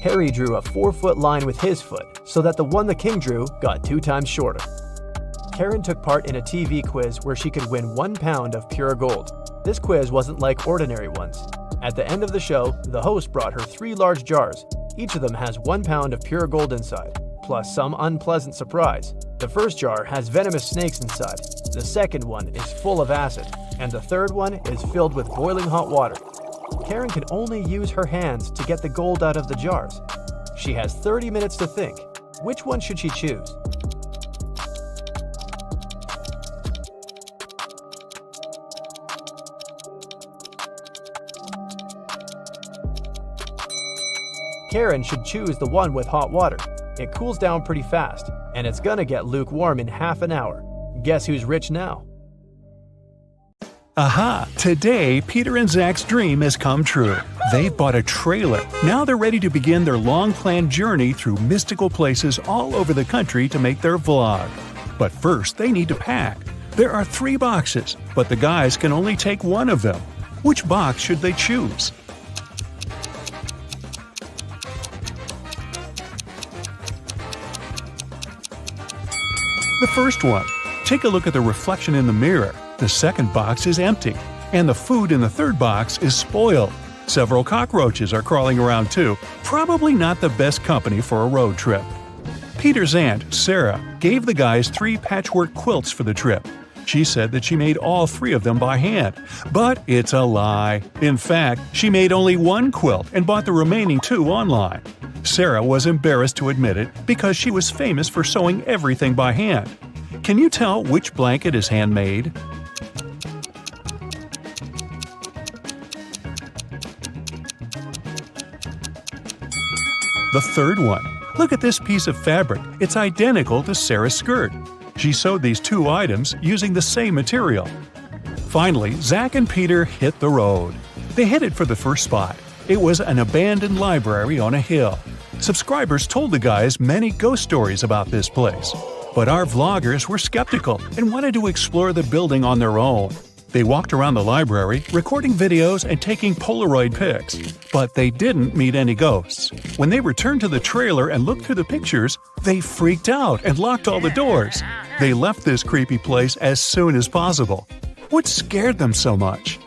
Harry drew a 4-foot line with his foot, so that the one the king drew got 2 times shorter. Karen took part in a TV quiz where she could win 1 pound of pure gold. This quiz wasn't like ordinary ones. At the end of the show, the host brought her 3 large jars. Each of them has 1 pound of pure gold inside, plus some unpleasant surprise. The first jar has venomous snakes inside, the second one is full of acid, and the third one is filled with boiling hot water. Karen can only use her hands to get the gold out of the jars. She has 30 minutes to think. Which one should she choose? Karen should choose the one with hot water. It cools down pretty fast, and it's gonna get lukewarm in half an hour. Guess who's rich now?
Aha! Today, Peter and Zach's dream has come true. They've bought a trailer. Now they're ready to begin their long-planned journey through mystical places all over the country to make their vlog. But first, they need to pack. There are 3 boxes, but the guys can only take one of them. Which box should they choose? The first one. Take a look at the reflection in the mirror. The second box is empty. And the food in the third box is spoiled. Several cockroaches are crawling around too, probably not the best company for a road trip. Peter's aunt, Sarah, gave the guys 3 patchwork quilts for the trip. She said that she made all 3 of them by hand, but it's a lie. In fact, she made only 1 quilt and bought the remaining 2 online. Sarah was embarrassed to admit it because she was famous for sewing everything by hand. Can you tell which blanket is handmade? The third one. Look at this piece of fabric. It's identical to Sarah's skirt. She sewed these 2 items using the same material. Finally, Zach and Peter hit the road. They headed for the first spot. It was an abandoned library on a hill. Subscribers told the guys many ghost stories about this place. But our vloggers were skeptical and wanted to explore the building on their own. They walked around the library, recording videos and taking Polaroid pics. But they didn't meet any ghosts. When they returned to the trailer and looked through the pictures, they freaked out and locked all the doors. They left this creepy place as soon as possible. What scared them so much?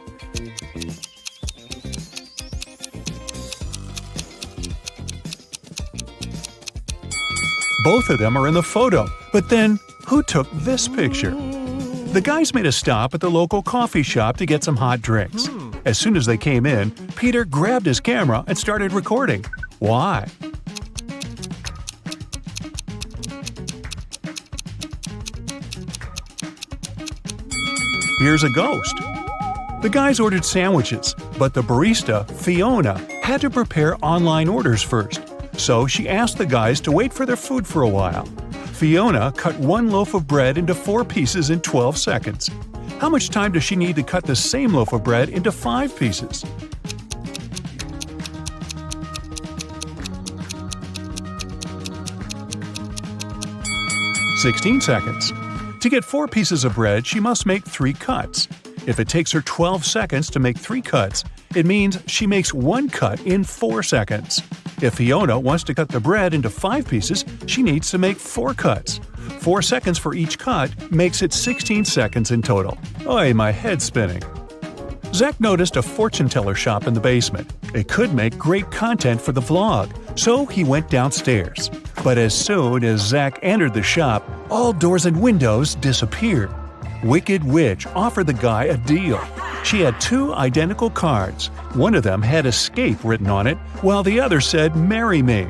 Both of them are in the photo, but then who took this picture? The guys made a stop at the local coffee shop to get some hot drinks. As soon as they came in, Peter grabbed his camera and started recording. Why? Here's a ghost. The guys ordered sandwiches, but the barista, Fiona, had to prepare online orders first. So she asked the guys to wait for their food for a while. Fiona cut 1 loaf of bread into 4 pieces in 12 seconds. How much time does she need to cut the same loaf of bread into 5 pieces? "16 seconds. To get 4 pieces of bread, she must make 3 cuts. If it takes her 12 seconds to make 3 cuts, it means she makes 1 cut in 4 seconds. If Fiona wants to cut the bread into 5 pieces, she needs to make 4 cuts. 4 seconds for each cut makes it 16 seconds in total. Oy, my head's spinning. Zach noticed a fortune teller shop in the basement. It could make great content for the vlog, so he went downstairs. But as soon as Zach entered the shop, all doors and windows disappeared. Wicked Witch offered the guy a deal. She had 2 identical cards. One of them had escape written on it, while the other said marry me.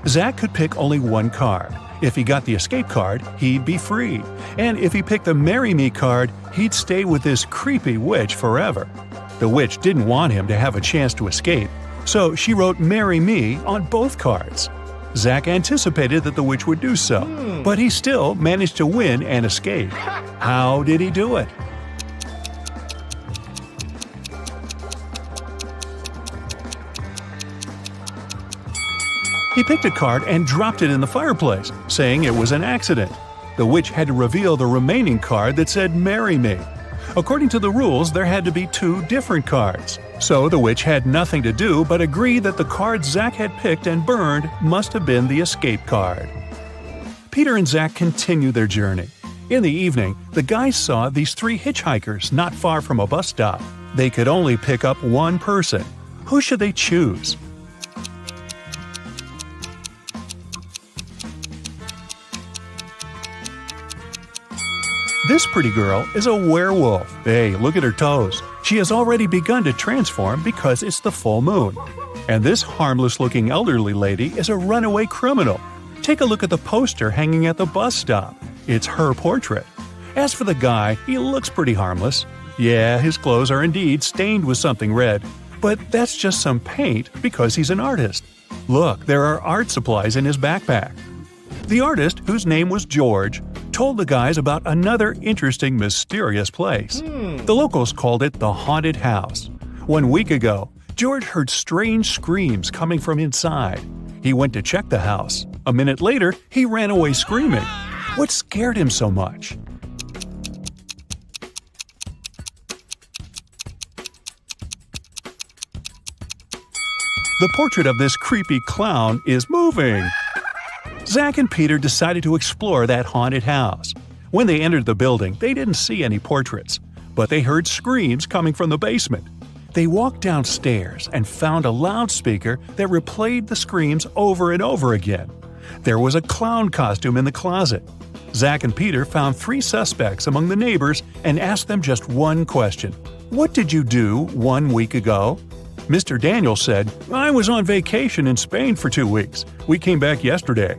Zach could pick only 1 card. If he got the escape card, he'd be free. And if he picked the marry me card, he'd stay with this creepy witch forever. The witch didn't want him to have a chance to escape, so she wrote marry me on both cards. Zach anticipated that the witch would do so, but he still managed to win and escape. How did he do it? He picked a card and dropped it in the fireplace, saying it was an accident. The witch had to reveal the remaining card that said marry me. According to the rules, there had to be 2 different cards. So the witch had nothing to do but agree that the card Zach had picked and burned must have been the escape card. Peter and Zach continued their journey. In the evening, the guys saw these 3 hitchhikers not far from a bus stop. They could only pick up 1 person. Who should they choose? This pretty girl is a werewolf. Hey, look at her toes. She has already begun to transform because it's the full moon. And this harmless-looking elderly lady is a runaway criminal. Take a look at the poster hanging at the bus stop. It's her portrait. As for the guy, he looks pretty harmless. Yeah, his clothes are indeed stained with something red, but that's just some paint because he's an artist. Look, there are art supplies in his backpack. The artist, whose name was George, told the guys about another interesting, mysterious place. The locals called it the Haunted House. 1 week ago, George heard strange screams coming from inside. He went to check the house. A minute later, he ran away screaming. What scared him so much? The portrait of this creepy clown is moving. Zach and Peter decided to explore that haunted house. When they entered the building, they didn't see any portraits. but they heard screams coming from the basement. They walked downstairs and found a loudspeaker that replayed the screams over and over again. There was a clown costume in the closet. Zach and Peter found 3 suspects among the neighbors and asked them just one question. "What did you do 1 week ago?" Mr. Daniel said, "I was on vacation in Spain for 2 weeks. We came back yesterday."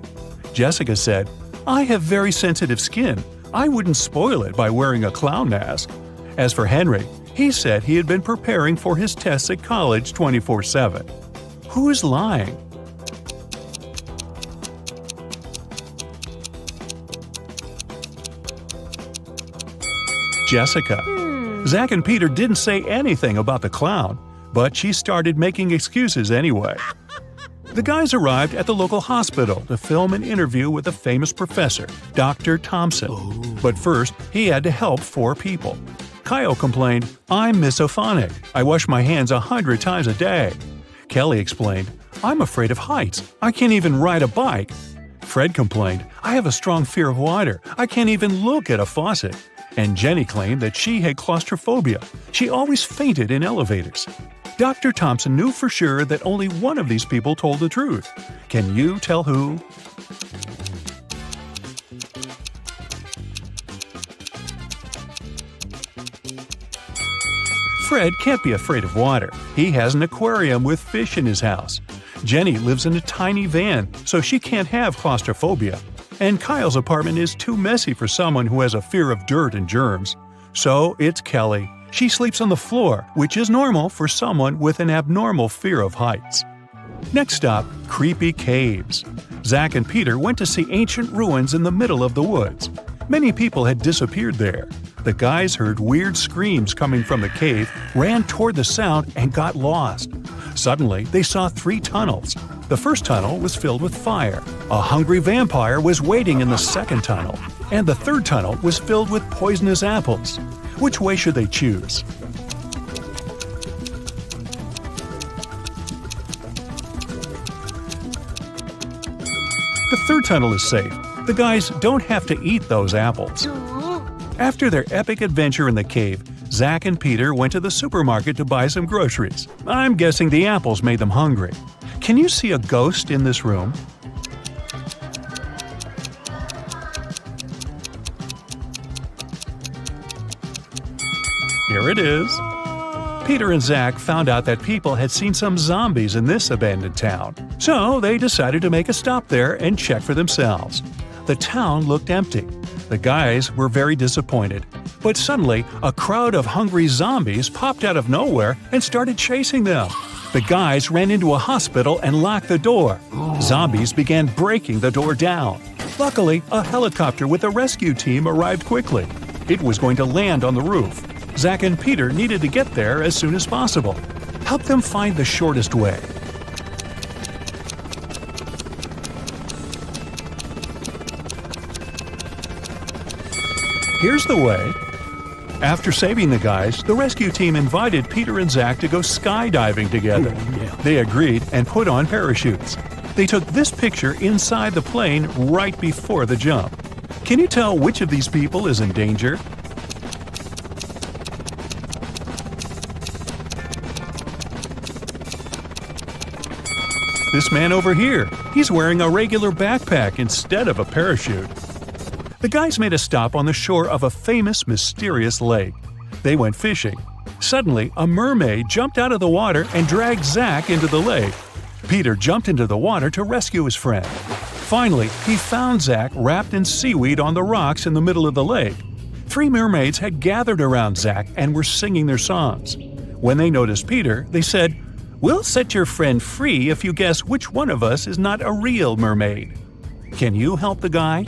Jessica said, "I have very sensitive skin. I wouldn't spoil it by wearing a clown mask." As for Henry, he said he had been preparing for his tests at college 24/7. Who's lying? Jessica. Zach and Peter didn't say anything about the clown, but she started making excuses anyway. The guys arrived at the local hospital to film an interview with a famous professor, Dr. Thompson. But first, he had to help 4 people. Kyle complained, "I'm misophonic. I wash my hands 100 times a day." Kelly explained, "I'm afraid of heights. I can't even ride a bike." Fred complained, "I have a strong fear of water. I can't even look at a faucet." And Jenny claimed that she had claustrophobia. She always fainted in elevators. Dr. Thompson knew for sure that only one of these people told the truth. Can you tell who? Fred can't be afraid of water. He has an aquarium with fish in his house. Jenny lives in a tiny van, so she can't have claustrophobia. And Kyle's apartment is too messy for someone who has a fear of dirt and germs. So it's Kelly. She sleeps on the floor, which is normal for someone with an abnormal fear of heights. Next stop, creepy caves. Zach and Peter went to see ancient ruins in the middle of the woods. Many people had disappeared there. The guys heard weird screams coming from the cave, ran toward the sound, and got lost. Suddenly, they saw 3 tunnels. The first tunnel was filled with fire. A hungry vampire was waiting in the second tunnel. And the third tunnel was filled with poisonous apples. Which way should they choose? The third tunnel is safe. The guys don't have to eat those apples. After their epic adventure in the cave, Zach and Peter went to the supermarket to buy some groceries. I'm guessing the apples made them hungry. Can you see a ghost in this room? Here it is. Peter and Zach found out that people had seen some zombies in this abandoned town. So they decided to make a stop there and check for themselves. The town looked empty. The guys were very disappointed. But suddenly, a crowd of hungry zombies popped out of nowhere and started chasing them. The guys ran into a hospital and locked the door. Zombies began breaking the door down. Luckily, a helicopter with a rescue team arrived quickly. It was going to land on the roof. Zach and Peter needed to get there as soon as possible. Help them find the shortest way. Here's the way. After saving the guys, the rescue team invited Peter and Zach to go skydiving together. They agreed and put on parachutes. They took this picture inside the plane right before the jump. Can you tell which of these people is in danger? This man over here. He's wearing a regular backpack instead of a parachute. The guys made a stop on the shore of a famous, mysterious lake. They went fishing. Suddenly, a mermaid jumped out of the water and dragged Zach into the lake. Peter jumped into the water to rescue his friend. Finally, he found Zach wrapped in seaweed on the rocks in the middle of the lake. 3 mermaids had gathered around Zach and were singing their songs. When they noticed Peter, they said, "We'll set your friend free if you guess which one of us is not a real mermaid." Can you help the guy?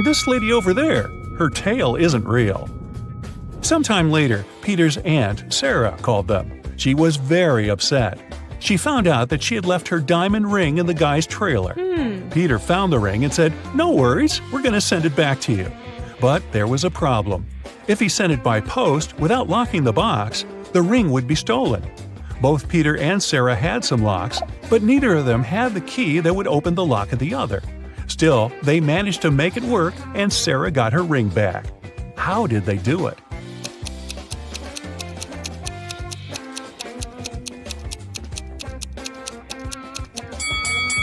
This lady over there. Her tail isn't real. Sometime later, Peter's aunt, Sarah, called them. She was very upset. She found out that she had left her diamond ring in the guy's trailer. Peter found the ring and said, "No worries, we're going to send it back to you." But there was a problem. If he sent it by post without locking the box, the ring would be stolen. Both Peter and Sarah had some locks, but neither of them had the key that would open the lock of the other. Still, they managed to make it work, and Sarah got her ring back. How did they do it?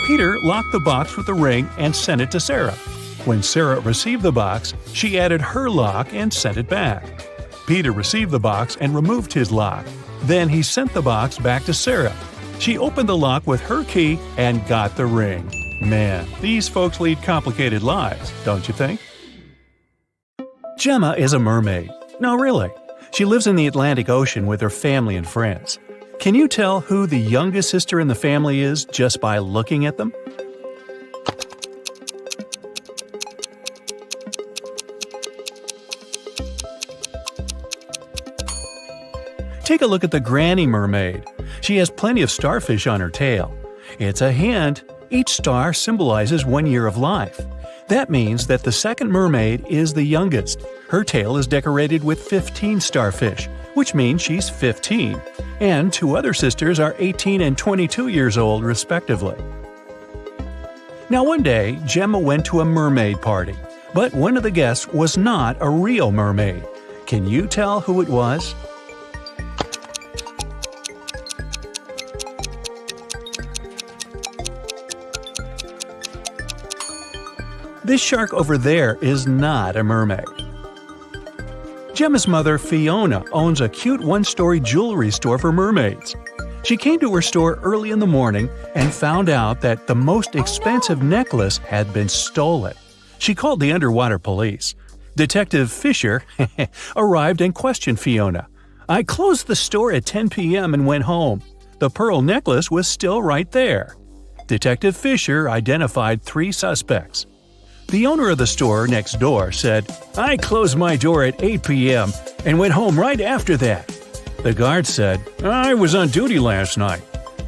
Peter locked the box with the ring and sent it to Sarah. When Sarah received the box, she added her lock and sent it back. Peter received the box and removed his lock. Then he sent the box back to Sarah. She opened the lock with her key and got the ring. Man, these folks lead complicated lives, don't you think? Gemma is a mermaid. No, really. She lives in the Atlantic Ocean with her family and friends. Can you tell who the youngest sister in the family is just by looking at them? Take a look at the granny mermaid. She has plenty of starfish on her tail. It's a hint. Each star symbolizes 1 year of life. That means that the second mermaid is the youngest. Her tail is decorated with 15 starfish, which means she's 15. And 2 other sisters are 18 and 22 years old, respectively. Now one day, Gemma went to a mermaid party, but one of the guests was not a real mermaid. Can you tell who it was? This shark over there is not a mermaid. Gemma's mother, Fiona, owns a cute one-story jewelry store for mermaids. She came to her store early in the morning and found out that the most expensive necklace had been stolen. She called the underwater police. Detective Fisher arrived and questioned Fiona. "I closed the store at 10 p.m. and went home. The pearl necklace was still right there." Detective Fisher identified 3 suspects. The owner of the store next door said, "I closed my door at 8 p.m. and went home right after that." The guard said, "I was on duty last night.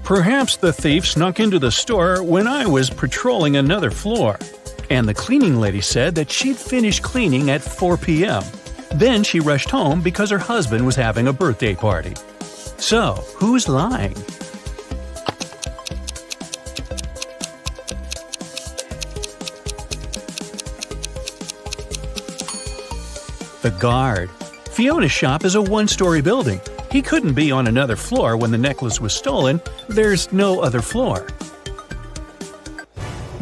Perhaps the thief snuck into the store when I was patrolling another floor." And the cleaning lady said that she'd finished cleaning at 4 p.m. Then she rushed home because her husband was having a birthday party. So, who's lying? The guard. Fiona's shop is a one-story building. He couldn't be on another floor when the necklace was stolen. There's no other floor.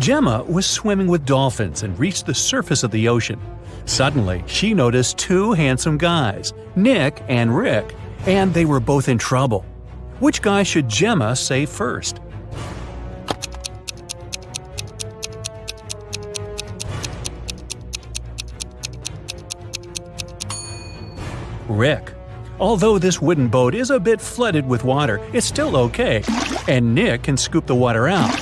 Gemma was swimming with dolphins and reached the surface of the ocean. Suddenly, she noticed 2 handsome guys, Nick and Rick, and they were both in trouble. Which guy should Gemma save first? Rick. Although this wooden boat is a bit flooded with water, it's still okay, and Nick can scoop the water out.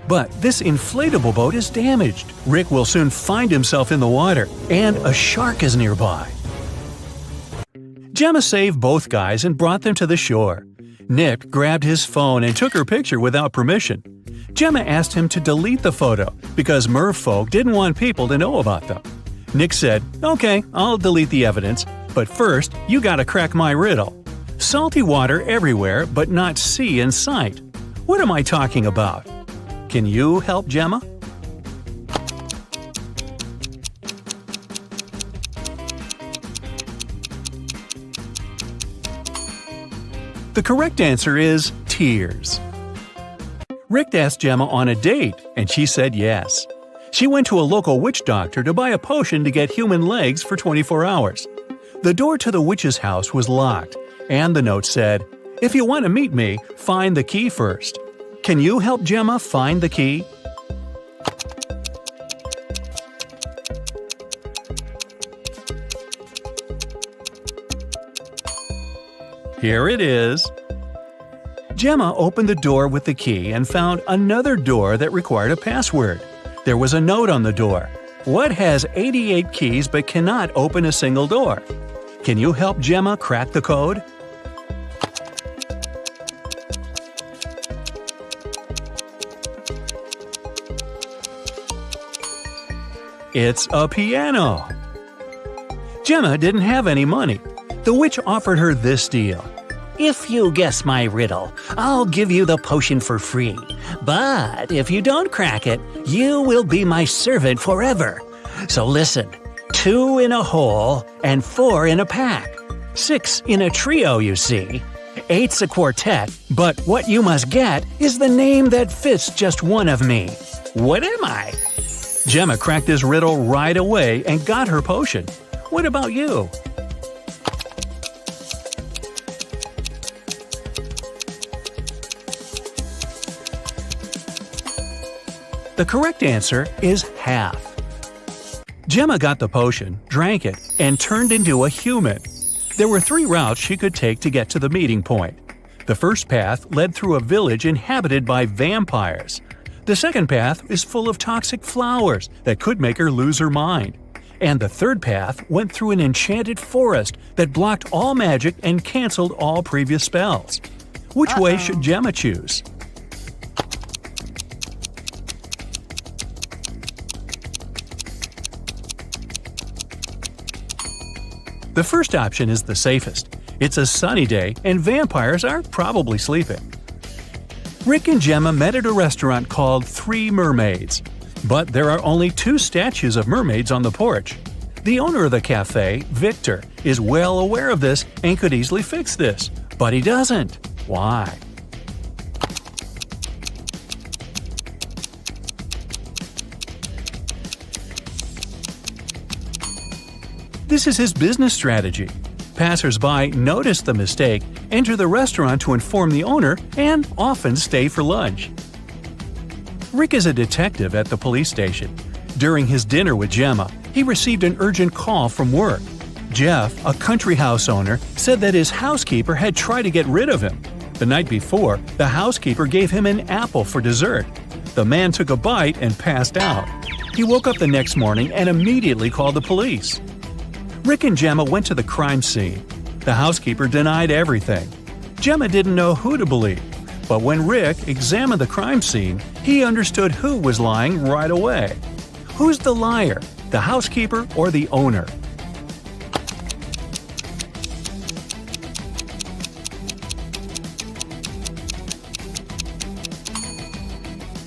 But this inflatable boat is damaged. Rick will soon find himself in the water, and a shark is nearby. Gemma saved both guys and brought them to the shore. Nick grabbed his phone and took her picture without permission. Gemma asked him to delete the photo because merfolk didn't want people to know about them. Nick said, "Okay, I'll delete the evidence, but first, you gotta crack my riddle. Salty water everywhere, but not sea in sight. What am I talking about? Can you help Gemma?" The correct answer is tears. Rick asked Gemma on a date, and she said yes. She went to a local witch doctor to buy a potion to get human legs for 24 hours. The door to the witch's house was locked, and the note said, "If you want to meet me, find the key first." Can you help Gemma find the key? Here it is. Gemma opened the door with the key and found another door that required a password. There was a note on the door. What has 88 keys but cannot open a single door? Can you help Gemma crack the code? It's a piano. Gemma didn't have any money. The witch offered her this deal.
If you guess my riddle, I'll give you the potion for free. But if you don't crack it, you will be my servant forever. So listen, 2 in a hole and 4 in a pack. 6 in a trio, you see. 8's a quartet, but what you must get is the name that fits just one of me. What am I?
Gemma cracked this riddle right away and got her potion. What about you? The correct answer is half. Gemma got the potion, drank it, and turned into a human. There were 3 routes she could take to get to the meeting point. The first path led through a village inhabited by vampires. The second path is full of toxic flowers that could make her lose her mind. And the third path went through an enchanted forest that blocked all magic and canceled all previous spells. Which way should Gemma choose? The first option is the safest. It's a sunny day and vampires are probably sleeping. Rick and Gemma met at a restaurant called Three Mermaids. But there are only 2 statues of mermaids on the porch. The owner of the cafe, Victor, is well aware of this and could easily fix this. But he doesn't. Why? This is his business strategy. Passers-by notice the mistake, enter the restaurant to inform the owner, and often stay for lunch. Rick is a detective at the police station. During his dinner with Gemma, he received an urgent call from work. Jeff, a country house owner, said that his housekeeper had tried to get rid of him. The night before, the housekeeper gave him an apple for dessert. The man took a bite and passed out. He woke up the next morning and immediately called the police. Rick and Gemma went to the crime scene. The housekeeper denied everything. Gemma didn't know who to believe, but when Rick examined the crime scene, he understood who was lying right away. Who's the liar, the housekeeper or the owner?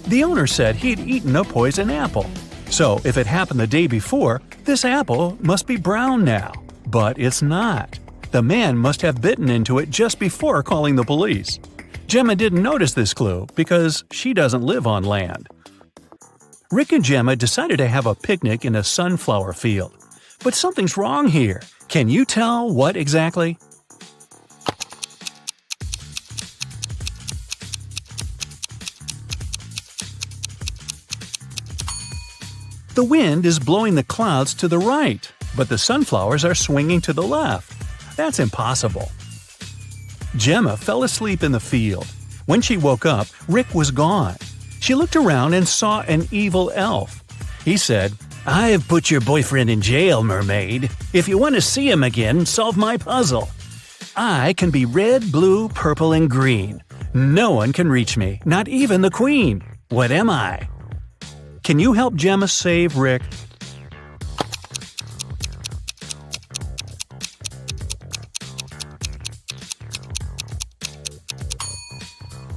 The owner said he'd eaten a poison apple. So if it happened the day before, this apple must be brown now. But it's not. The man must have bitten into it just before calling the police. Gemma didn't notice this clue because she doesn't live on land. Rick and Gemma decided to have a picnic in a sunflower field. But something's wrong here. Can you tell what exactly? The wind is blowing the clouds to the right, but the sunflowers are swinging to the left. That's impossible. Gemma fell asleep in the field. When she woke up, Rick was gone. She looked around and saw an evil elf. He said, "I've put your boyfriend in jail, mermaid. If you want to see him again, solve my puzzle. I can be red, blue, purple, and green. No one can reach me, not even the queen. What am I?" Can you help Gemma save Rick?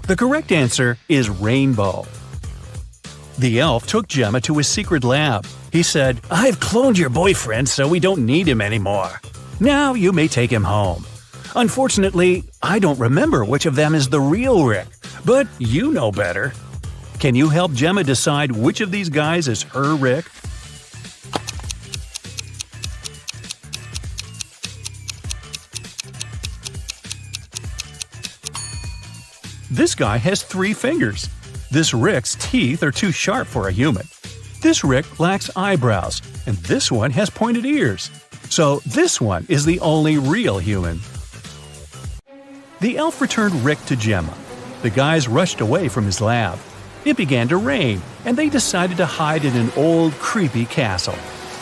The correct answer is rainbow. The elf took Gemma to his secret lab. He said, "I've cloned your boyfriend so we don't need him anymore. Now you may take him home. Unfortunately, I don't remember which of them is the real Rick, but you know better. Can you help Gemma decide which of these guys is her Rick? This guy has 3 fingers. This Rick's teeth are too sharp for a human. This Rick lacks eyebrows, and this one has pointed ears. So this one is the only real human. The elf returned Rick to Gemma. The guys rushed away from his lab. It began to rain, and they decided to hide in an old, creepy castle.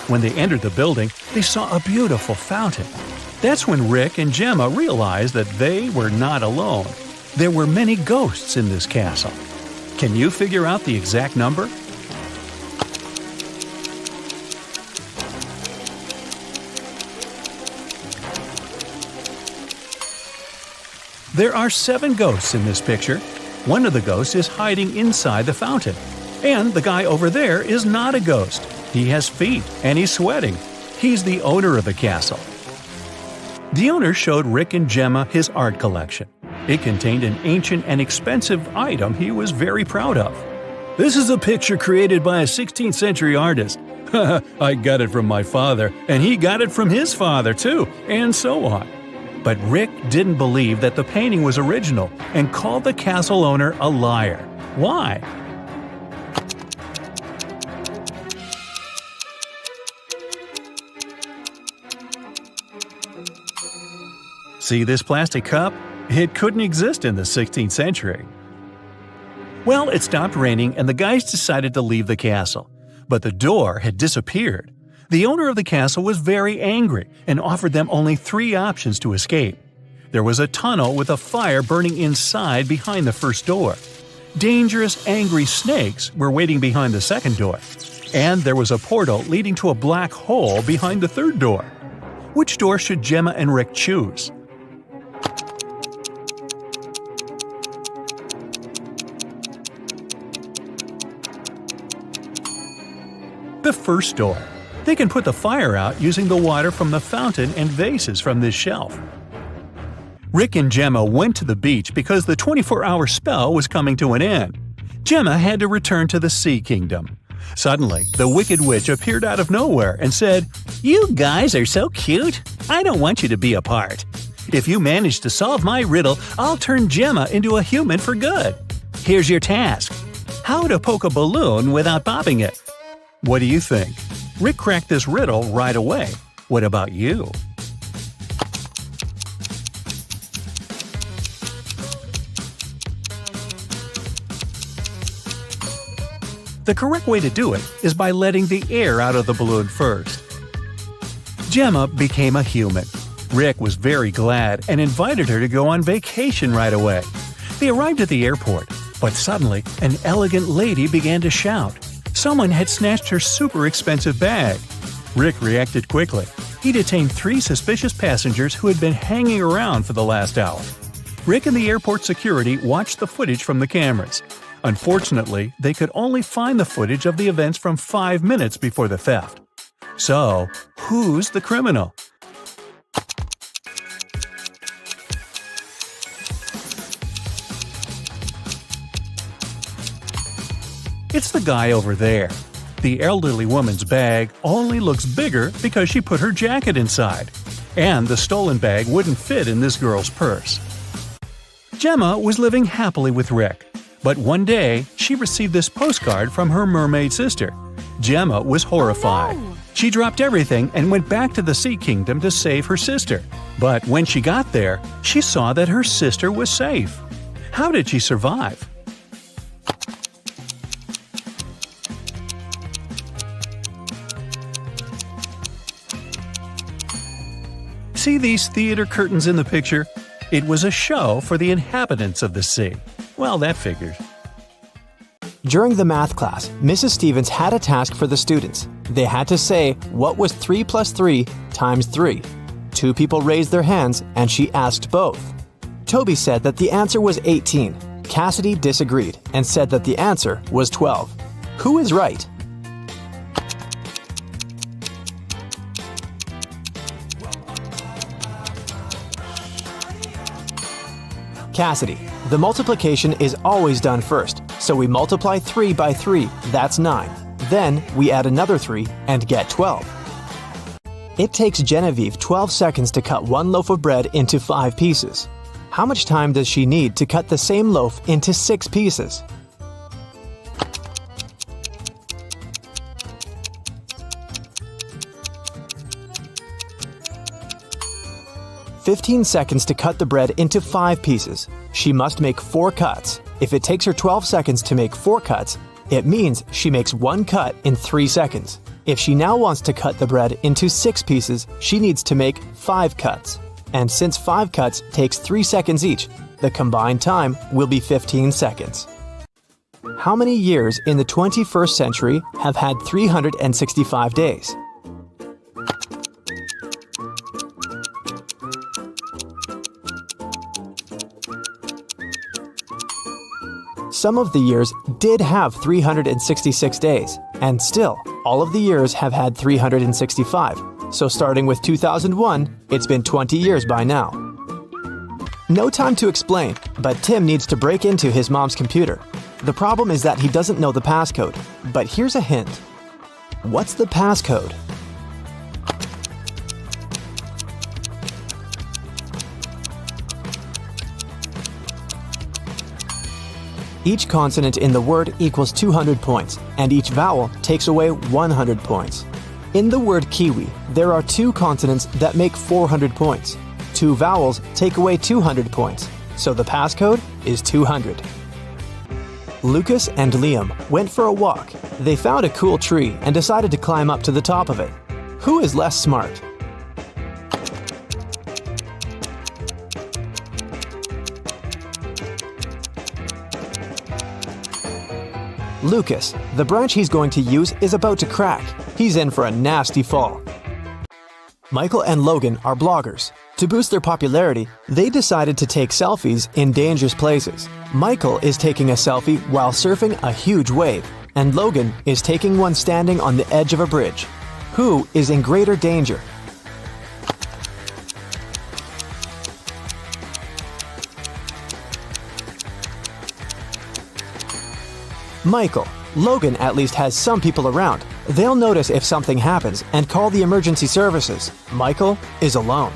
When they entered the building, they saw a beautiful fountain. That's when Rick and Gemma realized that they were not alone. There were many ghosts in this castle. Can you figure out the exact number? There are 7 ghosts in this picture. One of the ghosts is hiding inside the fountain. And the guy over there is not a ghost. He has feet and he's sweating. He's the owner of the castle. The owner showed Rick and Gemma his art collection. It contained an ancient and expensive item he was very proud of. "This is a picture created by a 16th century artist. I got it from my father, and he got it from his father too, and so on." But Rick didn't believe that the painting was original and called the castle owner a liar. Why? See this plastic cup? It couldn't exist in the 16th century. Well, it stopped raining and the guys decided to leave the castle. But the door had disappeared. The owner of the castle was very angry and offered them only 3 options to escape. There was a tunnel with a fire burning inside behind the first door. Dangerous, angry snakes were waiting behind the second door. And there was a portal leading to a black hole behind the third door. Which door should Gemma and Rick choose? The first door. They can put the fire out using the water from the fountain and vases from this shelf. Rick and Gemma went to the beach because the 24-hour spell was coming to an end. Gemma had to return to the Sea Kingdom. Suddenly, the Wicked Witch appeared out of nowhere and said, "You guys are so cute. I don't want you to be apart. If you manage to solve my riddle, I'll turn Gemma into a human for good. Here's your task. How to poke a balloon without popping it." What do you think? Rick cracked this riddle right away. What about you? The correct way to do it is by letting the air out of the balloon first. Gemma became a human. Rick was very glad and invited her to go on vacation right away. They arrived at the airport, but suddenly an elegant lady began to shout. Someone had snatched her super expensive bag. Rick reacted quickly. He detained 3 suspicious passengers who had been hanging around for the last hour. Rick and the airport security watched the footage from the cameras. Unfortunately, they could only find the footage of the events from 5 minutes before the theft. So, who's the criminal? It's the guy over there. The elderly woman's bag only looks bigger because she put her jacket inside. And the stolen bag wouldn't fit in this girl's purse. Gemma was living happily with Rick. But one day, she received this postcard from her mermaid sister. Gemma was horrified. She dropped everything and went back to the Sea Kingdom to save her sister. But when she got there, she saw that her sister was safe. How did she survive? See these theater curtains in the picture? It was a show for the inhabitants of the sea. Well, that figures.
During the math class, Mrs. Stevens had a task for the students. They had to say, what was 3 plus 3 times 3? 2 people raised their hands, and she asked both. Toby said that the answer was 18. Cassidy disagreed and said that the answer was 12. Who is right? Cassidy. The multiplication is always done first, so we multiply 3 by 3, that's 9. Then we add another 3 and get 12. It takes Genevieve 12 seconds to cut 1 loaf of bread into 5 pieces. How much time does she need to cut the same loaf into 6 pieces? "15 seconds to cut the bread into 5 pieces. She must make 4 cuts. If it takes her 12 seconds to make 4 cuts, it means she makes 1 cut in 3 seconds. If she now wants to cut the bread into 6 pieces, she needs to make 5 cuts. And since 5 cuts takes 3 seconds each, the combined time will be 15 seconds. How many years in the 21st century have had 365 days? Some of the years did have 366 days, and still, all of the years have had 365. So starting with 2001, it's been 20 years by now. No time to explain, but Tim needs to break into his mom's computer. The problem is that he doesn't know the passcode, but here's a hint. What's the passcode? Each consonant in the word equals 200 points, and each vowel takes away 100 points. In the word kiwi, there are 2 consonants that make 400 points. 2 vowels take away 200 points, so the passcode is 200. Lucas and Liam went for a walk. They found a cool tree and decided to climb up to the top of it. Who is less smart? Lucas. The branch he's going to use is about to crack. He's in for a nasty fall. Michael and Logan are bloggers. To boost their popularity, they decided to take selfies in dangerous places. Michael is taking a selfie while surfing a huge wave, and Logan is taking one standing on the edge of a bridge. Who is in greater danger? Michael. Logan at least has some people around. They'll notice if something happens and call the emergency services. Michael is alone.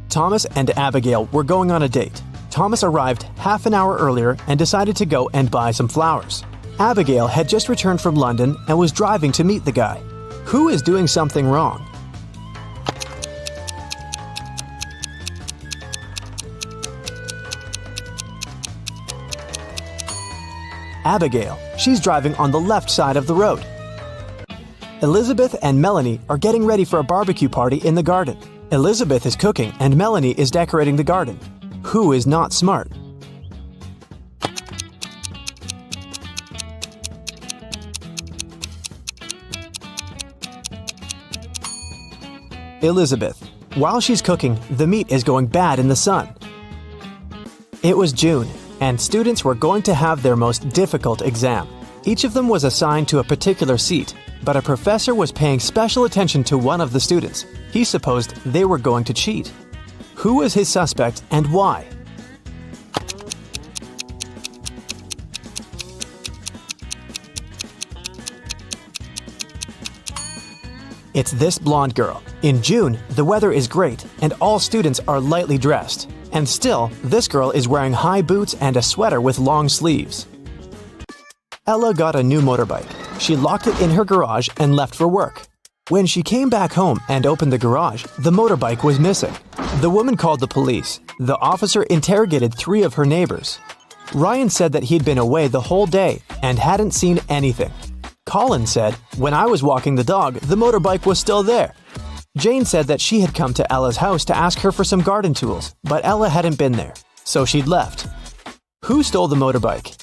Thomas and Abigail were going on a date. Thomas arrived half an hour earlier and decided to go and buy some flowers. Abigail had just returned from London and was driving to meet the guy. Who is doing something wrong? Abigail. She's driving on the left side of the road. Elizabeth and Melanie are getting ready for a barbecue party in the garden. Elizabeth is cooking and Melanie is decorating the garden. Who is not smart? Elizabeth. While she's cooking, the meat is going bad in the sun. It was June, and students were going to have their most difficult exam. Each of them was assigned to a particular seat, but a professor was paying special attention to one of the students. He supposed they were going to cheat. Who was his suspect and why? It's this blonde girl. In June, the weather is great, and all students are lightly dressed. And still, this girl is wearing high boots and a sweater with long sleeves. Ella got a new motorbike. She locked it in her garage and left for work. When she came back home and opened the garage, the motorbike was missing. The woman called the police. The officer interrogated 3 of her neighbors. Ryan said that he'd been away the whole day and hadn't seen anything. Colin said, "When I was walking the dog, the motorbike was still there." Jane said that she had come to Ella's house to ask her for some garden tools, but Ella hadn't been there, so she'd left. Who stole the motorbike?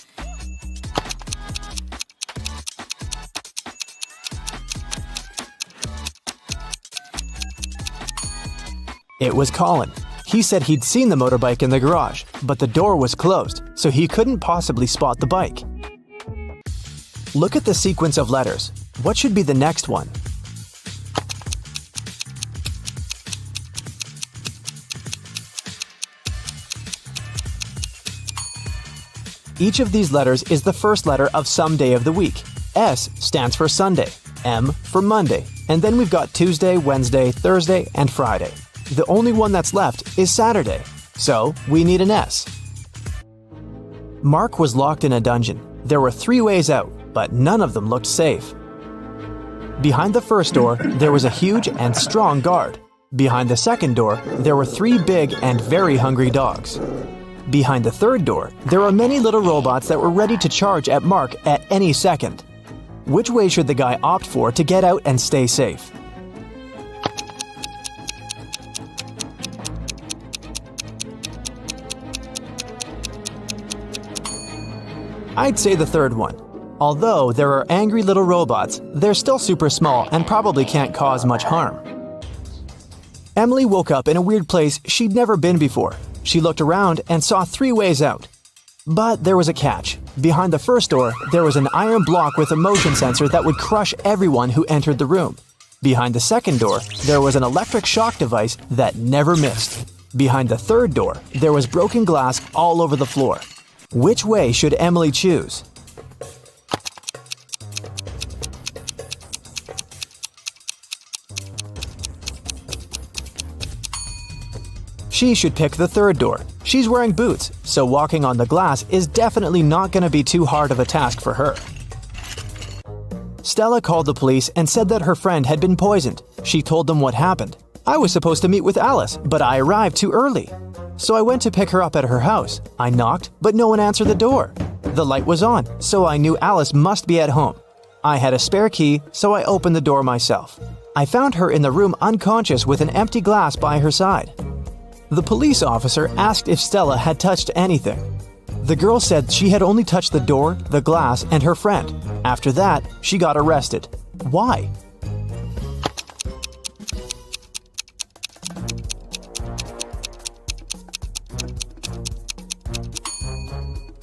It was Colin. He said he'd seen the motorbike in the garage, but the door was closed, so he couldn't possibly spot the bike. Look at the sequence of letters. What should be the next one? Each of these letters is the first letter of some day of the week. S stands for Sunday, M for Monday, and then we've got Tuesday, Wednesday, Thursday, and Friday. The only one that's left is Saturday, so we need an S. Mark was locked in a dungeon. There were 3 ways out, but none of them looked safe. Behind the first door, there was a huge and strong guard. Behind the second door, there were 3 big and very hungry dogs. Behind the third door, there are many little robots that were ready to charge at Mark at any second. Which way should the guy opt for to get out and stay safe? I'd say the third one. Although there are angry little robots, they're still super small and probably can't cause much harm. Emily woke up in a weird place she'd never been before. She looked around and saw 3 ways out. But there was a catch. Behind the first door, there was an iron block with a motion sensor that would crush everyone who entered the room. Behind the second door, there was an electric shock device that never missed. Behind the third door, there was broken glass all over the floor. Which way should Emily choose? She should pick the third door. She's wearing boots, so walking on the glass is definitely not going to be too hard of a task for her. Stella called the police and said that her friend had been poisoned. She told them what happened. I was supposed to meet with Alice, but I arrived too early. So I went to pick her up at her house. I knocked, but no one answered the door. The light was on, so I knew Alice must be at home. I had a spare key, so I opened the door myself. I found her in the room unconscious with an empty glass by her side. The police officer asked if Stella had touched anything. The girl said she had only touched the door, the glass, and her friend. After that, she got arrested. Why?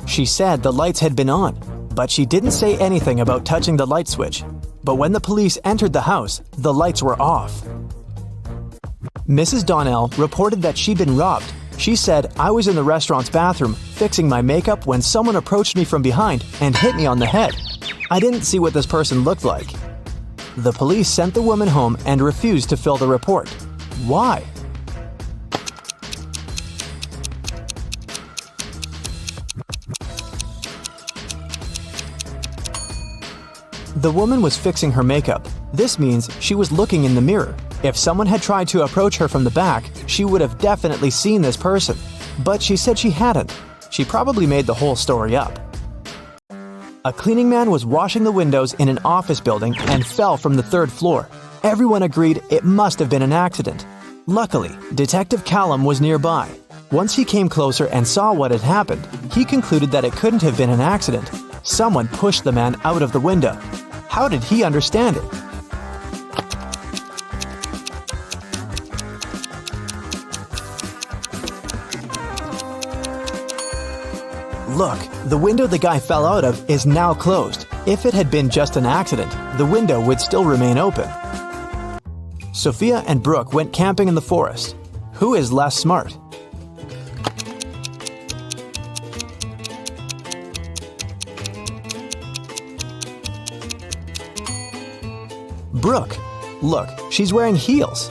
She said the lights had been on, but she didn't say anything about touching the light switch. But when the police entered the house, the lights were off. Mrs. Donnell reported that she'd been robbed. She said, "I was in the restaurant's bathroom fixing my makeup when someone approached me from behind and hit me on the head. I didn't see what this person looked like." The police sent the woman home and refused to fill the report. Why? The woman was fixing her makeup. This means she was looking in the mirror. If someone had tried to approach her from the back, she would have definitely seen this person. But she said she hadn't. She probably made the whole story up. A cleaning man was washing the windows in an office building and fell from the third floor. Everyone agreed it must have been an accident. Luckily, Detective Callum was nearby. Once he came closer and saw what had happened, he concluded that it couldn't have been an accident. Someone pushed the man out of the window. How did he understand it? Look, the window the guy fell out of is now closed. If it had been just an accident, the window would still remain open. Sophia and Brooke went camping in the forest. Who is less smart? Brooke. Look, she's wearing heels.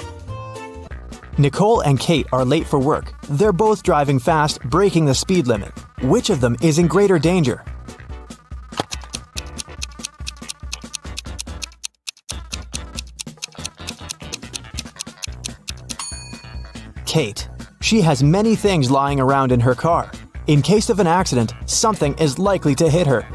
Nicole and Kate are late for work. They're both driving fast, breaking the speed limit. Which of them is in greater danger? Kate. She has many things lying around in her car. In case of an accident, something is likely to hit her.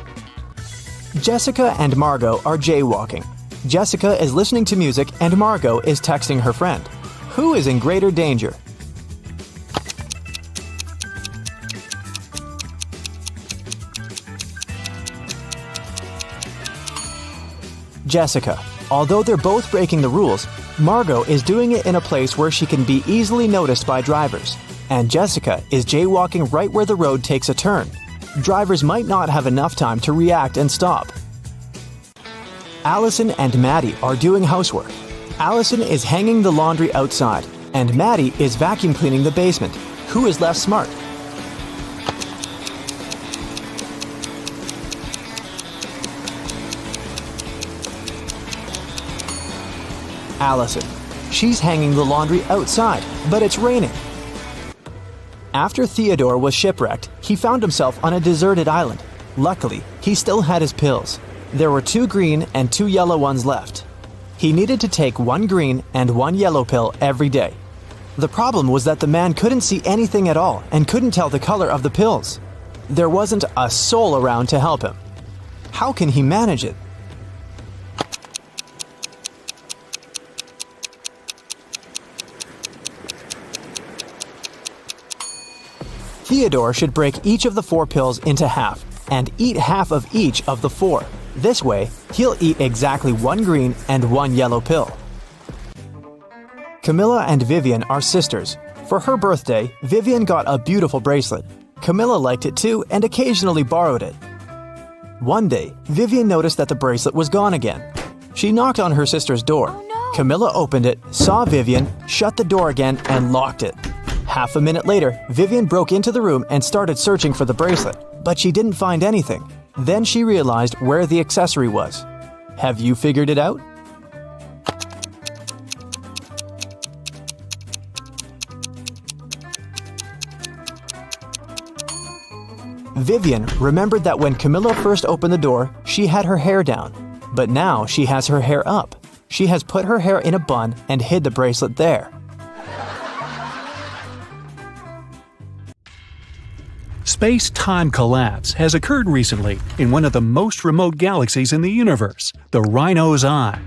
Jessica and Margot are jaywalking. Jessica is listening to music and Margot is texting her friend. Who is in greater danger? Jessica. Although they're both breaking the rules, Margot is doing it in a place where she can be easily noticed by drivers. And Jessica is jaywalking right where the road takes a turn. Drivers might not have enough time to react and stop. Allison and Maddie are doing housework. Allison is hanging the laundry outside, and Maddie is vacuum cleaning the basement. Who is less smart? Allison. She's hanging the laundry outside, but it's raining. After Theodore was shipwrecked, he found himself on a deserted island. Luckily, he still had his pills. There were 2 green and 2 yellow ones left. He needed to take 1 green and 1 yellow pill every day. The problem was that the man couldn't see anything at all and couldn't tell the color of the pills. There wasn't a soul around to help him. How can he manage it? Theodore should break each of the 4 pills into half and eat half of each of the 4. This way, he'll eat exactly 1 green and 1 yellow pill. Camilla and Vivian are sisters. For her birthday, Vivian got a beautiful bracelet. Camilla liked it too and occasionally borrowed it. One day, Vivian noticed that the bracelet was gone again. She knocked on her sister's door. Camilla opened it, saw Vivian, shut the door again, and locked it. Half a minute later, Vivian broke into the room and started searching for the bracelet, but she didn't find anything. Then she realized where the accessory was. Have you figured it out? Vivian remembered that when Camilla first opened the door, she had her hair down. But now she has her hair up. She has put her hair in a bun and hid the bracelet there.
Space-time collapse has occurred recently in one of the most remote galaxies in the universe, the Rhino's Eye.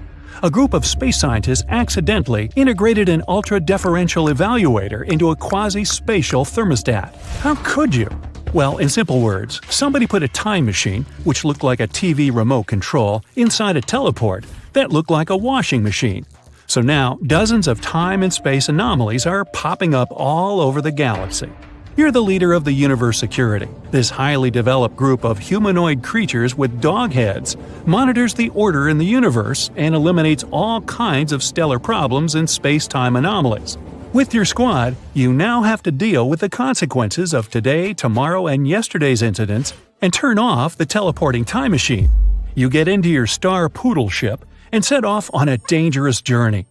A group of space scientists accidentally integrated an ultra-deferential evaluator into a quasi-spatial thermostat. How could you? Well, in simple words, somebody put a time machine, which looked like a TV remote control, inside a teleport that looked like a washing machine. So now, dozens of time and space anomalies are popping up all over the galaxy. You're the leader of the Universe Security. This highly developed group of humanoid creatures with dog heads monitors the order in the universe and eliminates all kinds of stellar problems and space-time anomalies. With your squad, you now have to deal with the consequences of today, tomorrow, and yesterday's incidents and turn off the teleporting time machine. You get into your Star Poodle ship and set off on a dangerous journey.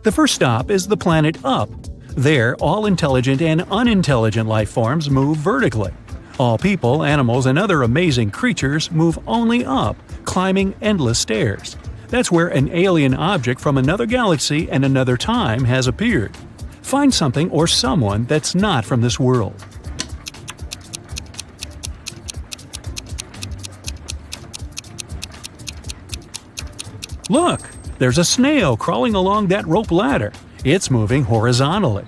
The first stop is the planet Up. There, all intelligent and unintelligent life forms move vertically. All people, animals, and other amazing creatures move only up, climbing endless stairs. That's where an alien object from another galaxy and another time has appeared. Find something or someone that's not from this world. Look! There's a snail crawling along that rope ladder. It's moving horizontally.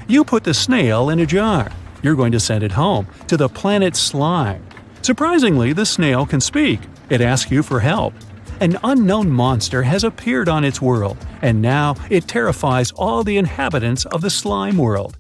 You put the snail in a jar. You're going to send it home, to the planet Slime. Surprisingly, the snail can speak. It asks you for help. An unknown monster has appeared on its world, and now it terrifies all the inhabitants of the slime world.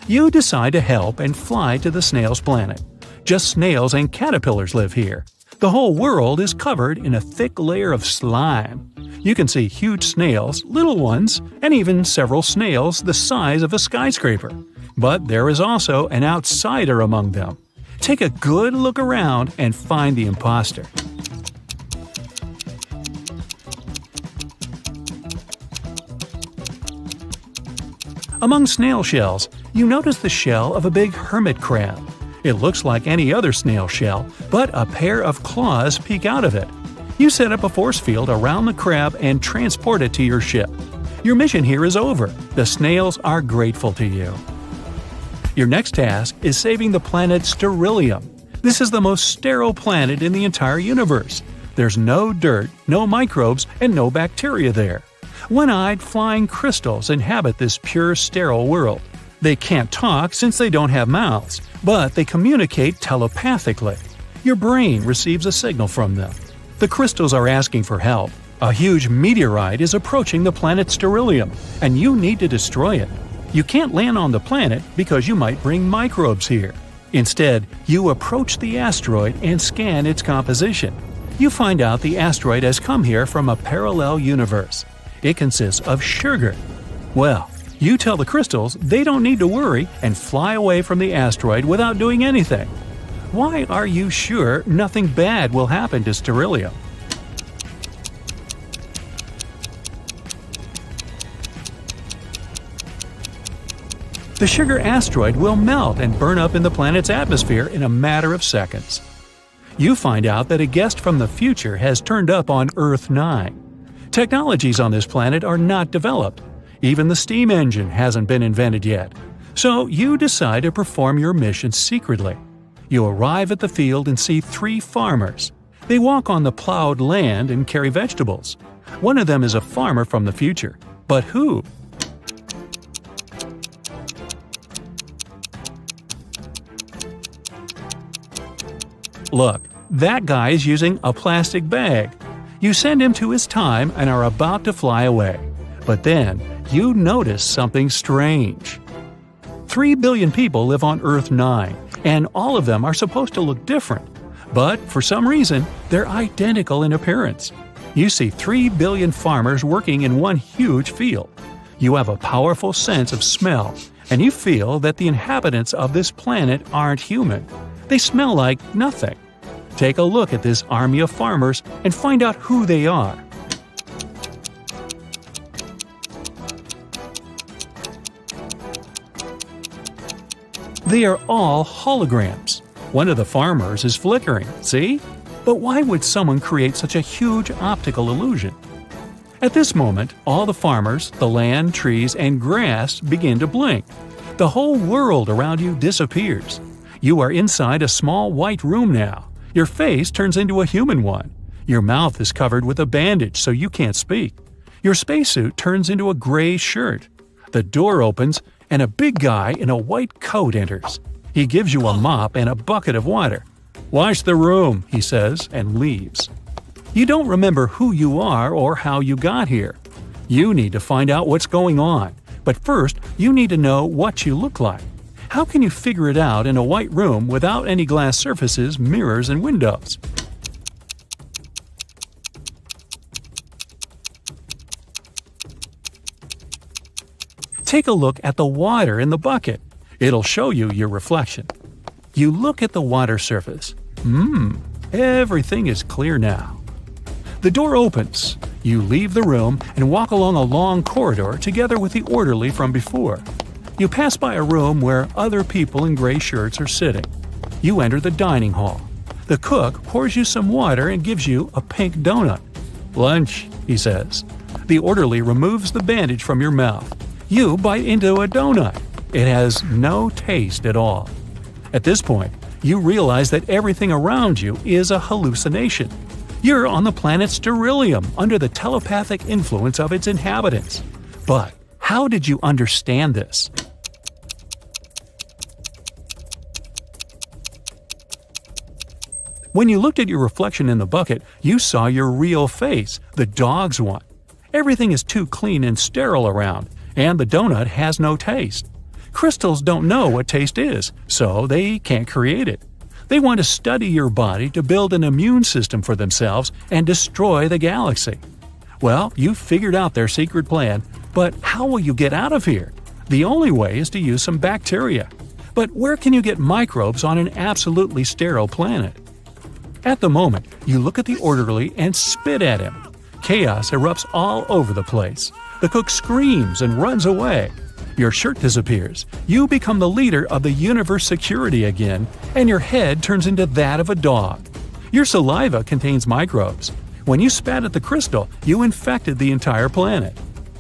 You decide to help and fly to the snail's planet. Just snails and caterpillars live here. The whole world is covered in a thick layer of slime. You can see huge snails, little ones, and even several snails the size of a skyscraper. But there is also an outsider among them. Take a good look around and find the imposter. Among snail shells, you notice the shell of a big hermit crab. It looks like any other snail shell, but a pair of claws peek out of it. You set up a force field around the crab and transport it to your ship. Your mission here is over. The snails are grateful to you. Your next task is saving the planet Sterilium. This is the most sterile planet in the entire universe. There's no dirt, no microbes, and no bacteria there. One-eyed flying crystals inhabit this pure sterile world. They can't talk since they don't have mouths, but they communicate telepathically. Your brain receives a signal from them. The crystals are asking for help. A huge meteorite is approaching the planet Sterilium, and you need to destroy it. You can't land on the planet because you might bring microbes here. Instead, you approach the asteroid and scan its composition. You find out the asteroid has come here from a parallel universe. It consists of sugar. Well, you tell the crystals they don't need to worry and fly away from the asteroid without doing anything. Why are you sure nothing bad will happen to Sterilium? The sugar asteroid will melt and burn up in the planet's atmosphere in a matter of seconds. You find out that a guest from the future has turned up on Earth 9. Technologies on this planet are not developed. Even the steam engine hasn't been invented yet. So you decide to perform your mission secretly. You arrive at the field and see 3 farmers. They walk on the plowed land and carry vegetables. One of them is a farmer from the future. But who? Look, that guy is using a plastic bag. You send him to his time and are about to fly away. But then, you notice something strange. 3 billion people live on Earth 9, and all of them are supposed to look different. But for some reason, they're identical in appearance. You see 3 billion farmers working in one huge field. You have a powerful sense of smell, and you feel that the inhabitants of this planet aren't human. They smell like nothing. Take a look at this army of farmers and find out who they are. They are all holograms. One of the farmers is flickering, see? But why would someone create such a huge optical illusion? At this moment, all the farmers, the land, trees, and grass begin to blink. The whole world around you disappears. You are inside a small white room now. Your face turns into a human one. Your mouth is covered with a bandage so you can't speak. Your spacesuit turns into a gray shirt. The door opens and a big guy in a white coat enters. He gives you a mop and a bucket of water. "Wash the room," he says, and leaves. You don't remember who you are or how you got here. You need to find out what's going on, but first you need to know what you look like. How can you figure it out in a white room without any glass surfaces, mirrors, and windows? Take a look at the water in the bucket. It'll show you your reflection. You look at the water surface. Everything is clear now. The door opens. You leave the room and walk along a long corridor together with the orderly from before. You pass by a room where other people in gray shirts are sitting. You enter the dining hall. The cook pours you some water and gives you a pink donut. "Lunch," he says. The orderly removes the bandage from your mouth. You bite into a donut. It has no taste at all. At this point, you realize that everything around you is a hallucination. You're on the planet Sterilium under the telepathic influence of its inhabitants. But how did you understand this? When you looked at your reflection in the bucket, you saw your real face, the dog's one. Everything is too clean and sterile around, and the donut has no taste. Crystals don't know what taste is, so they can't create it. They want to study your body to build an immune system for themselves and destroy the galaxy. Well, you figured out their secret plan, but how will you get out of here? The only way is to use some bacteria. But where can you get microbes on an absolutely sterile planet? At the moment, you look at the orderly and spit at him. Chaos erupts all over the place. The cook screams and runs away. Your shirt disappears. You become the leader of the universe security again, and your head turns into that of a dog. Your saliva contains microbes. When you spat at the crystal, you infected the entire planet.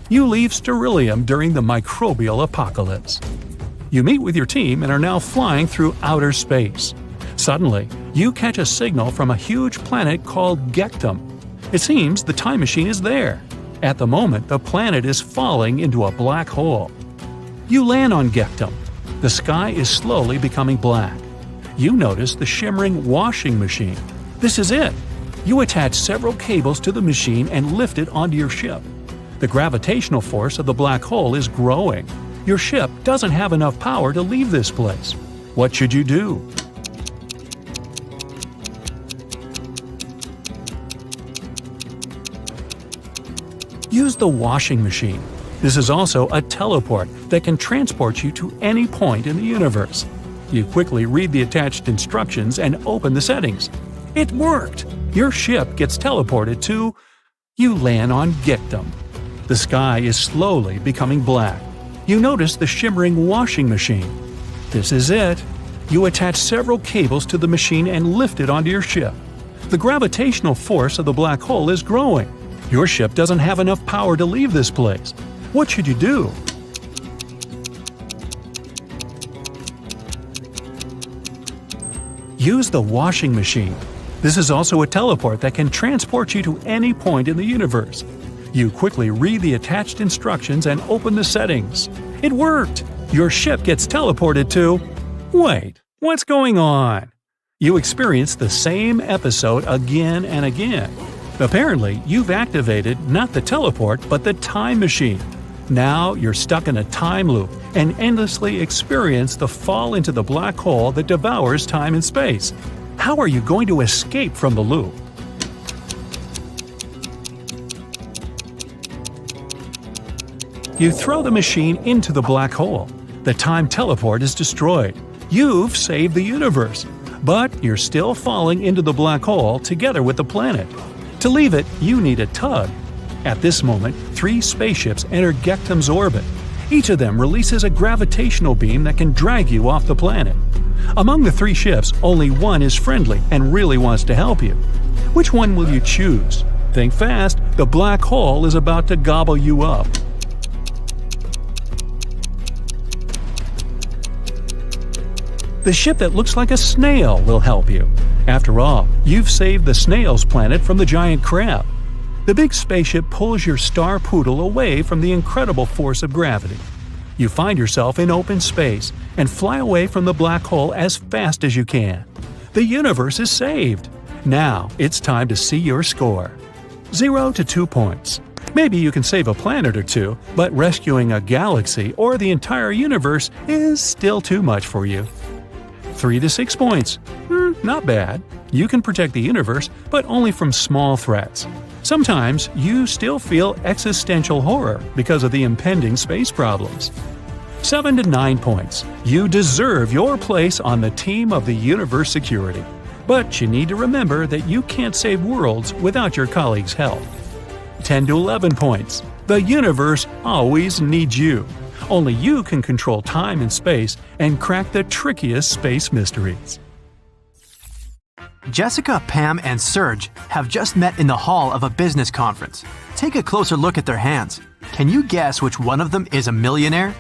You leave Sterilium during the microbial apocalypse. You meet with your team and are now flying through outer space. Suddenly, you catch a signal from a huge planet called Gectum. It seems the time machine is there. At the moment, the planet is falling into a black hole. You land on Gectum. The sky is slowly becoming black. You notice the shimmering washing machine. This is it. You attach several cables to the machine and lift it onto your ship. The gravitational force of the black hole is growing. Your ship doesn't have enough power to leave this place. What should you do? Use the washing machine. This is also a teleport that can transport you to any point in the universe. You quickly read the attached instructions and open the settings. It worked! Your ship gets teleported to… You land on Gectum. The sky is slowly becoming black. You notice the shimmering washing machine. This is it. You attach several cables to the machine and lift it onto your ship. The gravitational force of the black hole is growing. Your ship doesn't have enough power to leave this place. What should you do? Use the washing machine. This is also a teleport that can transport you to any point in the universe. You quickly read the attached instructions and open the settings. It worked! Your ship gets teleported to… Wait, what's going on? You experience the same episode again and again. Apparently, you've activated not the teleport but the time machine. Now you're stuck in a time loop and endlessly experience the fall into the black hole that devours time and space. How are you going to escape from the loop? You throw the machine into the black hole. The time teleport is destroyed. You've saved the universe. But you're still falling into the black hole together with the planet. To leave it, you need a tug. At this moment, 3 spaceships enter Gektum's orbit. Each of them releases a gravitational beam that can drag you off the planet. Among the 3 ships, only one is friendly and really wants to help you. Which one will you choose? Think fast, the black hole is about to gobble you up. The ship that looks like a snail will help you. After all, you've saved the snail's planet from the giant crab. The big spaceship pulls your star poodle away from the incredible force of gravity. You find yourself in open space and fly away from the black hole as fast as you can. The universe is saved. Now it's time to see your score. 0 to 2 points. Maybe you can save a planet or two, but rescuing a galaxy or the entire universe is still too much for you. 3 to 6 points. Not bad. You can protect the universe, but only from small threats. Sometimes you still feel existential horror because of the impending space problems. 7 to 9 points. You deserve your place on the team of the universe security. But you need to remember that you can't save worlds without your colleagues' help. 10 to 11 points. The universe always needs you. Only you can control time and space and crack the trickiest space mysteries.
Jessica, Pam, and Serge have just met in the hall of a business conference. Take a closer look at their hands. Can you guess which one of them is a millionaire?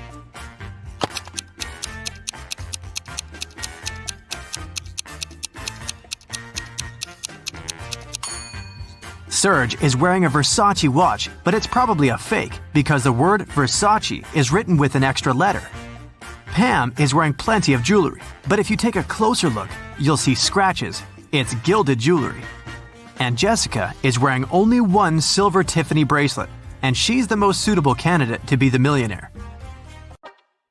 Serge is wearing a Versace watch, but it's probably a fake because the word Versace is written with an extra letter. Pam is wearing plenty of jewelry, but if you take a closer look, you'll see scratches. It's gilded jewelry. And Jessica is wearing only one silver Tiffany bracelet, and she's the most suitable candidate to be the millionaire.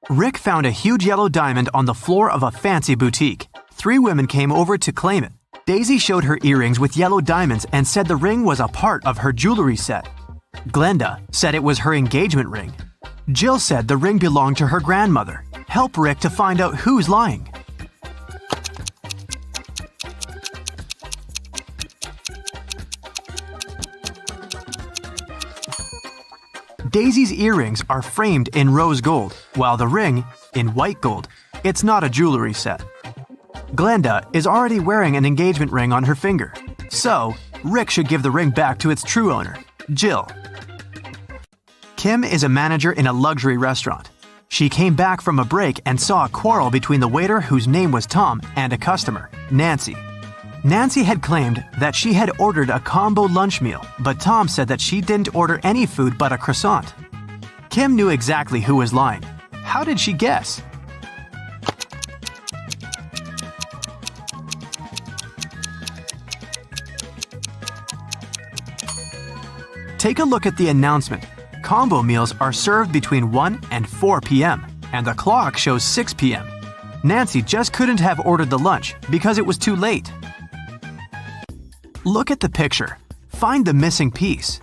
Rick found a huge yellow diamond on the floor of a fancy boutique. 3 women came over to claim it. Daisy showed her earrings with yellow diamonds and said the ring was a part of her jewelry set. Glenda said it was her engagement ring. Jill said the ring belonged to her grandmother. Help Rick to find out who's lying. Daisy's earrings are framed in rose gold, while the ring in white gold. It's not a jewelry set. Glenda is already wearing an engagement ring on her finger, so Rick should give the ring back to its true owner, Jill. Kim is a manager in a luxury restaurant. She came back from a break and saw a quarrel between the waiter whose name was Tom and a customer, Nancy. Nancy had claimed that she had ordered a combo lunch meal, but Tom said that she didn't order any food but a croissant. Kim knew exactly who was lying. How did she guess? Take a look at the announcement. Combo meals are served between 1 and 4 p.m., and the clock shows 6 p.m. Nancy just couldn't have ordered the lunch because it was too late. Look at the picture. Find the missing piece.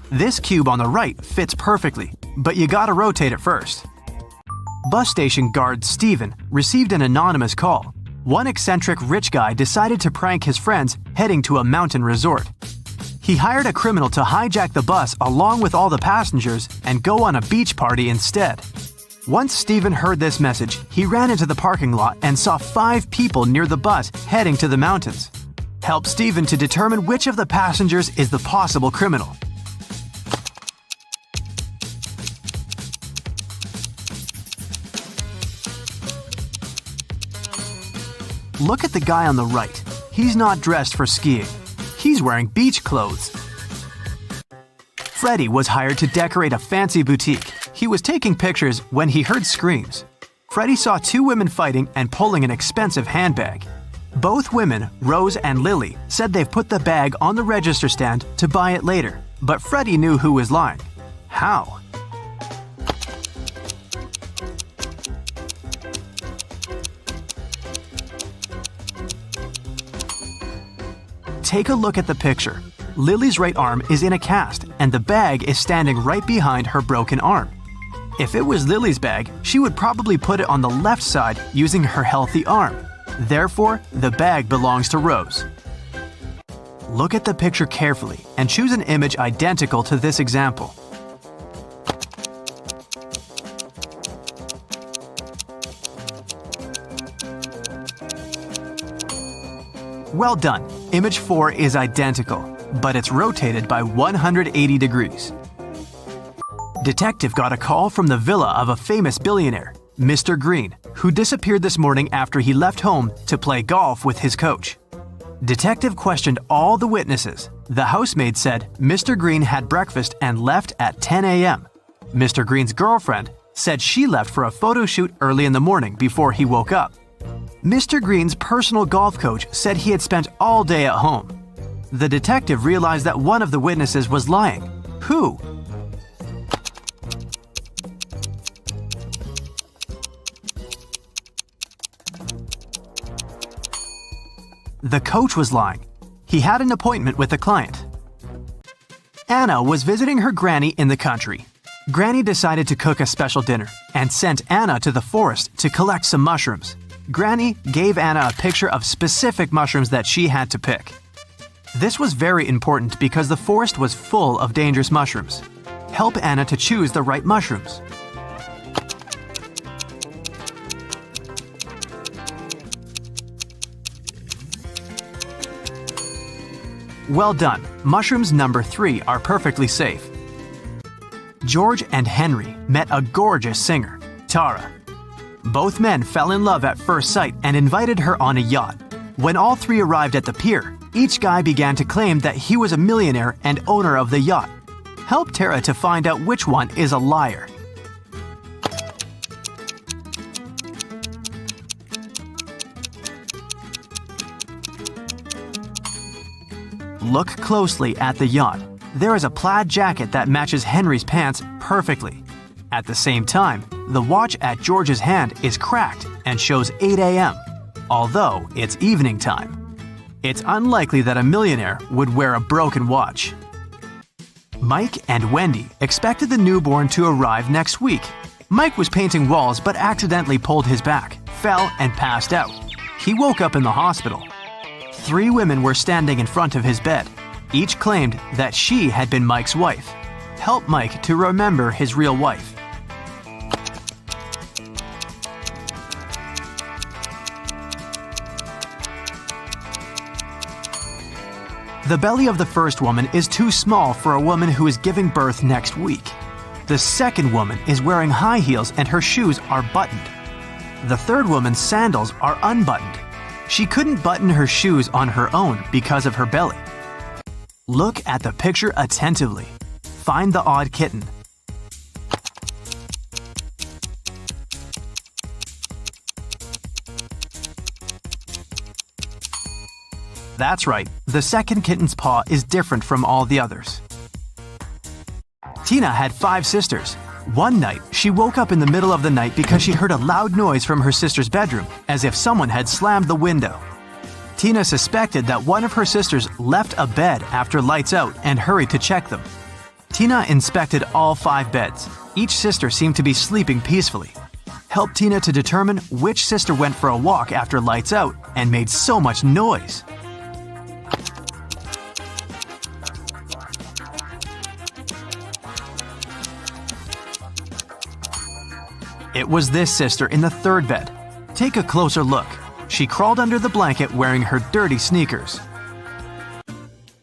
This cube on the right fits perfectly, but you gotta rotate it first. Bus station guard Steven received an anonymous call. One eccentric rich guy decided to prank his friends heading to a mountain resort. He hired a criminal to hijack the bus along with all the passengers and go on a beach party instead. Once Steven heard this message, he ran into the parking lot and saw 5 people near the bus heading to the mountains. Help Steven to determine which of the passengers is the possible criminal. Look at the guy on the right. He's not dressed for skiing. He's wearing beach clothes. Freddie was hired to decorate a fancy boutique. He was taking pictures when he heard screams. Freddie saw 2 women fighting and pulling an expensive handbag. Both women, Rose and Lily, said they've put the bag on the register stand to buy it later, but Freddie knew who was lying. How? Take a look at the picture. Lily's right arm is in a cast, and the bag is standing right behind her broken arm. If it was Lily's bag, she would probably put it on the left side using her healthy arm. Therefore, the bag belongs to Rose. Look at the picture carefully and choose an image identical to this example. Well done. Image 4 is identical, but it's rotated by 180 degrees. Detective got a call from the villa of a famous billionaire, Mr. Green, who disappeared this morning after he left home to play golf with his coach. Detective questioned all the witnesses. The housemaid said Mr. Green had breakfast and left at 10 a.m. Mr. Green's girlfriend said she left for a photo shoot early in the morning before he woke up. Mr. Green's personal golf coach said he had spent all day at home. The detective realized that one of the witnesses was lying. Who? The coach was lying. He had an appointment with a client. Anna was visiting her granny in the country. Granny decided to cook a special dinner and sent Anna to the forest to collect some mushrooms. Granny gave Anna a picture of specific mushrooms that she had to pick. This was very important because the forest was full of dangerous mushrooms. Help Anna to choose the right mushrooms. Well done. Mushrooms number 3 are perfectly safe. George and Henry met a gorgeous singer, Tara. Both men fell in love at first sight and invited her on a yacht. When all three arrived at the pier, each guy began to claim that he was a millionaire and owner of the yacht. Help Tara to find out which one is a liar. Look closely at the yacht. There is a plaid jacket that matches Henry's pants perfectly. At the same time, the watch at George's hand is cracked and shows 8 a.m., although it's evening time. It's unlikely that a millionaire would wear a broken watch. Mike and Wendy expected the newborn to arrive next week. Mike was painting walls but accidentally pulled his back, fell, and passed out. He woke up in the hospital. 3 women were standing in front of his bed. Each claimed that she had been Mike's wife. Help Mike to remember his real wife. The belly of the first woman is too small for a woman who is giving birth next week. The second woman is wearing high heels and her shoes are buttoned. The third woman's sandals are unbuttoned. She couldn't button her shoes on her own because of her belly. Look at the picture attentively. Find the odd kitten. That's right, the second kitten's paw is different from all the others. Tina had 5 sisters. One night, she woke up in the middle of the night because she heard a loud noise from her sister's bedroom, as if someone had slammed the window. Tina suspected that one of her sisters left a bed after lights out and hurried to check them. Tina inspected all 5 beds. Each sister seemed to be sleeping peacefully. Help Tina to determine which sister went for a walk after lights out and made so much noise. It was this sister in the third bed. Take a closer look. She crawled under the blanket wearing her dirty sneakers.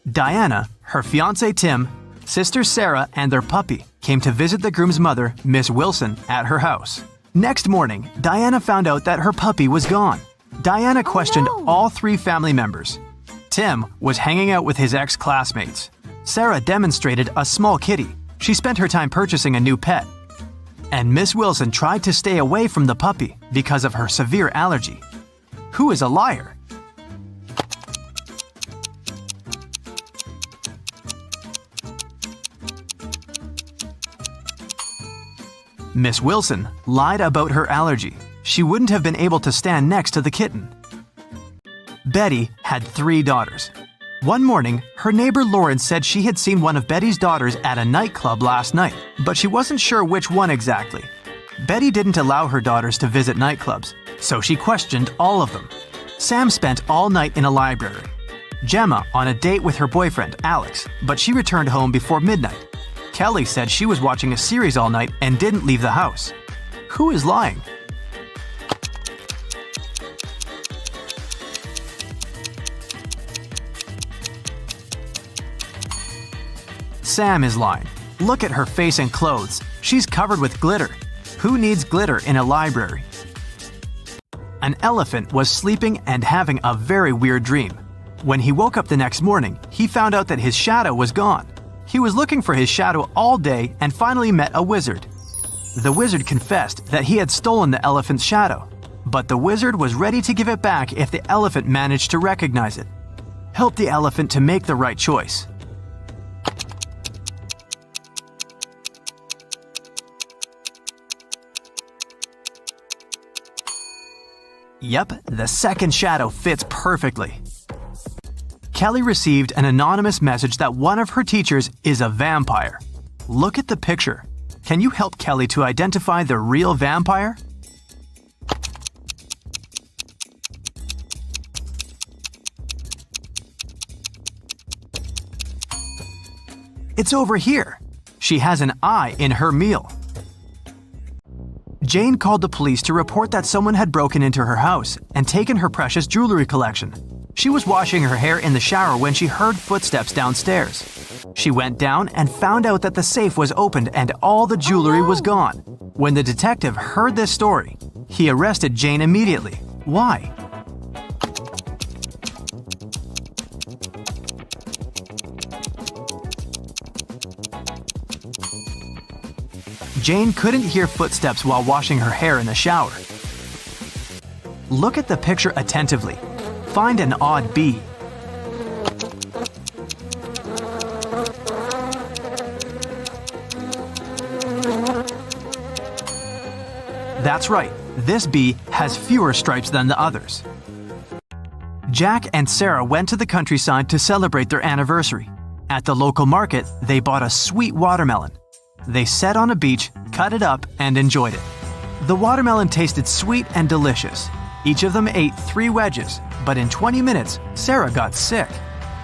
Diana, her fiancé Tim, sister Sarah, and their puppy came to visit the groom's mother, Miss Wilson, at her house. Next morning, Diana found out that her puppy was gone. Diana questioned all 3 family members. Tim was hanging out with his ex-classmates. Sarah demonstrated a small kitty. She spent her time purchasing a new pet. And Miss Wilson tried to stay away from the puppy because of her severe allergy. Who is a liar? Miss Wilson lied about her allergy. She wouldn't have been able to stand next to the kitten. Betty had 3 daughters. One morning, her neighbor Lauren said she had seen one of Betty's daughters at a nightclub last night, but she wasn't sure which one exactly. Betty didn't allow her daughters to visit nightclubs, so she questioned all of them. Sam spent all night in a library. Gemma on a date with her boyfriend, Alex, but she returned home before midnight. Kelly said she was watching a series all night and didn't leave the house. Who is lying? Sam is lying. Look at her face and clothes. She's covered with glitter. Who needs glitter in a library? An elephant was sleeping and having a very weird dream. When he woke up the next morning, he found out that his shadow was gone. He was looking for his shadow all day and finally met a wizard. The wizard confessed that he had stolen the elephant's shadow, but the wizard was ready to give it back if the elephant managed to recognize it. Help the elephant to make the right choice. Yep, the second shadow fits perfectly. Kelly received an anonymous message that one of her teachers is a vampire. Look at the picture. Can you help Kelly to identify the real vampire? It's over here. She has an eye in her meal. Jane called the police to report that someone had broken into her house and taken her precious jewelry collection. She was washing her hair in the shower when she heard footsteps downstairs. She went down and found out that the safe was opened and all the jewelry was gone. When the detective heard this story, he arrested Jane immediately. Why? Jane couldn't hear footsteps while washing her hair in the shower. Look at the picture attentively. Find an odd bee. That's right, this bee has fewer stripes than the others. Jack and Sarah went to the countryside to celebrate their anniversary. At the local market, they bought a sweet watermelon. They sat on a beach, cut it up, and enjoyed it. The watermelon tasted sweet and delicious. Each of them ate 3 wedges, but in 20 minutes, Sarah got sick.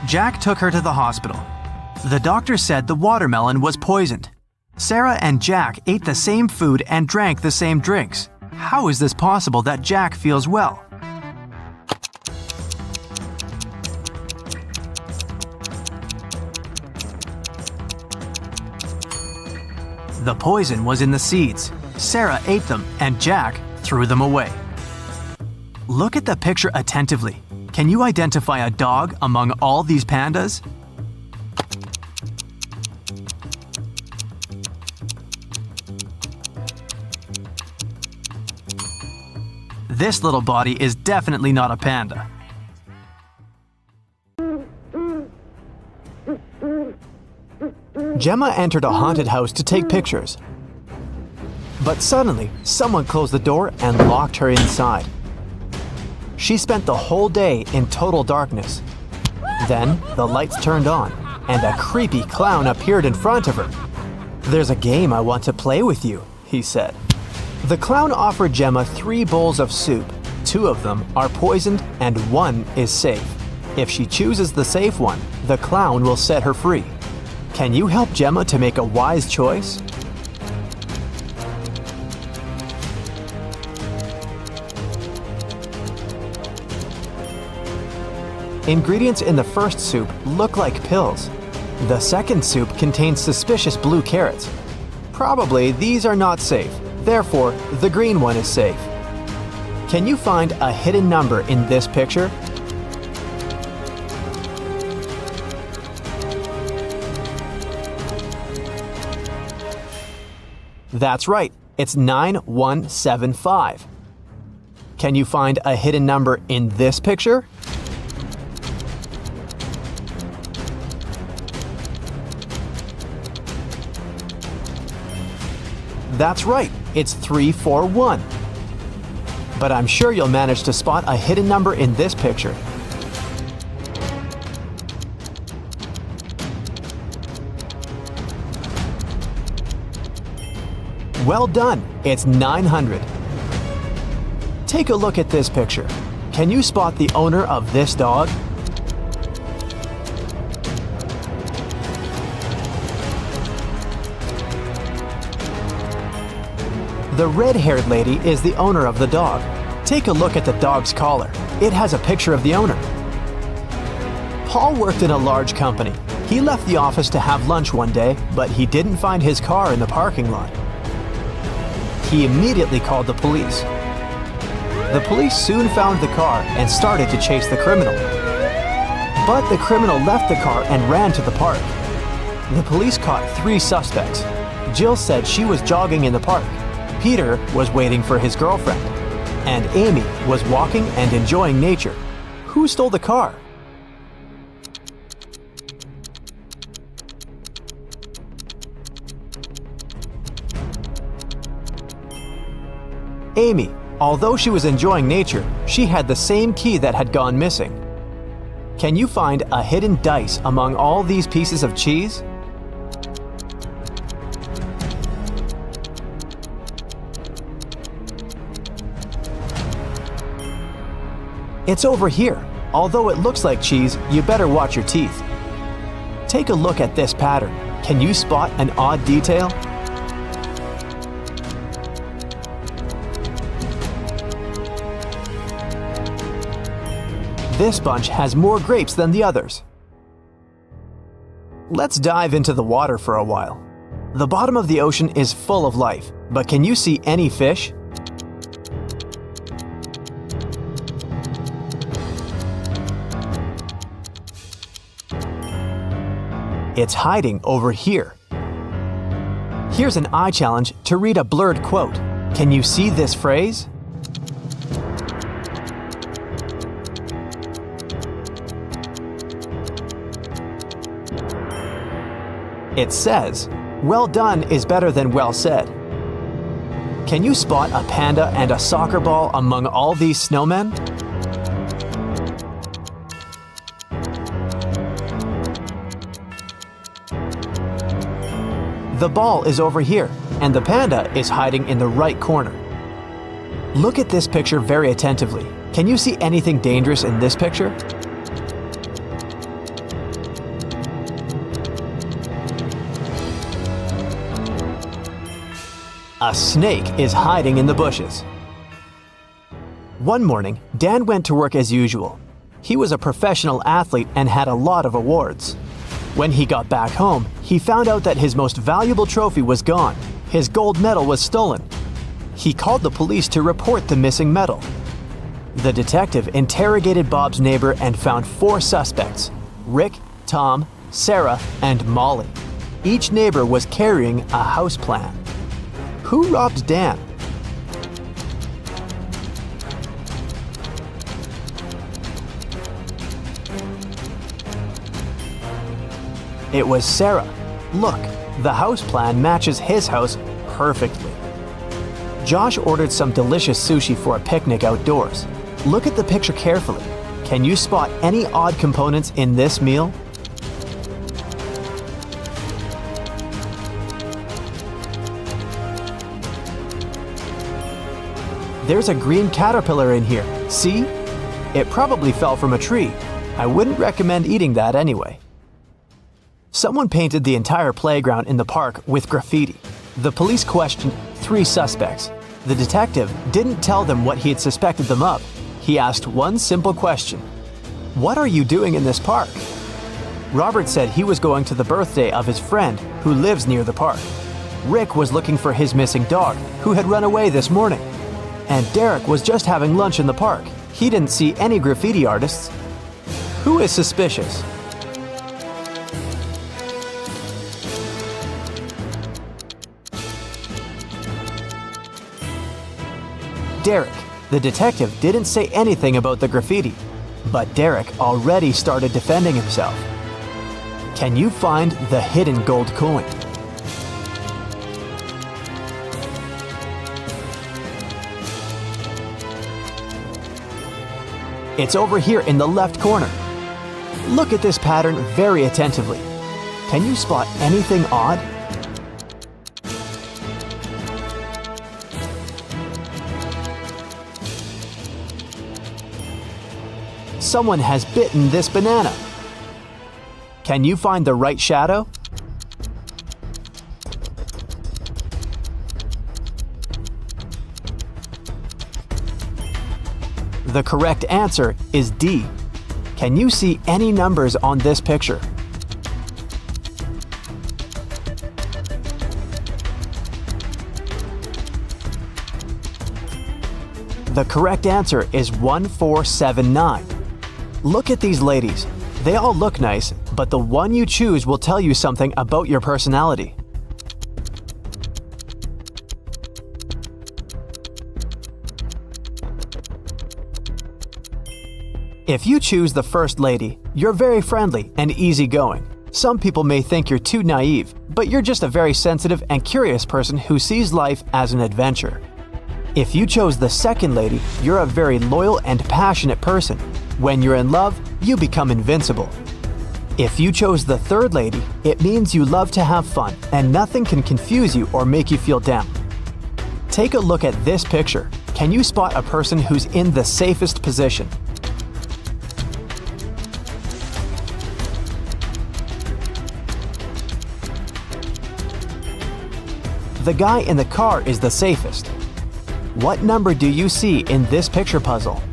Jack took her to the hospital. The doctor said the watermelon was poisoned. Sarah and Jack ate the same food and drank the same drinks. How is this possible that Jack feels well? The poison was in the seeds. Sarah ate them and Jack threw them away. Look at the picture attentively. Can you identify a dog among all these pandas? This little body is definitely not a panda.
Gemma entered a haunted house to take pictures. But suddenly, someone closed the door and locked her inside. She spent the whole day in total darkness. Then, the lights turned on, and a creepy clown appeared in front of her. "There's a game I want to play with you," he said. The clown offered Gemma 3 bowls of soup. 2 of them are poisoned and 1 is safe. If she chooses the safe one, the clown will set her free. Can you help Gemma to make a wise choice? Ingredients in the first soup look like pills. The second soup contains suspicious blue carrots. Probably these are not safe, therefore the green one is safe. Can you find a hidden number in this picture? That's right, it's 9175. Can you find a hidden number in this picture? That's right, it's 341. But I'm sure you'll manage to spot a hidden number in this picture. Well done, it's 900. Take a look at this picture. Can you spot the owner of this dog? The red-haired lady is the owner of the dog. Take a look at the dog's collar. It has a picture of the owner. Paul worked in a large company. He left the office to have lunch one day, but he didn't find his car in the parking lot. He immediately called the police. The police soon found the car and started to chase the criminal. But the criminal left the car and ran to the park. The police caught 3 suspects. Jill said she was jogging in the park. Peter was waiting for his girlfriend. And Amy was walking and enjoying nature. Who stole the car? Amy. Although she was enjoying nature, she had the same key that had gone missing. Can you find a hidden dice among all these pieces of cheese? It's over here. Although it looks like cheese, you better watch your teeth. Take a look at this pattern. Can you spot an odd detail? This bunch has more grapes than the others. Let's dive into the water for a while. The bottom of the ocean is full of life, but can you see any fish? It's hiding over here. Here's an eye challenge to read a blurred quote. Can you see this phrase? It says, "Well done is better than well said." Can you spot a panda and a soccer ball among all these snowmen? The ball is over here, and the panda is hiding in the right corner. Look at this picture very attentively. Can you see anything dangerous in this picture? A snake is hiding in the bushes. One morning, Dan went to work as usual. He was a professional athlete and had a lot of awards. When he got back home, he found out that his most valuable trophy was gone. His gold medal was stolen. He called the police to report the missing medal. The detective interrogated Bob's neighbor and found 4 suspects: Rick, Tom, Sarah, and Molly. Each neighbor was carrying a house plan. Who robbed Dan? It was Sarah. Look, the house plan matches his house perfectly. Josh ordered some delicious sushi for a picnic outdoors. Look at the picture carefully. Can you spot any odd components in this meal? There's a green caterpillar in here. See? It probably fell from a tree. I wouldn't recommend eating that anyway. Someone painted the entire playground in the park with graffiti. The police questioned 3 suspects. The detective didn't tell them what he had suspected them of. He asked one simple question. "What are you doing in this park?" Robert said he was going to the birthday of his friend who lives near the park. Rick was looking for his missing dog, who had run away this morning. And Derek was just having lunch in the park. He didn't see any graffiti artists. Who is suspicious? Derek. The detective didn't say anything about the graffiti, but Derek already started defending himself. Can you find the hidden gold coin? It's over here in the left corner. Look at this pattern very attentively. Can you spot anything odd? Someone has bitten this banana. Can you find the right shadow? The correct answer is D. Can you see any numbers on this picture? The correct answer is 1479. Look at these ladies. They all look nice, but the one you choose will tell you something about your personality. If you choose the first lady, you're very friendly and easygoing. Some people may think you're too naive, but you're just a very sensitive and curious person who sees life as an adventure. If you chose the second lady, you're a very loyal and passionate person. When you're in love, you become invincible. If you chose the third lady, it means you love to have fun and nothing can confuse you or make you feel down. Take a look at this picture. Can you spot a person who's in the safest position? The guy in the car is the safest. What number do you see in this picture puzzle?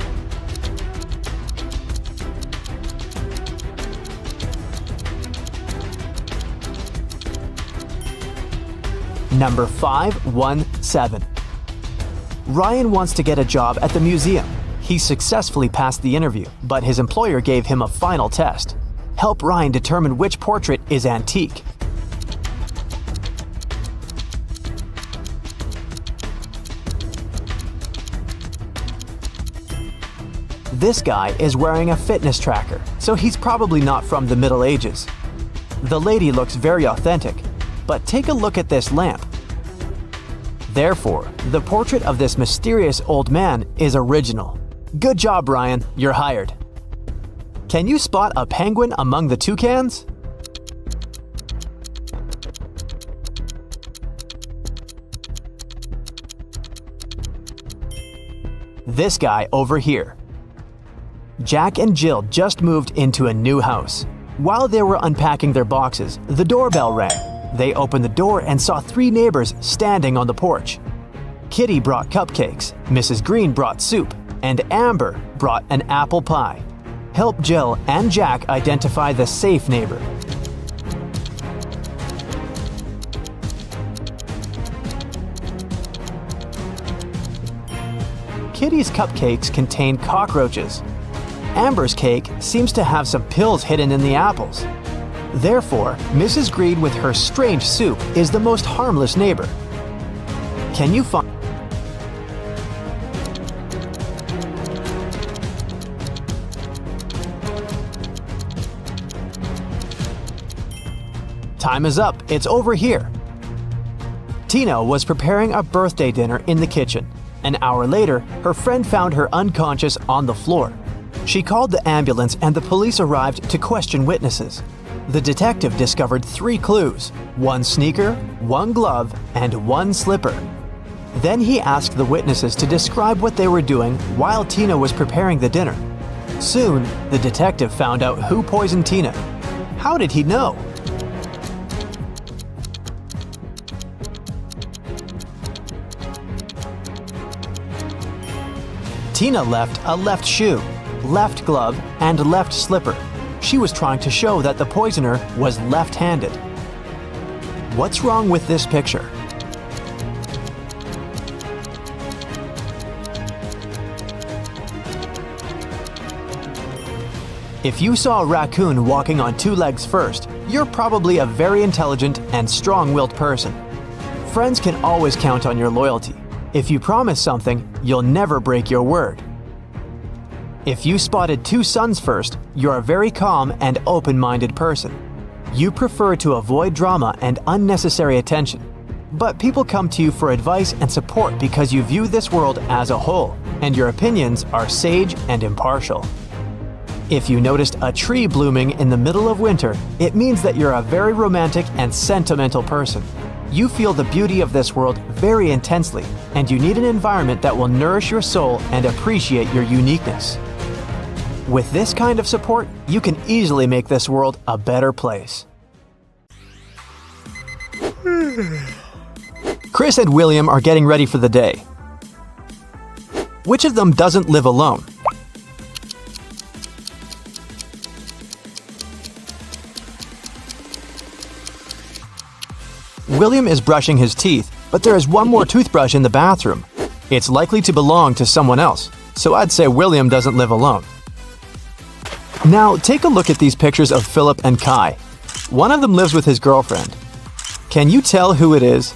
Number 517. Ryan wants to get a job at the museum. He successfully passed the interview, but his employer gave him a final test. Help Ryan determine which portrait is antique. This guy is wearing a fitness tracker, so he's probably not from the Middle Ages. The lady looks very authentic, but take a look at this lamp. Therefore, the portrait of this mysterious old man is original. Good job, Ryan, you're hired. Can you spot a penguin among the toucans? This guy over here. Jack and Jill just moved into a new house. While they were unpacking their boxes, the doorbell rang. They opened the door and saw 3 neighbors standing on the porch. Kitty brought cupcakes, Mrs. Green brought soup, and Amber brought an apple pie. Help Jill and Jack identify the safe neighbor. Kitty's cupcakes contain cockroaches. Amber's cake seems to have some pills hidden in the apples. Therefore, Mrs. Green with her strange soup is the most harmless neighbor. Can you find... Time is up. It's over here. Tina was preparing a birthday dinner in the kitchen. An hour later, her friend found her unconscious on the floor. She called the ambulance and the police arrived to question witnesses. The detective discovered 3 clues: 1 sneaker, 1 glove, and 1 slipper. Then he asked the witnesses to describe what they were doing while Tina was preparing the dinner. Soon, the detective found out who poisoned Tina. How did he know? Tina left a left shoe, left glove, and left slipper. She was trying to show that the poisoner was left-handed. What's wrong with this picture? If you saw a raccoon walking on 2 legs first, you're probably a very intelligent and strong-willed person. Friends can always count on your loyalty. If you promise something, you'll never break your word. If you spotted 2 suns first, you're a very calm and open-minded person. You prefer to avoid drama and unnecessary attention. But people come to you for advice and support because you view this world as a whole. and your opinions are sage and impartial. If you noticed a tree blooming in the middle of winter, it means that you're a very romantic and sentimental person. You feel the beauty of this world very intensely, and you need an environment that will nourish your soul and appreciate your uniqueness. With this kind of support, you can easily make this world a better place. Chris and William are getting ready for the day. Which of them doesn't live alone? William is brushing his teeth, but there is one more toothbrush in the bathroom. It's likely to belong to someone else, so I'd say William doesn't live alone. Now, take a look at these pictures of Philip and Kai. One of them lives with his girlfriend. Can you tell who it is?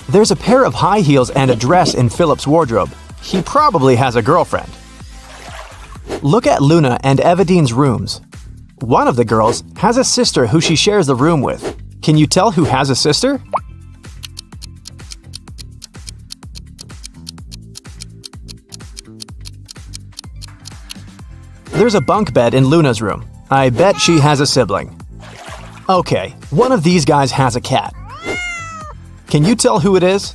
There's a pair of high heels and a dress in Philip's wardrobe. He probably has a girlfriend. Look at Luna and Evadine's rooms. One of the girls has a sister who she shares the room with. Can you tell who has a sister? There's a bunk bed in Luna's room. I bet she has a sibling. Okay, one of these guys has a cat. Can you tell who it is?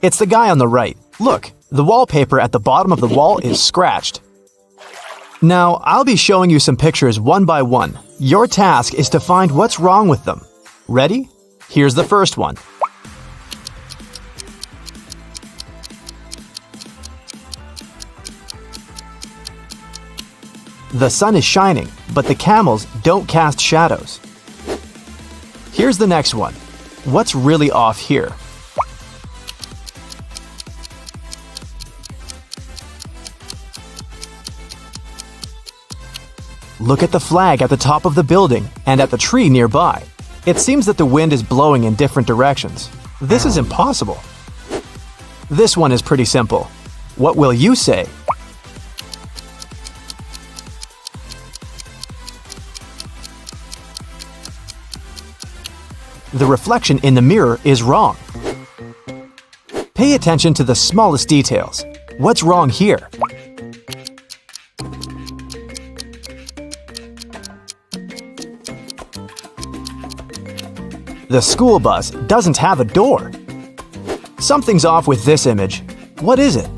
It's the guy on the right. Look, the wallpaper at the bottom of the wall is scratched. Now, I'll be showing you some pictures one by one. Your task is to find what's wrong with them. Ready? Here's the first one. The sun is shining, but the camels don't cast shadows. Here's the next one. What's really off here? Look at the flag at the top of the building and at the tree nearby. It seems that the wind is blowing in different directions. This is impossible. This one is pretty simple. What will you say? The reflection in the mirror is wrong. Pay attention to the smallest details. What's wrong here? The school bus doesn't have a door. Something's off with this image. What is it?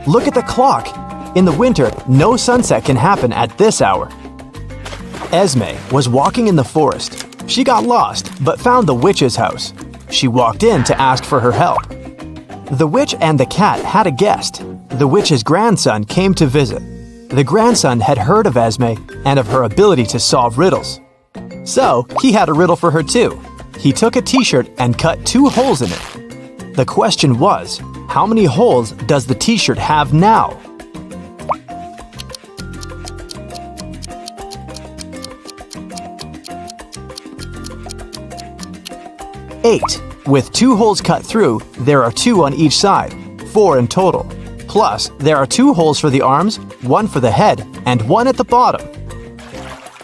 Look at the clock. In the winter, no sunset can happen at this hour. Esme was walking in the forest. She got lost, but found the witch's house. She walked in to ask for her help. The witch and the cat had a guest. The witch's grandson came to visit. The grandson had heard of Esme and of her ability to solve riddles. So, he had a riddle for her too. He took a t-shirt and cut 2 holes in it. The question was, how many holes does the t-shirt have now? Eight. With 2 holes cut through, there are 2 on each side, 4 in total. Plus, there are 2 holes for the arms, 1 for the head, and 1 at the bottom.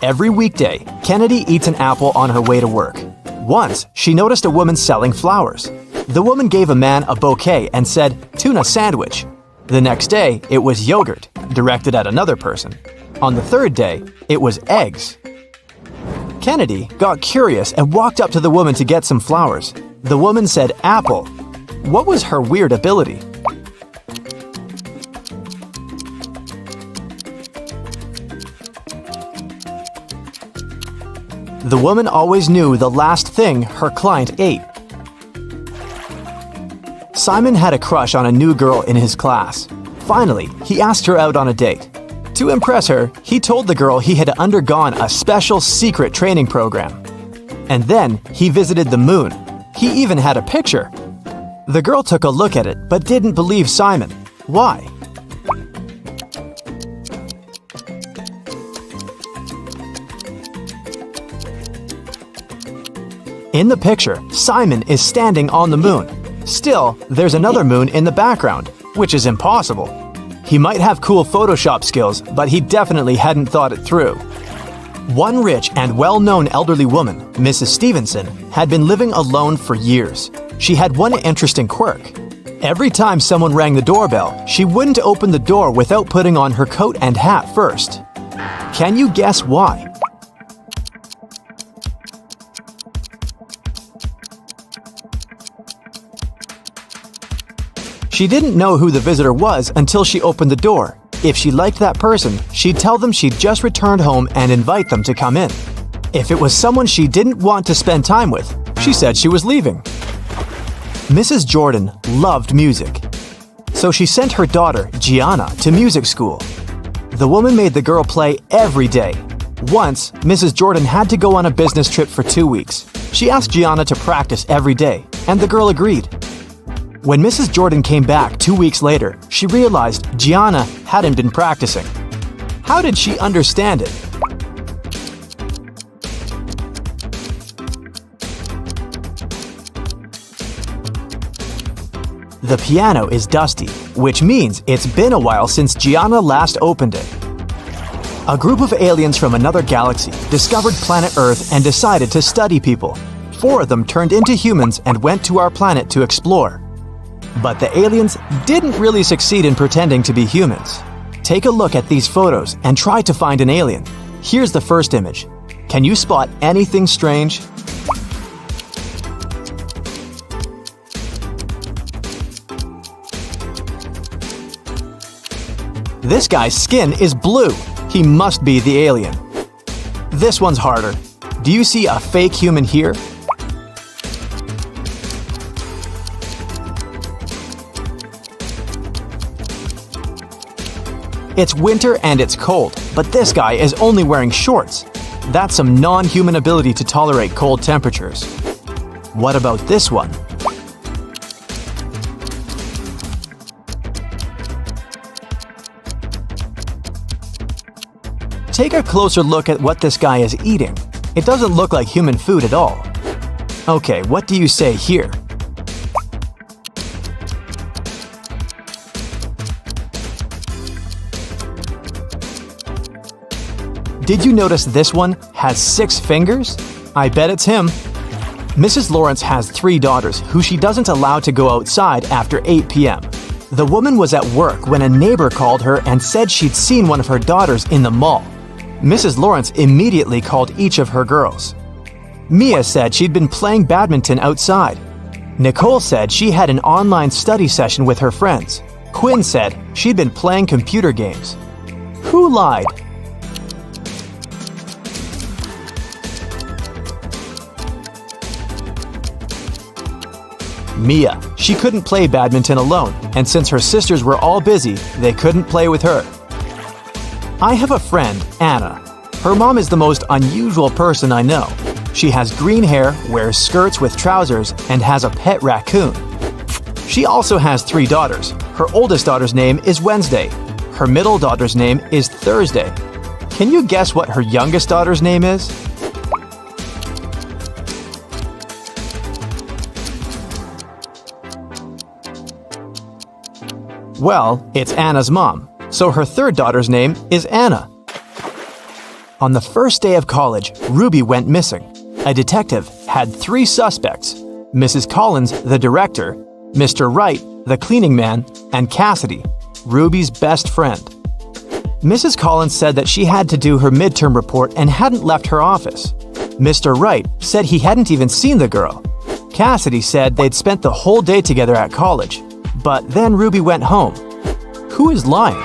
Every weekday, Kennedy eats an apple on her way to work. Once, she noticed a woman selling flowers. The woman gave a man a bouquet and said, "Tuna sandwich." The next day, it was yogurt, directed at another person. On the 3rd day, it was eggs. Kennedy got curious and walked up to the woman to get some flowers. The woman said apple. What was her weird ability? The woman always knew the last thing her client ate. Simon had a crush on a new girl in his class. Finally, he asked her out on a date. To impress her, he told the girl he had undergone a special secret training program. And then he visited the moon. He even had a picture. The girl took a look at it but didn't believe Simon. Why? In the picture, Simon is standing on the moon. Still, there's another moon in the background, which is impossible. He might have cool Photoshop skills, but he definitely hadn't thought it through. One rich and well-known elderly woman, Mrs. Stevenson, had been living alone for years. She had one interesting quirk. Every time someone rang the doorbell, she wouldn't open the door without putting on her coat and hat first. Can you guess why? She didn't know who the visitor was until she opened the door. If she liked that person, she'd tell them she'd just returned home and invite them to come in. If it was someone she didn't want to spend time with, she said she was leaving. Mrs. Jordan loved music, so she sent her daughter, Gianna, to music school. The woman made the girl play every day. Once, Mrs. Jordan had to go on a business trip for 2 weeks. She asked Gianna to practice every day, and the girl agreed. When Mrs. Jordan came back 2 weeks later, she realized Gianna hadn't been practicing. How did she understand it? The piano is dusty, which means it's been a while since Gianna last opened it. A group of aliens from another galaxy discovered planet Earth and decided to study people. 4 of them turned into humans and went to our planet to explore. But the aliens didn't really succeed in pretending to be humans. Take a look at these photos and try to find an alien. Here's the first image. Can you spot anything strange? This guy's skin is blue. He must be the alien. This one's harder. Do you see a fake human here? It's winter and it's cold, but this guy is only wearing shorts. That's some non-human ability to tolerate cold temperatures. What about this one? Take a closer look at what this guy is eating. It doesn't look like human food at all. Okay, what do you say here? Did you notice this one has 6 fingers? I bet it's him. Mrs. Lawrence has 3 daughters who she doesn't allow to go outside after 8 p.m. The woman was at work when a neighbor called her and said she'd seen one of her daughters in the mall. Mrs. Lawrence immediately called each of her girls. Mia said she'd been playing badminton outside. Nicole said she had an online study session with her friends. Quinn said she'd been playing computer games. Who lied? Mia. She couldn't play badminton alone, and since her sisters were all busy, they couldn't play with her. I have a friend, Anna. Her mom is the most unusual person I know. She has green hair, wears skirts with trousers, and has a pet raccoon. She also has 3 daughters. Her oldest daughter's name is Wednesday. Her middle daughter's name is Thursday. Can you guess what her youngest daughter's name is? Well, it's Anna's mom, so her 3rd daughter's name is Anna. On the first day of college, Ruby went missing. A detective had 3 suspects: Mrs. Collins, the director, Mr. Wright, the cleaning man, and Cassidy, Ruby's best friend. Mrs. Collins said that she had to do her midterm report and hadn't left her office. Mr. Wright said he hadn't even seen the girl. Cassidy said they'd spent the whole day together at college. But then Ruby went home. Who is lying?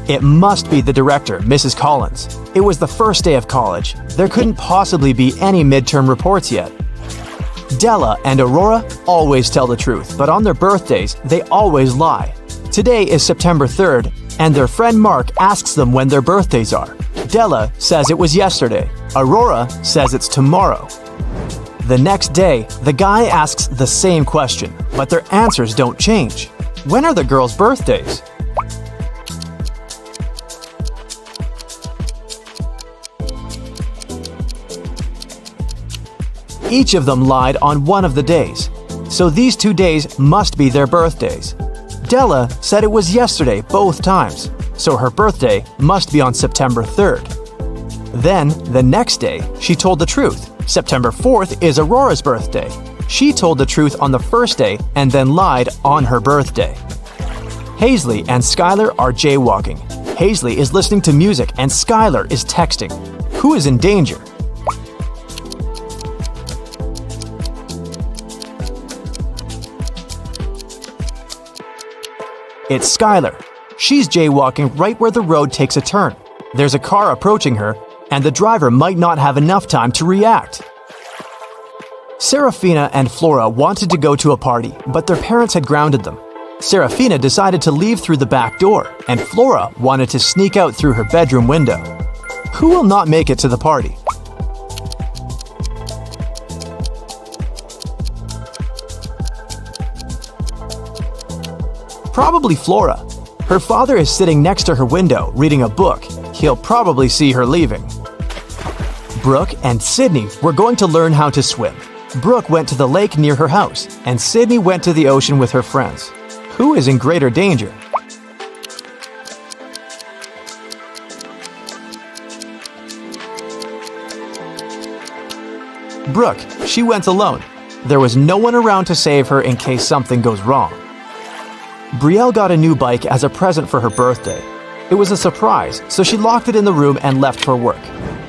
It must be the director, Mrs. Collins. It was the first day of college. There couldn't possibly be any midterm reports yet. Della and Aurora always tell the truth, but on their birthdays, they always lie. Today is September 3rd, and their friend Mark asks them when their birthdays are. Della says it was yesterday. Aurora says it's tomorrow. The next day, the guy asks the same question, but their answers don't change. When are the girls' birthdays? Each of them lied on one of the days, so these 2 days must be their birthdays. Della said it was yesterday both times, so her birthday must be on September 3rd. Then, the next day, she told the truth. September 4th is Aurora's birthday. She told the truth on the first day and then lied on her birthday. Hazley and Skylar are jaywalking. Hazley is listening to music and Skylar is texting. Who is in danger? It's Skylar. She's jaywalking right where the road takes a turn. There's a car approaching her, and the driver might not have enough time to react. Serafina and Flora wanted to go to a party, but their parents had grounded them. Serafina decided to leave through the back door, and Flora wanted to sneak out through her bedroom window. Who will not make it to the party? Probably Flora. Her father is sitting next to her window reading a book. He'll probably see her leaving. Brooke and Sydney were going to learn how to swim. Brooke went to the lake near her house, and Sydney went to the ocean with her friends. Who is in greater danger? Brooke. She went alone. There was no one around to save her in case something goes wrong. Brielle got a new bike as a present for her birthday. It was a surprise, so she locked it in the room and left for work.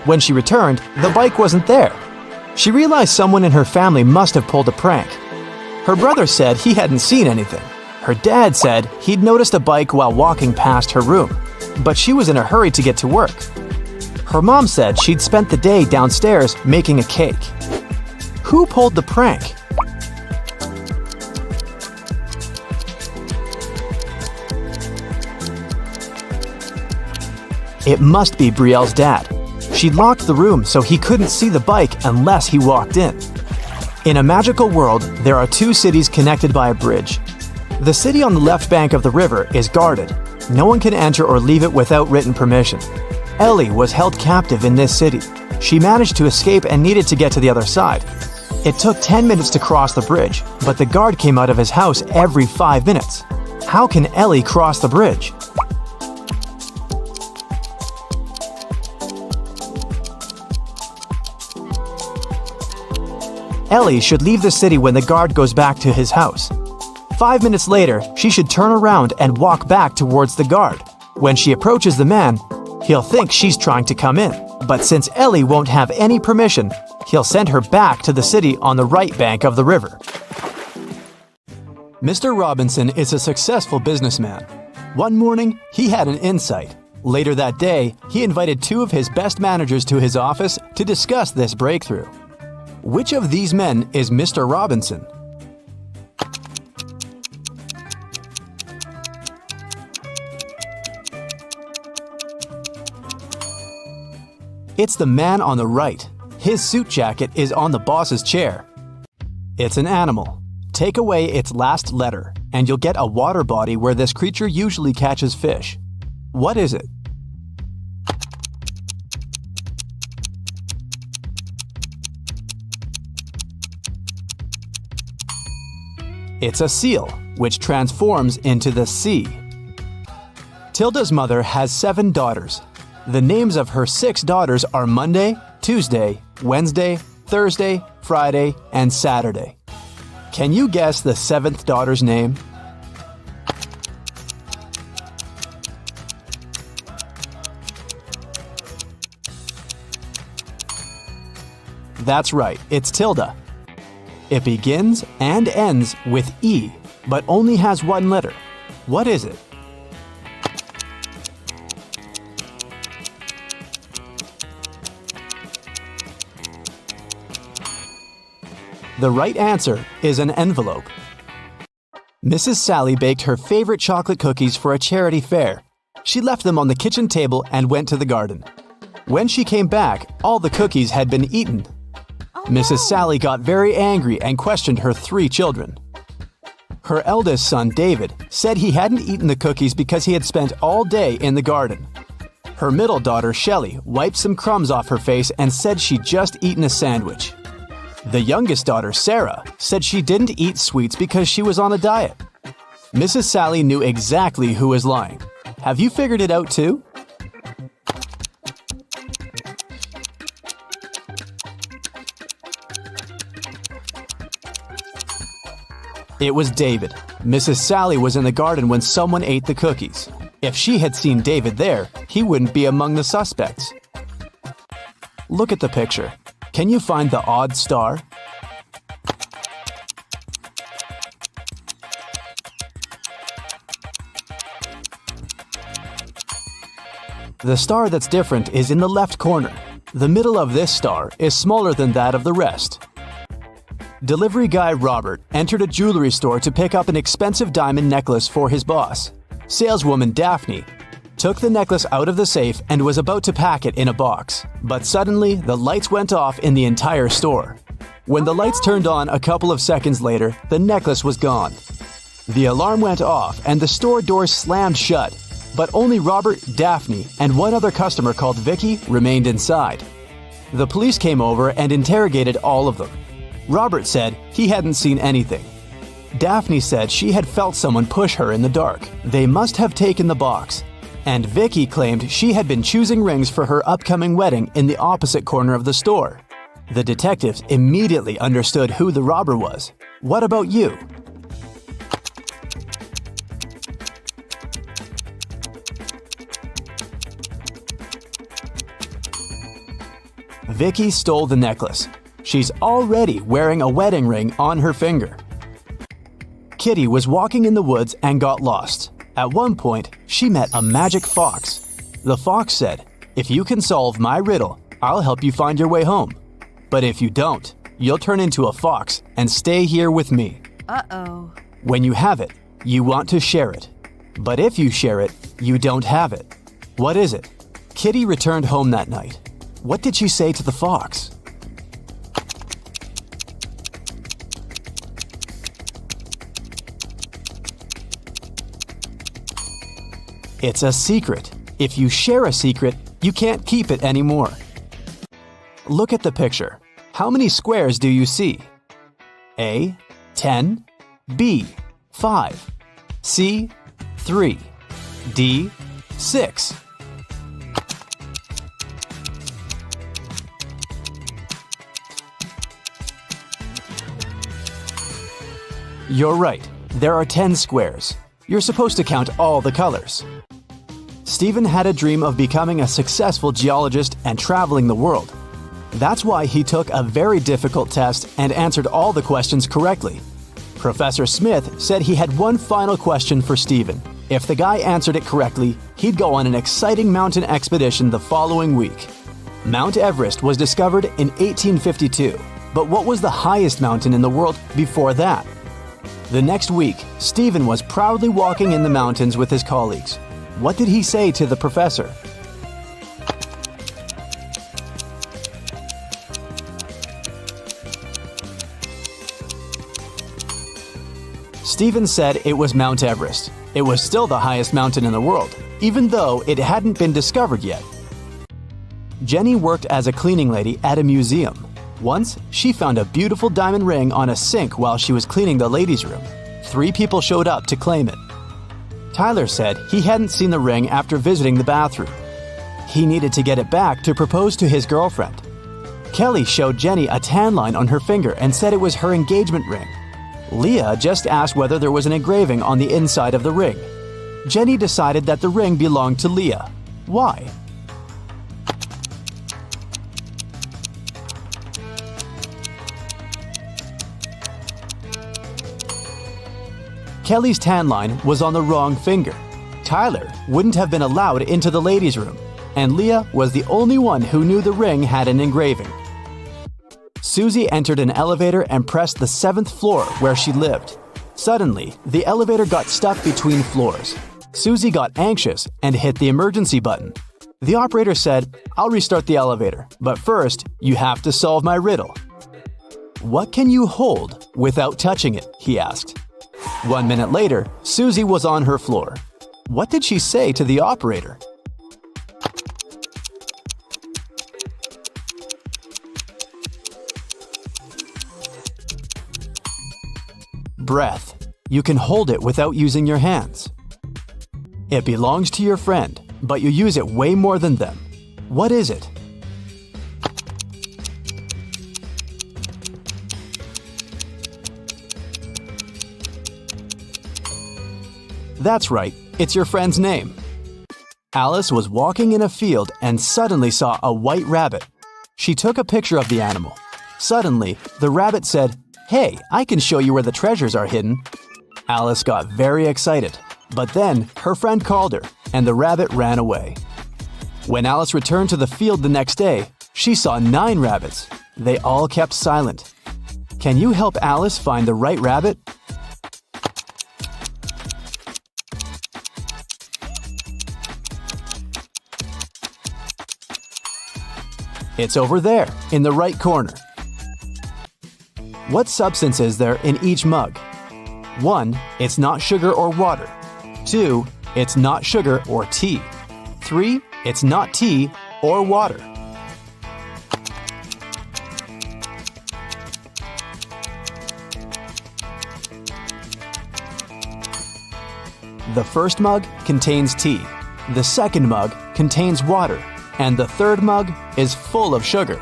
When she returned, the bike wasn't there. She realized someone in her family must have pulled a prank. Her brother said he hadn't seen anything. Her dad said he'd noticed a bike while walking past her room, but she was in a hurry to get to work. Her mom said she'd spent the day downstairs making a cake. Who pulled the prank? It must be Brielle's dad. She locked the room so he couldn't see the bike unless he walked in. In a magical world, there are 2 cities connected by a bridge. The city on the left bank of the river is guarded. No one can enter or leave it without written permission. Ellie was held captive in this city. She managed to escape and needed to get to the other side. It took 10 minutes to cross the bridge, but the guard came out of his house every 5 minutes. How can Ellie cross the bridge? Ellie should leave the city when the guard goes back to his house. 5 minutes later, she should turn around and walk back towards the guard. When she approaches the man, he'll think she's trying to come in. But since Ellie won't have any permission, he'll send her back to the city on the right bank of the river. Mr. Robinson is a successful businessman. One morning, he had an insight. Later that day, he invited 2 of his best managers to his office to discuss this breakthrough. Which of these men is Mr. Robinson? It's the man on the right. His suit jacket is on the boss's chair. It's an animal. Take away its last letter, and you'll get a water body where this creature usually catches fish. What is it? It's a seal, which transforms into the sea. Tilda's mother has 7 daughters. The names of her 6 daughters are Monday, Tuesday, Wednesday, Thursday, Friday, and Saturday. Can you guess the 7th daughter's name? That's right, it's Tilda. It begins and ends with E, but only has 1 letter. What is it? The right answer is an envelope. Mrs. Sally baked her favorite chocolate cookies for a charity fair. She left them on the kitchen table and went to the garden. When she came back, all the cookies had been eaten. Mrs. Sally got very angry and questioned her 3 children. Her eldest son, David, said he hadn't eaten the cookies because he had spent all day in the garden. Her middle daughter, Shelley, wiped some crumbs off her face and said she'd just eaten a sandwich. The youngest daughter, Sarah, said she didn't eat sweets because she was on a diet. Mrs. Sally knew exactly who was lying. Have you figured it out too? It was David. Mrs. Sally was in the garden when someone ate the cookies. If she had seen David there, he wouldn't be among the suspects. Look at the picture. Can you find the odd star? The star that's different is in the left corner. The middle of this star is smaller than that of the rest. Delivery guy Robert entered a jewelry store to pick up an expensive diamond necklace for his boss. Saleswoman Daphne took the necklace out of the safe and was about to pack it in a box. But suddenly, the lights went off in the entire store. When the lights turned on a couple of seconds later, the necklace was gone. The alarm went off and the store doors slammed shut. But only Robert, Daphne, and one other customer called Vicky remained inside. The police came over and interrogated all of them. Robert said he hadn't seen anything. Daphne said she had felt someone push her in the dark. They must have taken the box. And Vicky claimed she had been choosing rings for her upcoming wedding in the opposite corner of the store. The detectives immediately understood who the robber was. What about you? Vicky stole the necklace. She's already wearing a wedding ring on her finger. Kitty was walking in the woods and got lost. At one point, she met a magic fox. The fox said, "If you can solve my riddle, I'll help you find your way home. But if you don't, you'll turn into a fox and stay here with me."
Uh-oh.
When you have it, you want to share it. But if you share it, you don't have it. What is it? Kitty returned home that night. What did she say to the fox? It's a secret. If you share a secret, you can't keep it anymore. Look at the picture. How many squares do you see? A. 10. B. 5. C. 3. D. 6. You're right. There are 10 squares. You're supposed to count all the colors. Stephen had a dream of becoming a successful geologist and traveling the world. That's why he took a very difficult test and answered all the questions correctly. Professor Smith said he had one final question for Stephen. If the guy answered it correctly, he'd go on an exciting mountain expedition the following week. Mount Everest was discovered in 1852, but what was the highest mountain in the world before that? The next week, Stephen was proudly walking in the mountains with his colleagues. What did he say to the professor? Stephen said it was Mount Everest. It was still the highest mountain in the world, even though it hadn't been discovered yet. Jenny worked as a cleaning lady at a museum. Once, she found a beautiful diamond ring on a sink while she was cleaning the ladies' room. 3 people showed up to claim it. Tyler said he hadn't seen the ring after visiting the bathroom. He needed to get it back to propose to his girlfriend. Kelly showed Jenny a tan line on her finger and said it was her engagement ring. Leah just asked whether there was an engraving on the inside of the ring. Jenny decided that the ring belonged to Leah. Why? Kelly's tan line was on the wrong finger. Tyler wouldn't have been allowed into the ladies' room, and Leah was the only one who knew the ring had an engraving. Susie entered an elevator and pressed the 7th floor where she lived. Suddenly, the elevator got stuck between floors. Susie got anxious and hit the emergency button. The operator said, "I'll restart the elevator, but first, you have to solve my riddle." "What can you hold without touching it?" he asked. 1 minute later, Susie was on her floor. What did she say to the operator? breath. You can hold it without using your hands. It belongs to your friend, but you use it way more than them. What is it? That's right, it's your friend's name. Alice was walking in a field and suddenly saw a white rabbit. She took a picture of the animal. Suddenly, the rabbit said, "Hey, I can show you where the treasures are hidden." Alice got very excited, but then her friend called her and the rabbit ran away. When Alice returned to the field the next day, she saw 9 rabbits. They all kept silent. Can you help Alice find the right rabbit? It's over there, in the right corner. What substance is there in each mug? 1. It's not sugar or water. 2. It's not sugar or tea. 3. It's not tea or water. The first mug contains tea. The second mug contains water. And the third mug is full of sugar.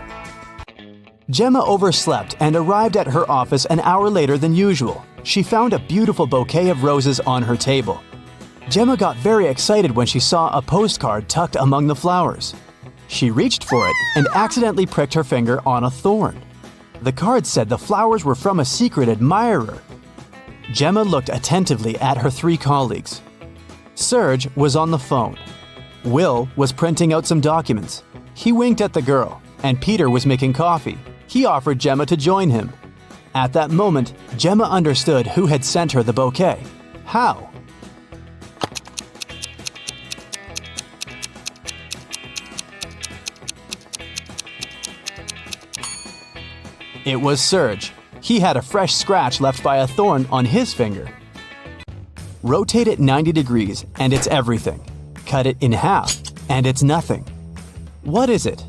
Gemma overslept and arrived at her office an hour later than usual. She found a beautiful bouquet of roses on her table. Gemma got very excited when she saw a postcard tucked among the flowers. She reached for it and accidentally pricked her finger on a thorn. The card said the flowers were from a secret admirer. Gemma looked attentively at her 3 colleagues. Serge was on the phone. Will was printing out some documents. He winked at the girl, and Peter was making coffee. He offered Gemma to join him. At that moment, Gemma understood who had sent her the bouquet. How? It was Serge. He had a fresh scratch left by a thorn on his finger. Rotate it 90 degrees, and it's everything. Cut it in half, and it's nothing. What is it?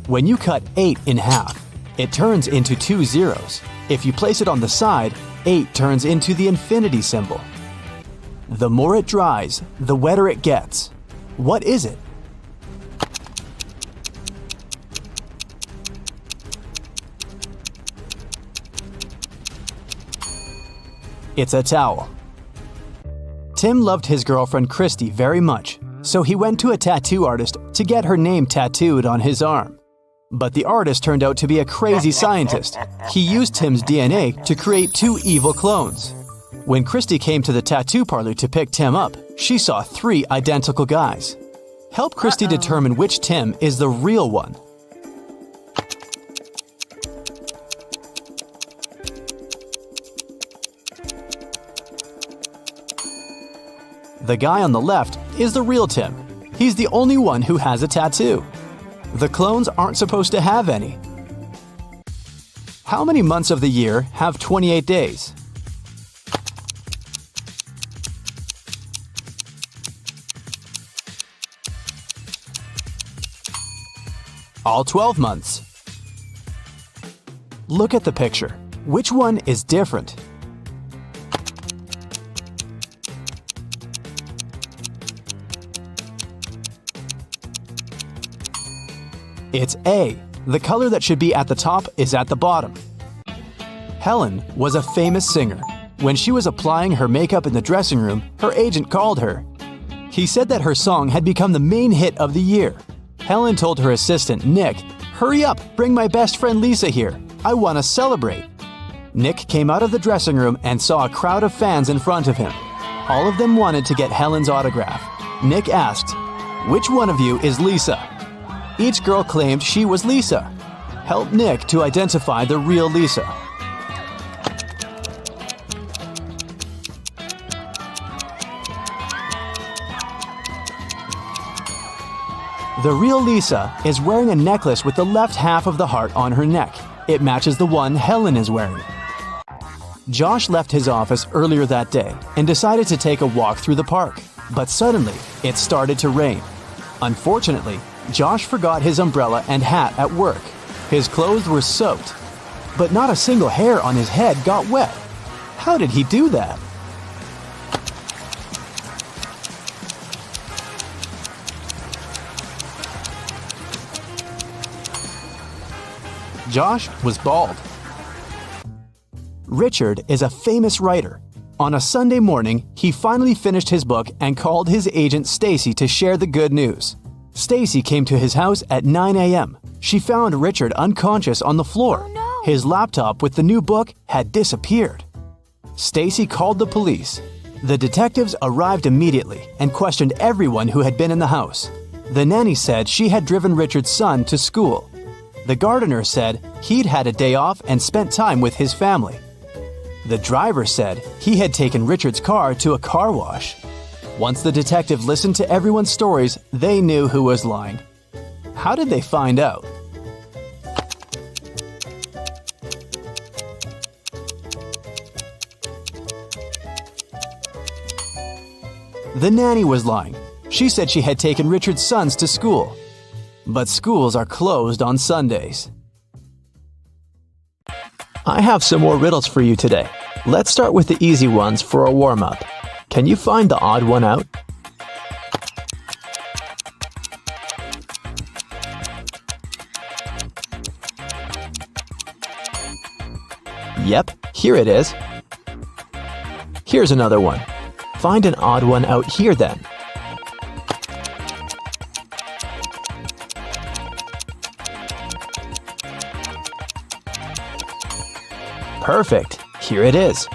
When you cut 8 in half, it turns into 2 zeros. If you place it on the side, 8 turns into the infinity symbol. The more it dries, the wetter it gets. What is it? It's a towel. Tim loved his girlfriend Christy very much, so he went to a tattoo artist to get her name tattooed on his arm. But the artist turned out to be a crazy scientist. He used Tim's DNA to create 2 evil clones. When Christy came to the tattoo parlor to pick Tim up, she saw 3 identical guys. Help Christy determine which Tim is the real one. The guy on the left is the real Tim. He's the only one who has a tattoo. The clones aren't supposed to have any. How many months of the year have 28 days? All 12 months. Look at the picture. Which one is different? It's A. The color that should be at the top is at the bottom. Helen was a famous singer. When she was applying her makeup in the dressing room, her agent called her. He said that her song had become the main hit of the year. Helen told her assistant, Nick, "Hurry up, bring my best friend Lisa here. I want to celebrate." Nick came out of the dressing room and saw a crowd of fans in front of him. All of them wanted to get Helen's autograph. Nick asked, "Which one of you is Lisa?" Each girl claimed she was Lisa. Help Nick to identify the real Lisa. The real Lisa is wearing a necklace with the left half of the heart on her neck. It matches the one Helen is wearing. Josh left his office earlier that day and decided to take a walk through the park. But suddenly, it started to rain. Unfortunately, Josh forgot his umbrella and hat at work. His clothes were soaked, but not a single hair on his head got wet. How did he do that? Josh was bald. Richard is a famous writer. On a Sunday morning, he finally finished his book and called his agent Stacy to share the good news. Stacy came to his house at 9 a.m. She found Richard unconscious on the floor.
Oh, no.
His laptop with the new book had disappeared. Stacy called the police. The detectives arrived immediately and questioned everyone who had been in the house. The nanny said she had driven Richard's son to school. The gardener said he'd had a day off and spent time with his family. The driver said he had taken Richard's car to a car wash. Once the detective listened to everyone's stories, they knew who was lying. How did they find out? The nanny was lying. She said she had taken Richard's sons to school. But schools are closed on Sundays. I have some more riddles for you today. Let's start with the easy ones for a warm-up. Can you find the odd one out? Yep, here it is. Here's another one. Find an odd one out here then. Perfect. Here it is.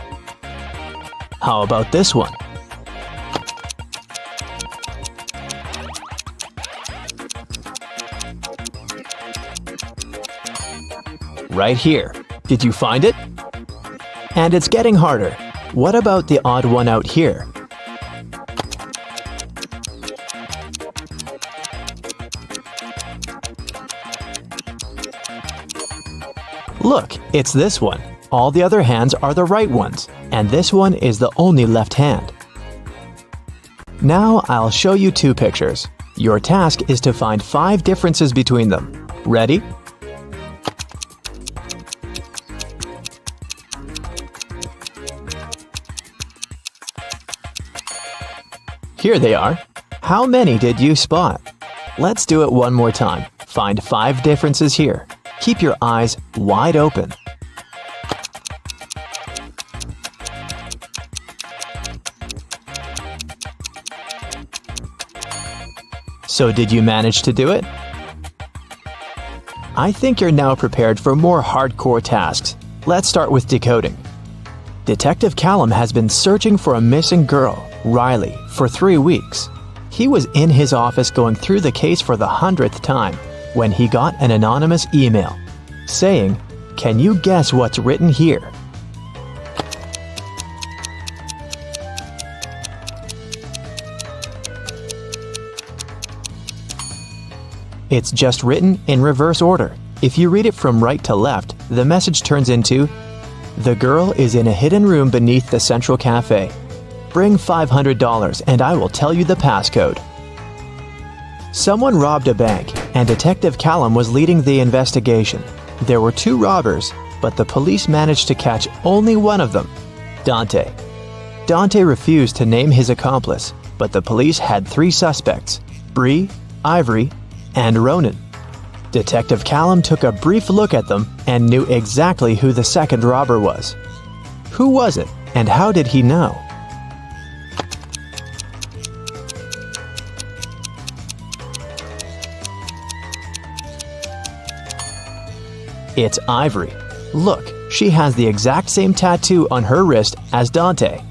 How about this one? Right here. Did you find it? And it's getting harder. What about the odd one out here? Look, it's this one. All the other hands are the right ones, and this one is the only left hand. Now I'll show you two pictures. Your task is to find 5 differences between them. Ready? Here they are. How many did you spot? Let's do it one more time. Find 5 differences here. Keep your eyes wide open. So did you manage to do it? I think you're now prepared for more hardcore tasks. Let's start with decoding. Detective Callum has been searching for a missing girl, Riley, for 3 weeks. He was in his office going through the case for the 100th time when he got an anonymous email saying, "Can you guess what's written here?" It's just written in reverse order. If you read it from right to left, the message turns into, "The girl is in a hidden room beneath the Central Cafe. Bring $500 and I will tell you the passcode." Someone robbed a bank, and Detective Callum was leading the investigation. There were 2 robbers, but the police managed to catch only one of them, Dante. Dante refused to name his accomplice, but the police had 3 suspects, Bree, Ivory, and Ronan. Detective Callum took a brief look at them and knew exactly who the second robber was. Who was it, and how did he know? It's Ivory. Look, she has the exact same tattoo on her wrist as Dante.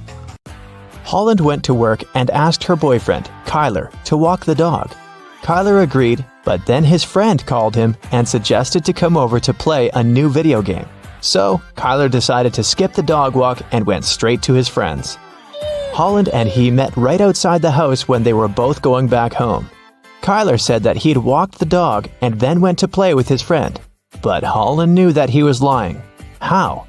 Holland went to work and asked her boyfriend, Kyler, to walk the dog. Kyler agreed, but then his friend called him and suggested to come over to play a new video game. So, Kyler decided to skip the dog walk and went straight to his friends. Holland and he met right outside the house when they were both going back home. Kyler said that he'd walked the dog and then went to play with his friend. But Holland knew that he was lying. How?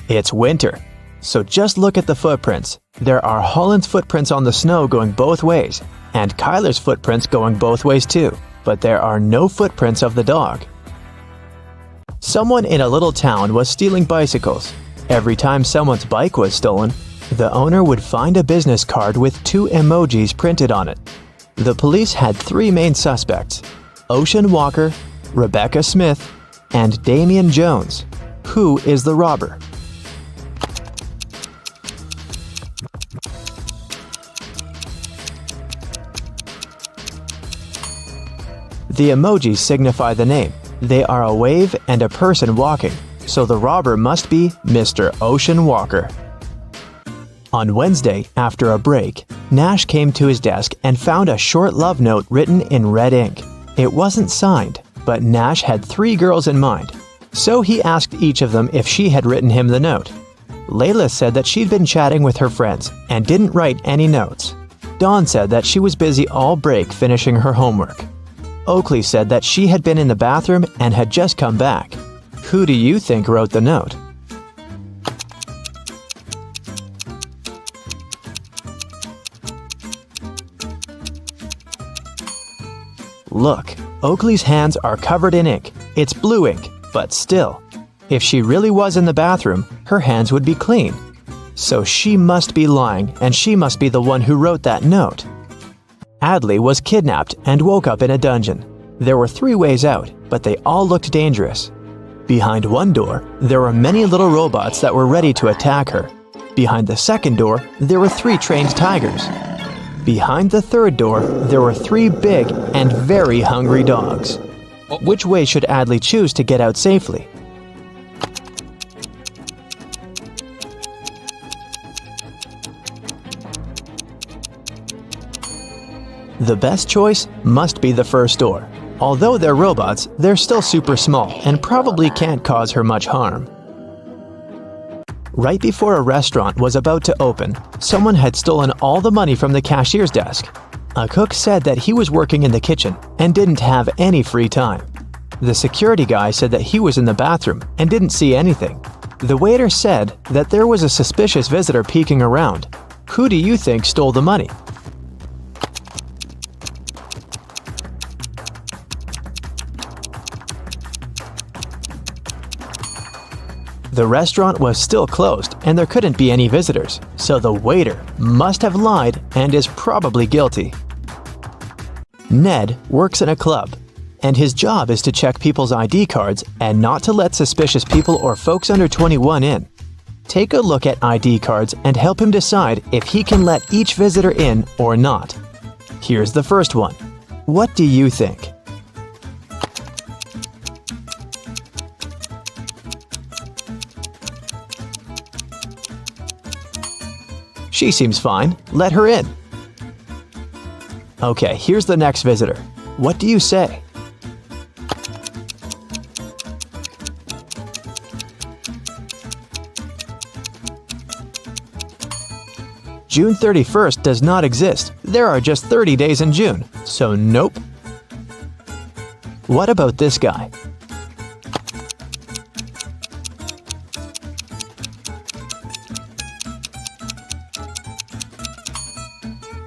It's winter. So just look at the footprints. There are Holland's footprints on the snow going both ways, and Kyler's footprints going both ways too, but there are no footprints of the dog. Someone in a little town was stealing bicycles. Every time someone's bike was stolen, the owner would find a business card with 2 emojis printed on it. The police had 3 main suspects: Ocean Walker, Rebecca Smith, and Damian Jones. Who is the robber? The emojis signify the name. They are a wave and a person walking, so the robber must be Mr. Ocean Walker. On Wednesday, after a break, Nash came to his desk and found a short love note written in red ink. It wasn't signed, but Nash had 3 girls in mind, so he asked each of them if she had written him the note. Layla said that she'd been chatting with her friends and didn't write any notes. Dawn said that she was busy all break finishing her homework. Oakley said that she had been in the bathroom and had just come back. Who do you think wrote the note? Look, Oakley's hands are covered in ink. It's blue ink, but still. If she really was in the bathroom, her hands would be clean. So she must be lying, and she must be the one who wrote that note. Adley was kidnapped and woke up in a dungeon. There were 3 ways out, but they all looked dangerous. Behind one door, there were many little robots that were ready to attack her. Behind the second door, there were 3 trained tigers. Behind the third door, there were 3 big and very hungry dogs. Which way should Adley choose to get out safely? The best choice must be the first door. Although they're robots, they're still super small and probably can't cause her much harm. Right before a restaurant was about to open, someone had stolen all the money from the cashier's desk. A cook said that he was working in the kitchen and didn't have any free time. The security guy said that he was in the bathroom and didn't see anything. The waiter said that there was a suspicious visitor peeking around. Who do you think stole the money? The restaurant was still closed and there couldn't be any visitors, so the waiter must have lied and is probably guilty. Ned works in a club, and his job is to check people's ID cards and not to let suspicious people or folks under 21 in. Take a look at ID cards and help him decide if he can let each visitor in or not. Here's the first one. What do you think? She seems fine. Let her in. Okay, here's the next visitor. What do you say? June 31st does not exist. There are just 30 days in June, so nope. What about this guy?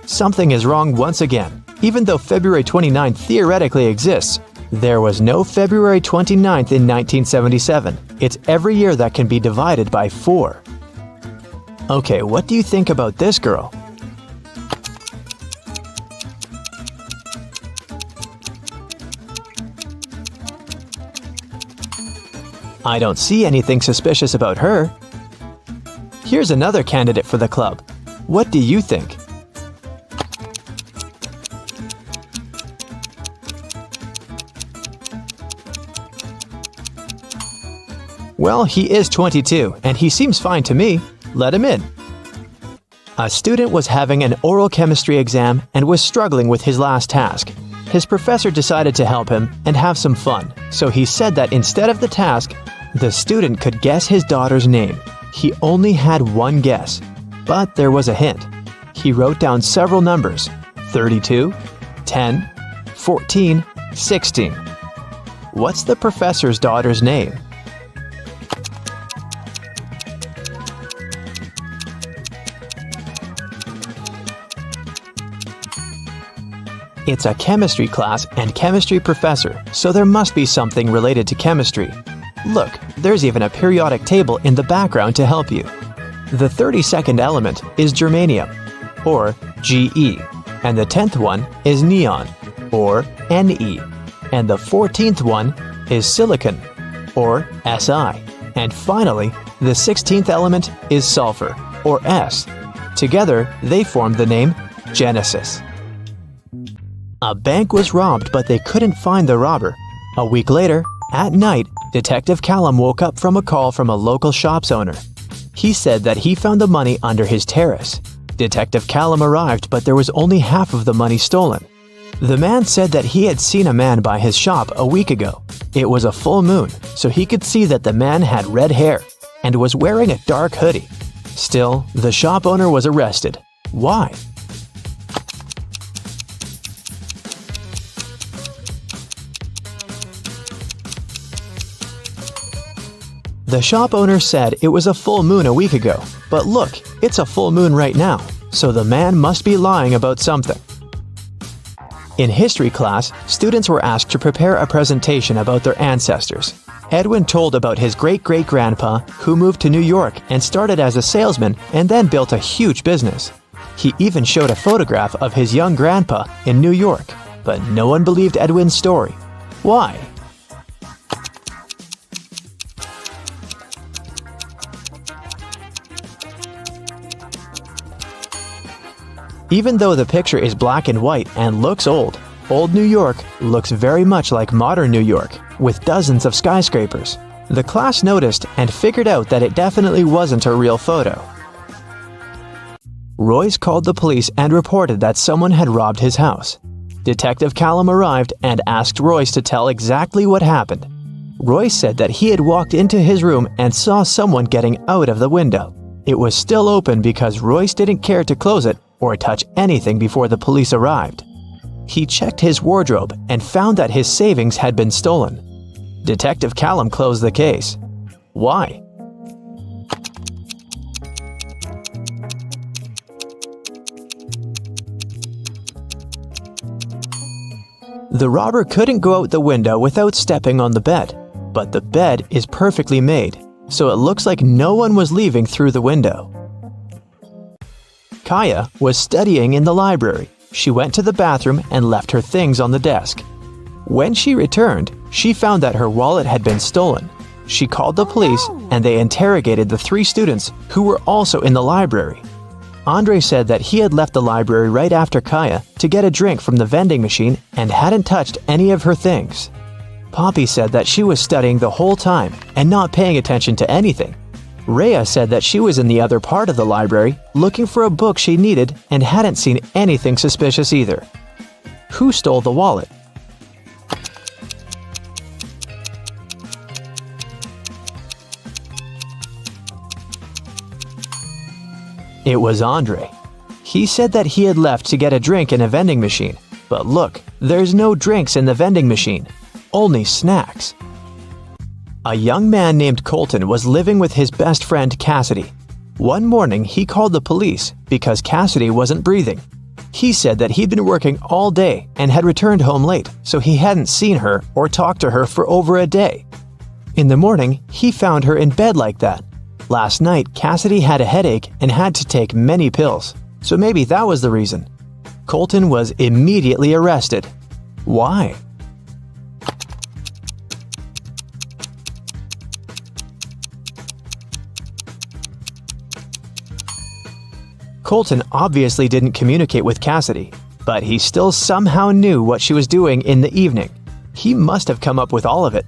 Something is wrong once again. Even though February 29th theoretically exists, there was no February 29th in 1977. It's every year that can be divided by 4. Okay, what do you think about this girl? I don't see anything suspicious about her. Here's another candidate for the club. What do you think? Well, he is 22, and he seems fine to me. Let him in. A student was having an oral chemistry exam and was struggling with his last task. His professor decided to help him and have some fun, so he said that instead of the task, the student could guess his daughter's name. He only had one guess, but there was a hint. He wrote down several numbers: 32, 10, 14, 16. What's the professor's daughter's name? It's a chemistry class and chemistry professor, so there must be something related to chemistry. Look, there's even a periodic table in the background to help you. The 32nd element is germanium, or Ge, and the 10th one is neon, or Ne, and the 14th one is silicon, or Si, and finally, the 16th element is sulfur, or S. Together, they form the name Genesis. A bank was robbed, but they couldn't find the robber. A week later, at night, Detective Callum woke up from a call from a local shop's owner. He said that he found the money under his terrace. Detective Callum arrived, but there was only half of the money stolen. The man said that he had seen a man by his shop a week ago. It was a full moon, so he could see that the man had red hair and was wearing a dark hoodie. Still, the shop owner was arrested. Why? The shop owner said it was a full moon a week ago, but look, it's a full moon right now, so the man must be lying about something. In history class, students were asked to prepare a presentation about their ancestors. Edwin told about his great-great-grandpa who moved to New York and started as a salesman and then built a huge business. He even showed a photograph of his young grandpa in New York, but no one believed Edwin's story. Why? Even though the picture is black and white and looks old, old New York looks very much like modern New York, with dozens of skyscrapers. The class noticed and figured out that it definitely wasn't a real photo. Royce called the police and reported that someone had robbed his house. Detective Callum arrived and asked Royce to tell exactly what happened. Royce said that he had walked into his room and saw someone getting out of the window. It was still open because Royce didn't care to close it or touch anything before the police arrived. He checked his wardrobe and found that his savings had been stolen. Detective Callum closed the case. Why? The robber couldn't go out the window without stepping on the bed, but the bed is perfectly made, so it looks like no one was leaving through the window. Kaya was studying in the library. She went to the bathroom and left her things on the desk. When she returned, she found that her wallet had been stolen. She called the police and they interrogated the 3 students who were also in the library. Andre said that he had left the library right after Kaya to get a drink from the vending machine and hadn't touched any of her things. Poppy said that she was studying the whole time and not paying attention to anything. Rhea said that she was in the other part of the library looking for a book she needed and hadn't seen anything suspicious either. Who stole the wallet? It was Andre. He said that he had left to get a drink in a vending machine, but look, there's no drinks in the vending machine, only snacks. A young man named Colton was living with his best friend Cassidy. One morning, he called the police because Cassidy wasn't breathing. He said that he'd been working all day and had returned home late, so he hadn't seen her or talked to her for over a day. In the morning, he found her in bed like that. Last night, Cassidy had a headache and had to take many pills, so maybe that was the reason. Colton was immediately arrested. Why? Colton obviously didn't communicate with Cassidy, but he still somehow knew what she was doing in the evening. He must have come up with all of it.